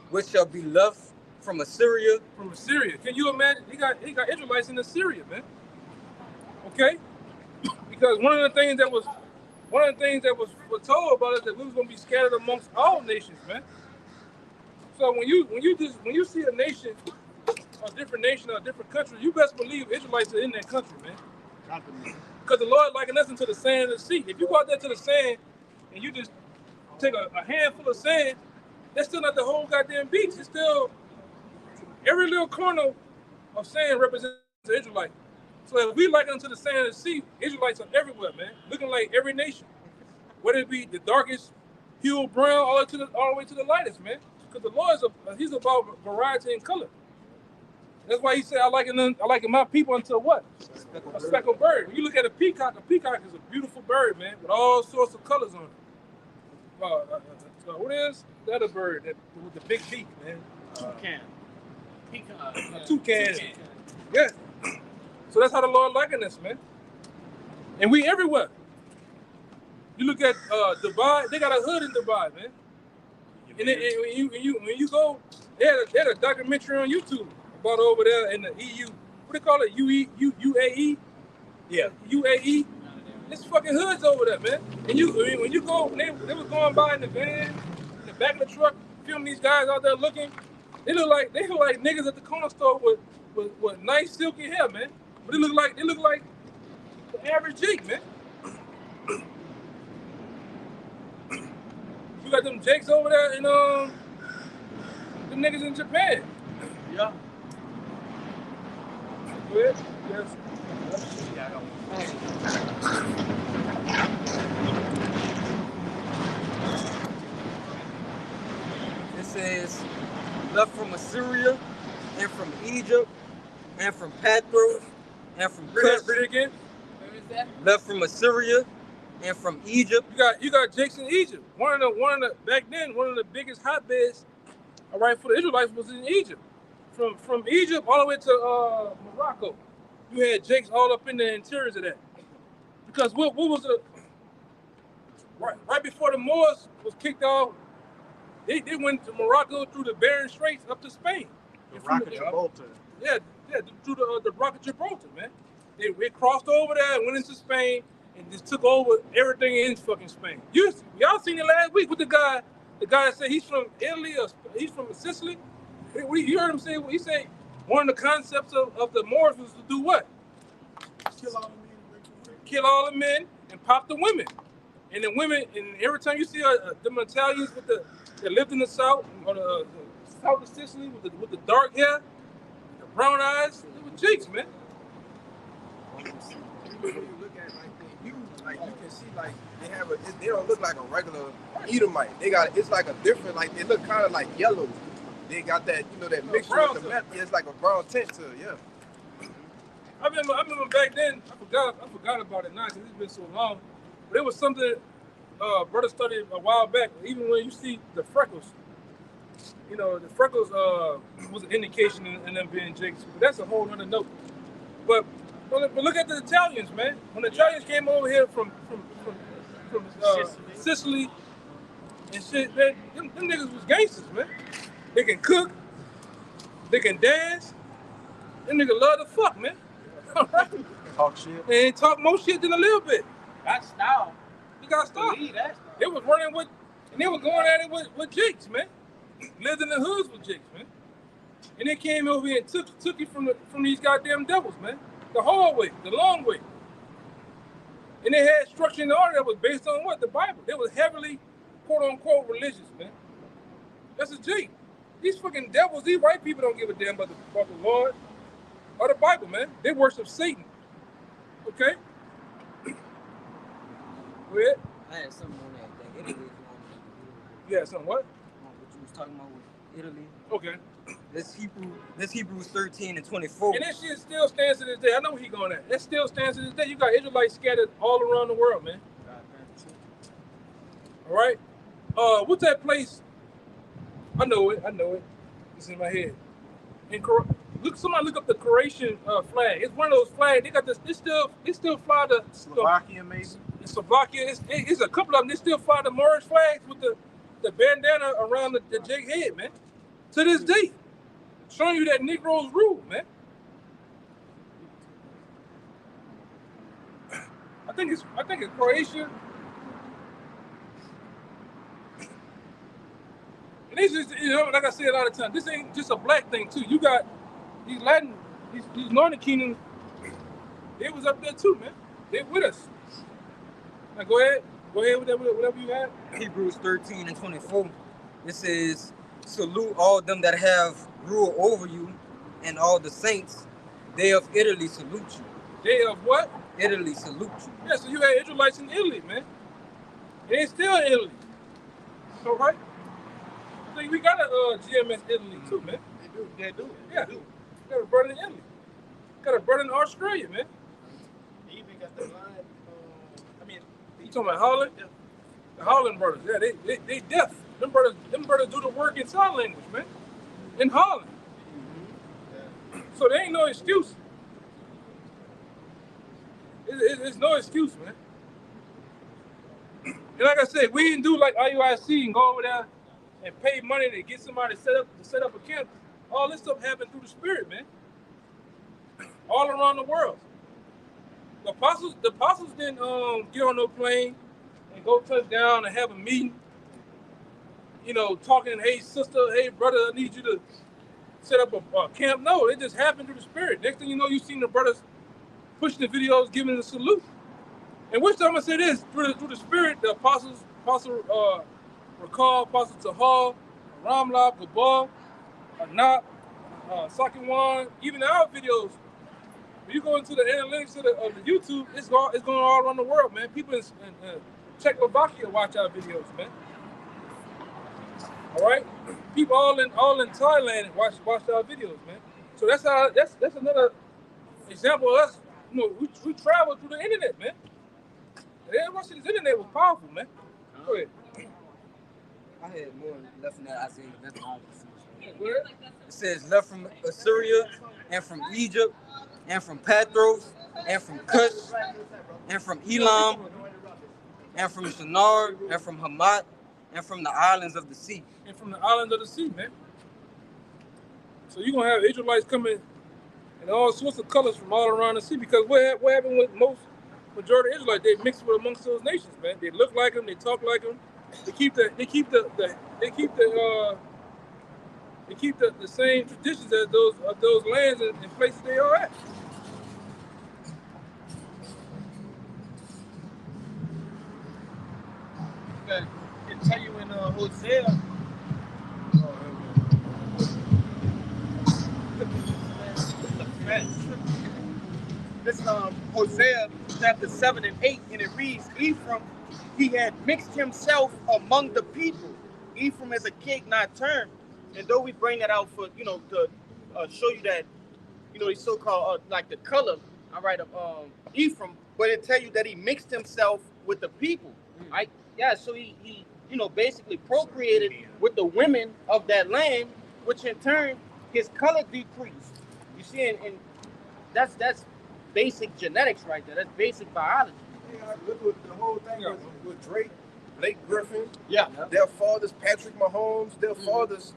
which shall be left from Assyria. From Assyria. Can you imagine? He got Israelites in Assyria, man. Okay? Because one of the things that was told about us that we was gonna be scattered amongst all nations, man. So when you see a nation, a different nation or a different country, you best believe Israelites are in that country, man. Because the Lord likened us into the sand of the sea. If you go out there to the sand and you just take a handful of sand, that's still not the whole goddamn beach. It's still every little corner of sand represents an Israelite. So if we liken them to the sand of the sea, Israelites are everywhere, man. Looking like every nation. Whether it be the darkest hue of brown all the way to the lightest, man. Because the Lord he's about variety and color. That's why he said, I liken my people unto what? A speckled bird. When you look at a peacock is a beautiful bird, man, with all sorts of colors on it. What is the other bird with the big beak, man? Toucan. A toucan. Yeah. So that's how the Lord likened us, man. And we everywhere. You look at Dubai, they got a hood in Dubai, man. And when you go, they had a documentary on YouTube about over there in the EU. What they call it? UAE? Yeah. UAE. There's fucking hoods over there, man. And when you go, they was going by in the van, in the back of the truck, filming these guys out there looking. They look like niggas at the corner store with nice silky hair, man. But they look like the average Jake, man. You got them Jakes over there and them niggas in Japan. Yeah. Go ahead. Yes. Yeah, I got one. It says, "Left from Assyria and from Egypt and from Pathros and from Cush." Read it again. Where is that? Left from Assyria and from Egypt. You got Jakes in Egypt. One of the back then, one of the biggest hotbeds, all right, for the Israelites was in Egypt. From Egypt all the way to Morocco. You had Jakes all up in the interiors of that. Because what was the right before the Moors was kicked off, they went to Morocco through the Bering Straits up to Spain. The Rock of Gibraltar. Yeah, through the Rock of Gibraltar, man. They crossed over there and went into Spain and just took over everything in fucking Spain. Y'all seen it last week with the guy that said he's from Italy or he's from Sicily. You heard him say, he said one of the concepts of the Moors was to do what? Kill all the men. kill all the men and pop the women. And the women, and every time you see them Italians with that lived in the south, or the south of Sicily with the dark hair, the brown eyes, they were jigs, man. When you look at like the hue, like you can see like they don't look like a regular Edomite. It's like a different, like they look kind of like yellow. They got that, that mixture with the meth. Yeah, it's like a brown tint to it, yeah. I remember back then, I forgot about it now because it's been so long. But it was something brother studied a while back. Even when you see the freckles, the freckles was an indication in them being jigs. But that's a whole other note. But look at the Italians, man. When the Italians came over here from Sicily and shit, man, them niggas was gangsters, man. They can cook, they can dance. Them niggas love to fuck, man. Talk shit. They talk more shit than a little bit. Got style. You got style. Believe that. They was running with, and they were going at it with jigs, man. Lived in the hoods with jigs, man. And they came over here and took you from these goddamn devils, man. The hard way, the long way. And they had structure and order that was based on what? The Bible. They was heavily, quote unquote, religious, man. That's a jig. These fucking devils, these white people don't give a damn about the Lord or the Bible, man. They worship Satan. Okay? Go ahead. I had something on that Italy. Yeah, something what? What you was talking about with Italy. Okay. This Hebrews 13 and 24. And that shit still stands to this day. I know where he going at. That still stands to this day. You got Israelites scattered all around the world, man. All right? What's that place? I know it. It's in my head. Somebody look up the Croatian flag. It's one of those flags. They got this. They still fly the Slovakia, maybe. In Slovakia, it's a couple of them. They still fly the Moorish flags with the bandana around the jig head, man. To this day, showing you that Negroes rule, man. I think it's Croatia. And this is, like I say a lot of times, this ain't just a black thing too. You got these Northern Kingdom, they was up there too, man. They with us. Now go ahead with whatever you had. Hebrews 13 and 24. It says, salute all them that have rule over you and all the saints. They of Italy salute you. They of what? Italy salute you. Yeah, so you had Israelites in Italy, man. They still in Italy. So right? So we got a GMS Italy too, man. They do. Yeah. Got a brother in Italy. Got a brother in Australia, man. They even got the line. You talking about Holland? Yeah. The Holland brothers. Yeah, they deaf. Them brothers do the work in sign language, man. In Holland. Mm-hmm. Yeah. So there ain't no excuse. It's no excuse, man. And like I said, we didn't do like IUIC and go over there and pay money to get somebody to set up a camp. All this stuff happened through the Spirit, man. All around the world. The apostles didn't get on no plane and go touch down and have a meeting. Talking, hey sister, hey brother, I need you to set up a camp. No, it just happened through the Spirit. Next thing you know, you seen the brothers pushing the videos, giving the salute. And which time I'm gonna say this, through the Spirit, the Apostle Rakal, Apostle Tahal, Ramla, Gabal, Anap, Sakiwan, even our videos. When you go into the analytics of the YouTube, it's going all around the world, man. People in Czechoslovakia watch our videos, man. All right, people all in Thailand watch our videos, man. So that's another example of us. We travel through the internet, man. Everybody see this internet was powerful, man. Go ahead. I had more left in that Isaiah. That's all. Where? It says left from Assyria and from Egypt and from Pathros and from Cush and from Elam and from Shinar and from Hamat and from the islands of the sea. And from the islands of the sea, man. So you're going to have Israelites coming in all sorts of colors from all around the sea, because what happened with majority of Israelites? They mix with amongst those nations, man. They look like them, they talk like them. They keep the same traditions as those lands and places they are at. Hosea. This Hosea chapter 7 and 8, and it reads, Ephraim, he had mixed himself among the people. Ephraim is a cake not turned. And though we bring that out for, to show you that, the so-called, like the color, all right, of Ephraim, but it tell you that he mixed himself with the people, right? Yeah, so he basically procreated with the women of that land, which in turn, his color decreased. You see, and that's basic genetics right there. That's basic biology. Yeah, look what the whole thing was with Drake, Blake Griffin. Yeah. Their fathers, Patrick Mahomes, their fathers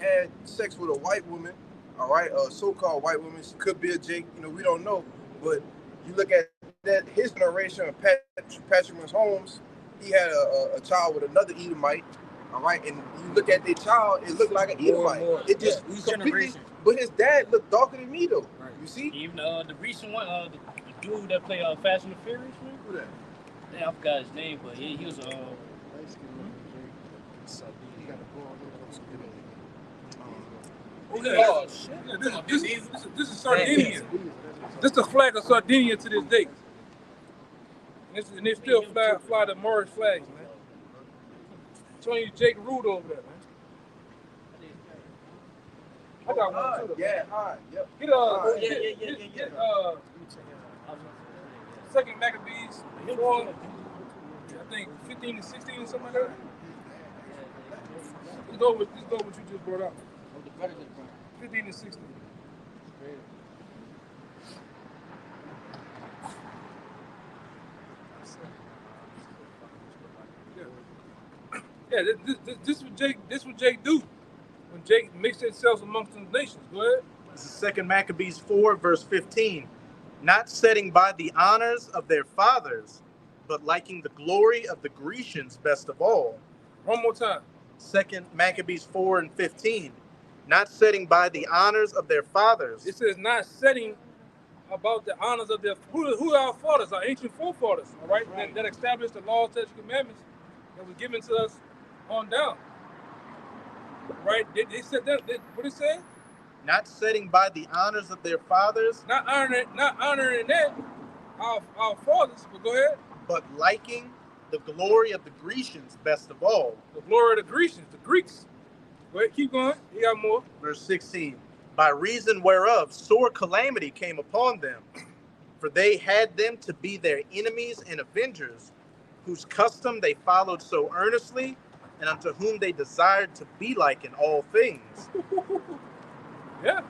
had sex with a white woman, all right, a so-called white woman. She could be a Jake, we don't know. But you look at that, his generation of Patrick Mahomes, he had a child with another Edomite, all right, and you look at their child, it looked like an Edomite. It just completely, but his dad looked darker than me though. Right. You see? Even the recent one, the dude that played Fast and the Furious, man. Who that? Damn, I forgot his name, but he was Oh, shit. This is Sardinian. This is the flag of Sardinia to this day. And they still fly the Moorish flags, man. I'm telling you, Jake Root over there, man. I got one too. Yeah, hi. Yep. Get second Maccabees 4, I think 15 and 16 or something like that. Let's go with what you just brought up. 15 and 16. Yeah, this what Jake do when Jake mixed himself amongst the nations. Go ahead. This is 2 Maccabees 4, verse 15. Not setting by the honors of their fathers, but liking the glory of the Grecians best of all. One more time. 2 Maccabees 4 and 15. Not setting by the honors of their fathers. It says not setting about the honors of their, who are our fathers, our ancient forefathers, all right? That established the laws, statutes, commandments that were given to us on down. Right? They said that, what it say? Not setting by the honors of their fathers. Not honoring that, our fathers, but go ahead. But liking the glory of the Grecians best of all. The glory of the Grecians, the Greeks. Go ahead, keep going. You got more. Verse 16. By reason whereof sore calamity came upon them, for they had them to be their enemies and avengers, whose custom they followed so earnestly, and unto whom they desired to be like in all things. Yeah.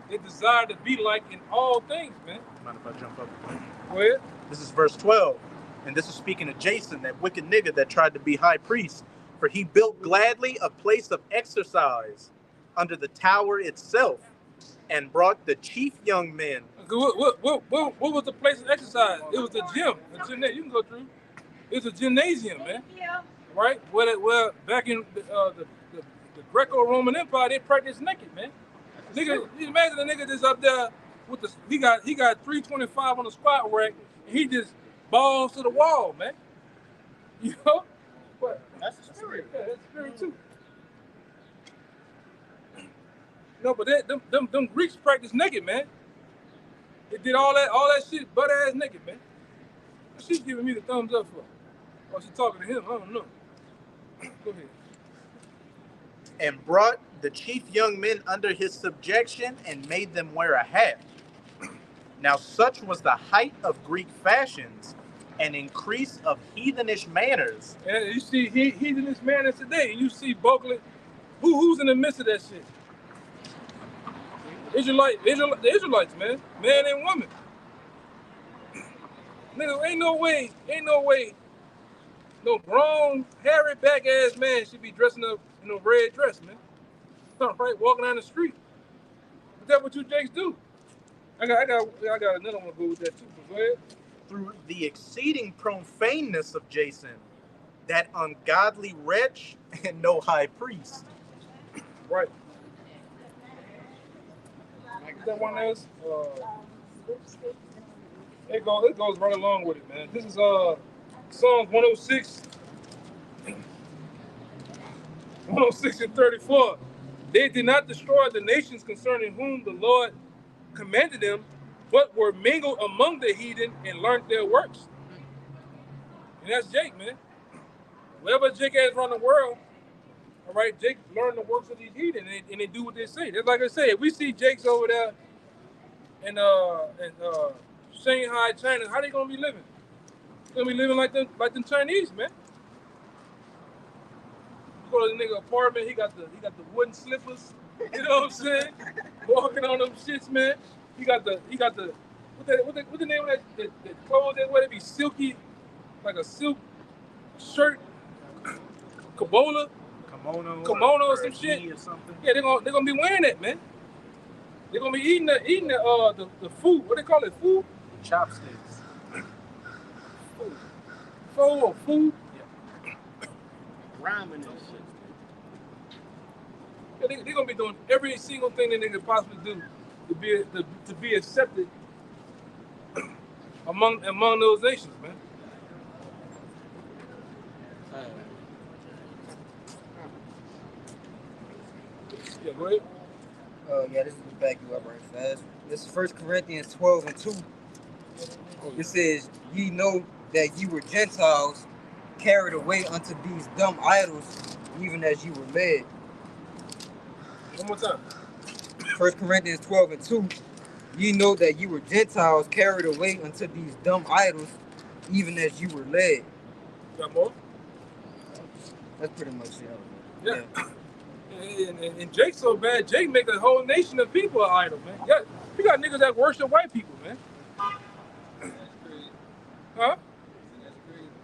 They desired to be like in all things, man. Mind if I jump up? Go ahead. This is verse 12. And this is speaking of Jason, that wicked nigga that tried to be high priest. For he built gladly a place of exercise under the tower itself, and brought the chief young men. What was the place of exercise? It was the gym. You can go through. It's a gymnasium, man. Right? Well, back in the Greco-Roman Empire, they practiced naked, man. Nigga, you imagine a nigga that's up there with the he got 325 on the squat rack, and he just balls to the wall, man. You know? But that's the spirit. Yeah, that's the spirit too. No, but them Greeks practiced naked, man. They did all that shit butt ass naked, man. She's giving me the thumbs up for. Or she talking to him, I don't know. Go ahead. And brought the chief young men under his subjection, and made them wear a hat. Now such was the height of Greek fashions, and increase of heathenish manners. And you see heathenish manners today, and you see Bulkley. Who's in the midst of that shit? The Israelites, man and woman. Nigga, ain't no way, no grown, hairy, back ass man should be dressing up in a red dress, man. Right, walking down the street. But that's what you Jakes do. I got another one to go with that too. Go ahead. Through the exceeding profaneness of Jason, that ungodly wretch, and no high priest. Right. Is that one else? It goes right along with it, man. This is Psalms 106. 106 and 34. They did not destroy the nations concerning whom the Lord commanded them, but were mingled among the heathen and learned their works. And that's Jake, man. Wherever Jake has run the world, all right, Jake learned the works of these heathen, and they do what they say. That's like I said, if we see Jake's over there in Shanghai, China, how they gonna be living? They're gonna be living like them Chinese, man. You go to the nigga apartment, he got the wooden slippers, you know what I'm saying? Walking on them shits, man. He got the what the name of that clothes they wear? They be silky, like a silk shirt, kimono or some shit. Or something. Yeah, they're gonna be wearing that, man. They're gonna be eating the food. What they call it? Food? Chopsticks. Food? Yeah. Ramen and shit. Yeah, they're gonna be doing every single thing that they could possibly do to be accepted among those nations, man. Yeah, go ahead. Yeah, this will back you up right fast. This is 1 Corinthians 12 and 2. It says, ye know that ye were Gentiles, carried away unto these dumb idols, even as you were led. One more time. 1 Corinthians 12 and 2. Ye know that ye were Gentiles, carried away unto these dumb idols, even as you were led. Got more? That's pretty much it. Yeah. And Jake's so bad, Jake make a whole nation of people an idol, man. Yeah, you got niggas that worship white people, man. Huh?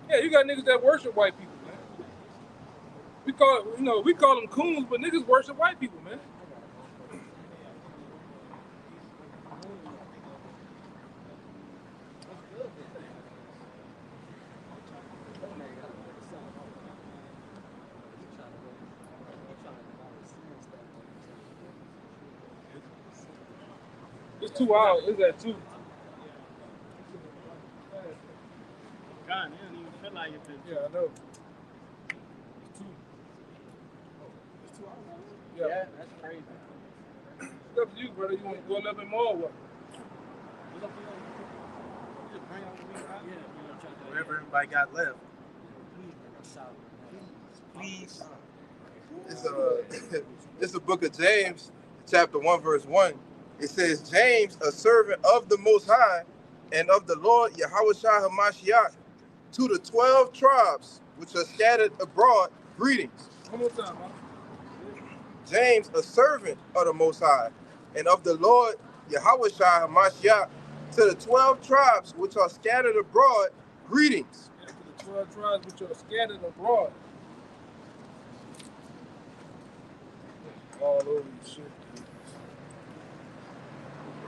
Yeah, you got niggas that worship white people, man. We call them coons, but niggas worship white people, man. It's 2 hours. It's at 2. God, they don't even feel like it. Yeah, I know. It's 2. It's 2 hours. Yeah, that's crazy. It's up to you, brother. You want to go a little bit more or what? Whatever everybody got left. Please. It's the book of James, chapter 1, verse 1. It says, James, a servant of the Most High and of the Lord Yahushua HaMashiach, to the 12 tribes which are scattered abroad, greetings. One more time, man. James, a servant of the Most High and of the Lord Yahushua HaMashiach, to the 12 tribes which are scattered abroad, greetings. Yeah, to the 12 tribes which are scattered abroad. All over the shit.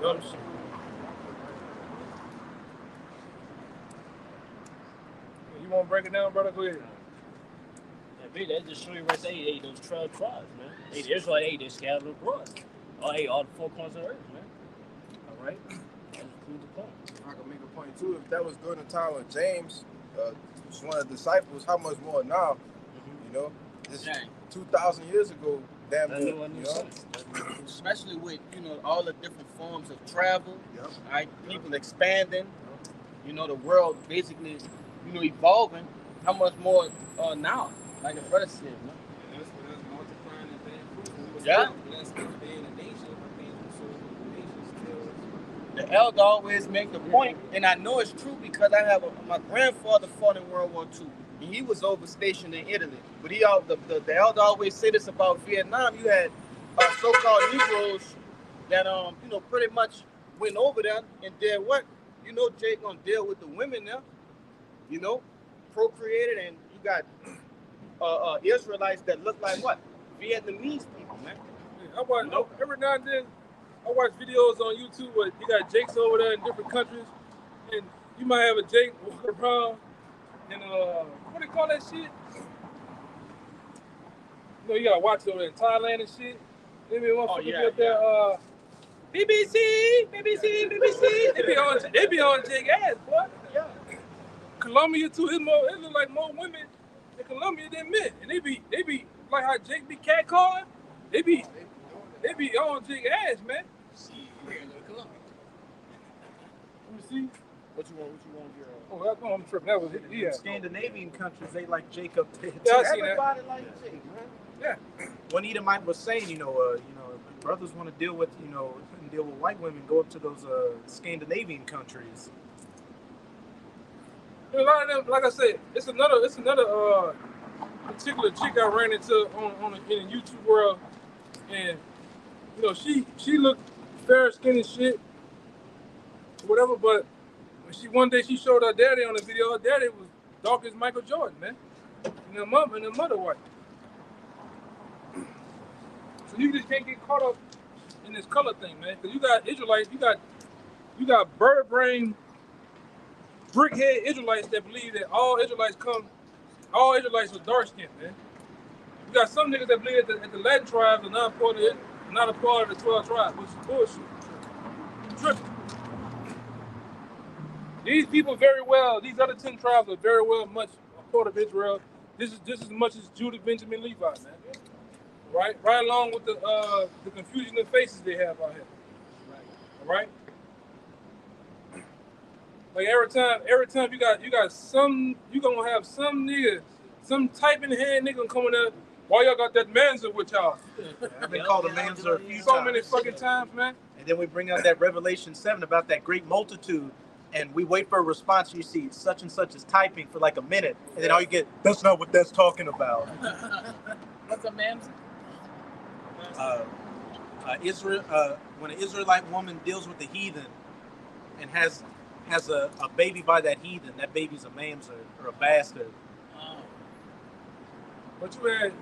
Dumb shit. You want to break it down, brother? Go ahead. Yeah, that just show you right there. Hey, those 12 tribes, man. Hey, the Israelites, hey, they scattered abroad. Oh, hey, all the 4 corners of the earth, man. All right? That just proves the point. I can make a point too. If that was during the time of James, was one of the disciples, how much more now? You know, this 2,000 years ago, damn near. You know? Especially with all the different forms of travel, Yep. right? People expanding, the world basically, evolving. How much more now? Like the brother said, man. That's multiplying and being fruitful. Yeah. That's being a nation, being The elder always make the point, and I know it's true because I have my grandfather fought in World War II, and he was over stationed in Italy. But the elder always say this about Vietnam. You had so-called Negroes that pretty much went over there and did what? Jake gonna deal with the women there. Procreated, and you got Israelites that look like what? Vietnamese people, man. I watch every now and then. I watch videos on YouTube where you got Jakes over there in different countries, and you might have a Jake walking around in what do you call that shit? You gotta watch it over there in Thailand and shit. Maybe motherfuckers be up there. BBC. They be on Jake ass, boy. Yeah. Colombia too. It look like more women in Colombia than men, and they be like how Jake be catcalling, they be on Jake ass, man. Here in Columbia. Let me see. What you want here? Oh, that's no, I'm tripping. That was it. Yeah. Scandinavian countries, they like Jacob. Yeah, I see that. Everybody like Jake, man. Yeah. When Edomite was saying, brothers want to deal with, deal with white women, go up to those Scandinavian countries. A lot of them, like I said, it's another particular chick I ran into in the YouTube world, and she looked fair skinned and shit, whatever. But when one day she showed her daddy on the video, her daddy was dark as Michael Jordan, man, and her mother white. So you just can't get caught up in this color thing, man, because you got Israelites, you got bird brain, brickhead Israelites that believe that all Israelites are dark skinned, man. You got some niggas that believe that the Latin tribes are not a part of the 12 tribes, which is bullshit. Tripping. These people these other 10 tribes are very well much a part of Israel. This is just as much as Judah, Benjamin, Levi, man. Right along with the confusion of faces they have out here. All right. Like every time you gonna have some nigga, some typing hand nigga coming up. Why y'all got that manza with y'all? I've been called a manza a few So times. many fucking times, man. And then we bring out that Revelation 7 about that great multitude, and we wait for a response. You see such and such is typing for like a minute, and then all you get, that's not what that's talking about. What's a mamza? When an Israelite woman deals with the heathen and has a baby by that heathen, that baby's a mamzer or a bastard. But you had,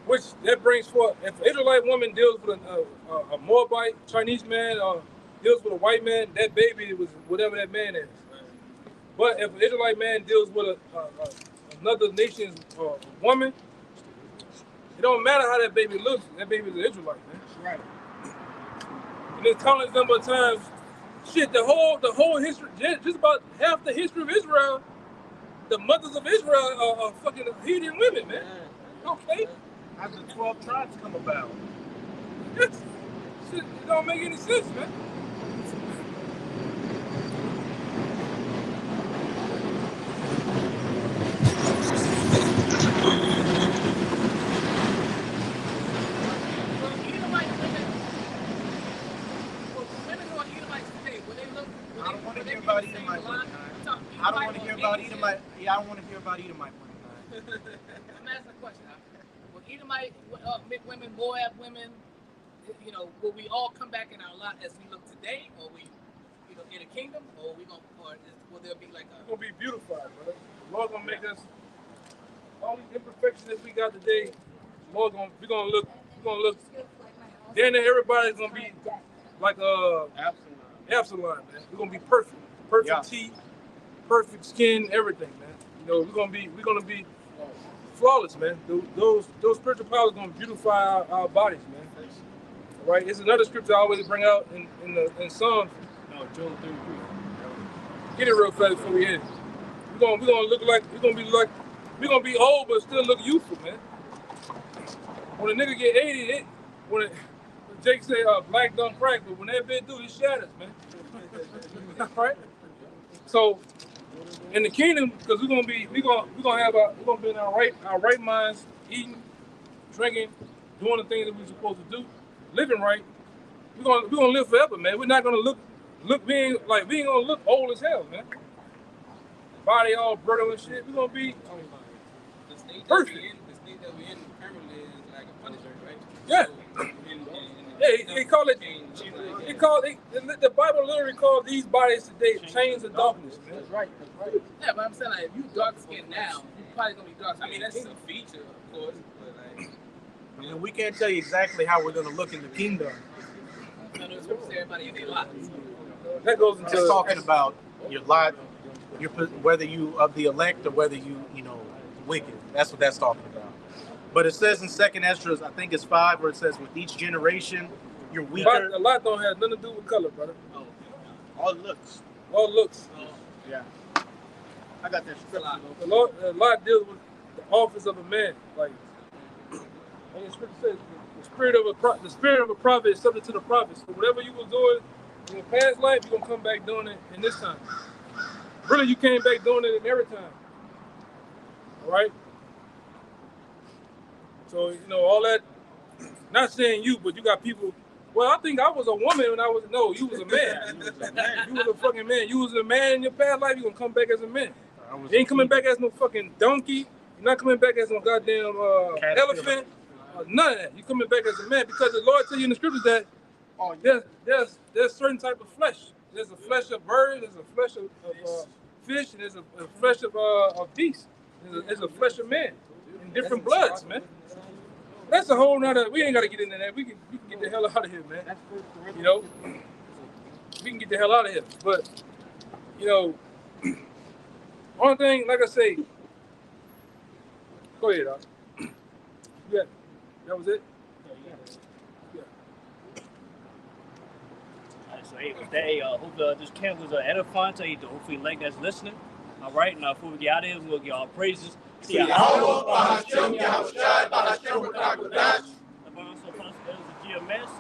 which that brings forth, if an Israelite woman deals with a Moabite Chinese man or deals with a white man, that baby was whatever that man is. But if an Israelite man deals with another nation's woman, it don't matter how that baby looks. That baby's an Israelite, man. Right. And there's countless number of times, shit, the whole history, just about half the history of Israel, the mothers of Israel are fucking heathen women, man. Okay? How did the 12 tribes come about? Shit, it don't make any sense, man. I don't want to hear about Edomite women. I don't want to hear about Edomite. Yeah, I don't want to hear about Edomite women. I'm asking a question. Will Edomite women, Moab women, will we all come back in our lot as we look today, or we, in a kingdom, or will there be like a? We're gonna be beautified, brother. The Lord gonna make us all these imperfections that we got today. The Lord we're gonna look. Then everybody's gonna be like Absalom, man. We're gonna be perfect teeth, perfect skin, everything, man. We're gonna be flawless, man. Those spiritual powers are gonna beautify our bodies, man. Right? It's another scripture I always bring out in Psalms. No, Joel 33. Get it real fast before we end. We're gonna be old but still look youthful, man. When a nigga get 80, when Jake say black don't crack, but when that bitch do, it shatters, man. Right? So in the kingdom, because we're gonna be in our right minds, eating, drinking, doing the things that we're supposed to do, living right. We're gonna live forever, man. We're not gonna we ain't gonna look old as hell, man. Body all brittle and shit. We're gonna be The state perfect. The state that we're in currently is like a punishment, right? Yeah. So, They call it. The Bible literally calls these bodies today chains of darkness, man. That's right. Yeah, but I'm saying like if you dark skinned now, you probably gonna be dark skinned. I mean, that's a feature, of course, but like, I mean, we can't tell you exactly how we're going to look in the kingdom. It's supposed to say everybody in their lives. That goes It's into talking about your lot, whether you of the elect or whether you wicked. That's what that's talking about. But it says in 2nd Ezra, I think it's 5, where it says, with each generation, you're weaker. a lot don't have nothing to do with color, brother. All looks. All looks. Yeah. I got that scripture. A lot deals with the office of a man. Like the scripture says, the spirit of a prophet is subject to the prophet. So whatever you was doing in your past life, you're gonna come back doing it in this time. Really, you came back doing it in every time. All right. So all that. Not saying you, but you got people. Well, I think I was a woman when I was. No, you was a man. You was a fucking man. You was a man in your past life. You gonna come back as a man. You ain't coming back as no fucking donkey. You're not coming back as no goddamn elephant. None of that. You coming back as a man because the Lord tell you in the scriptures that there's certain type of flesh. There's a flesh of bird. There's a flesh of fish, and there's a flesh of beast. There's a flesh of man in different bloods, man. That's a whole nother. We ain't got to get into that. We can get the hell out of here, man. We can get the hell out of here. But one thing, like I say, go ahead, Doc. Yeah, that was it. Yeah. All right, so hey, with that, hope this camp was edifying to hopefully like that's listening. All right, now before we get out of here, we'll give all praises. See ya. Yahweh, Bahashem, Yahushai, Bahashem, Rakakodash. The GMS.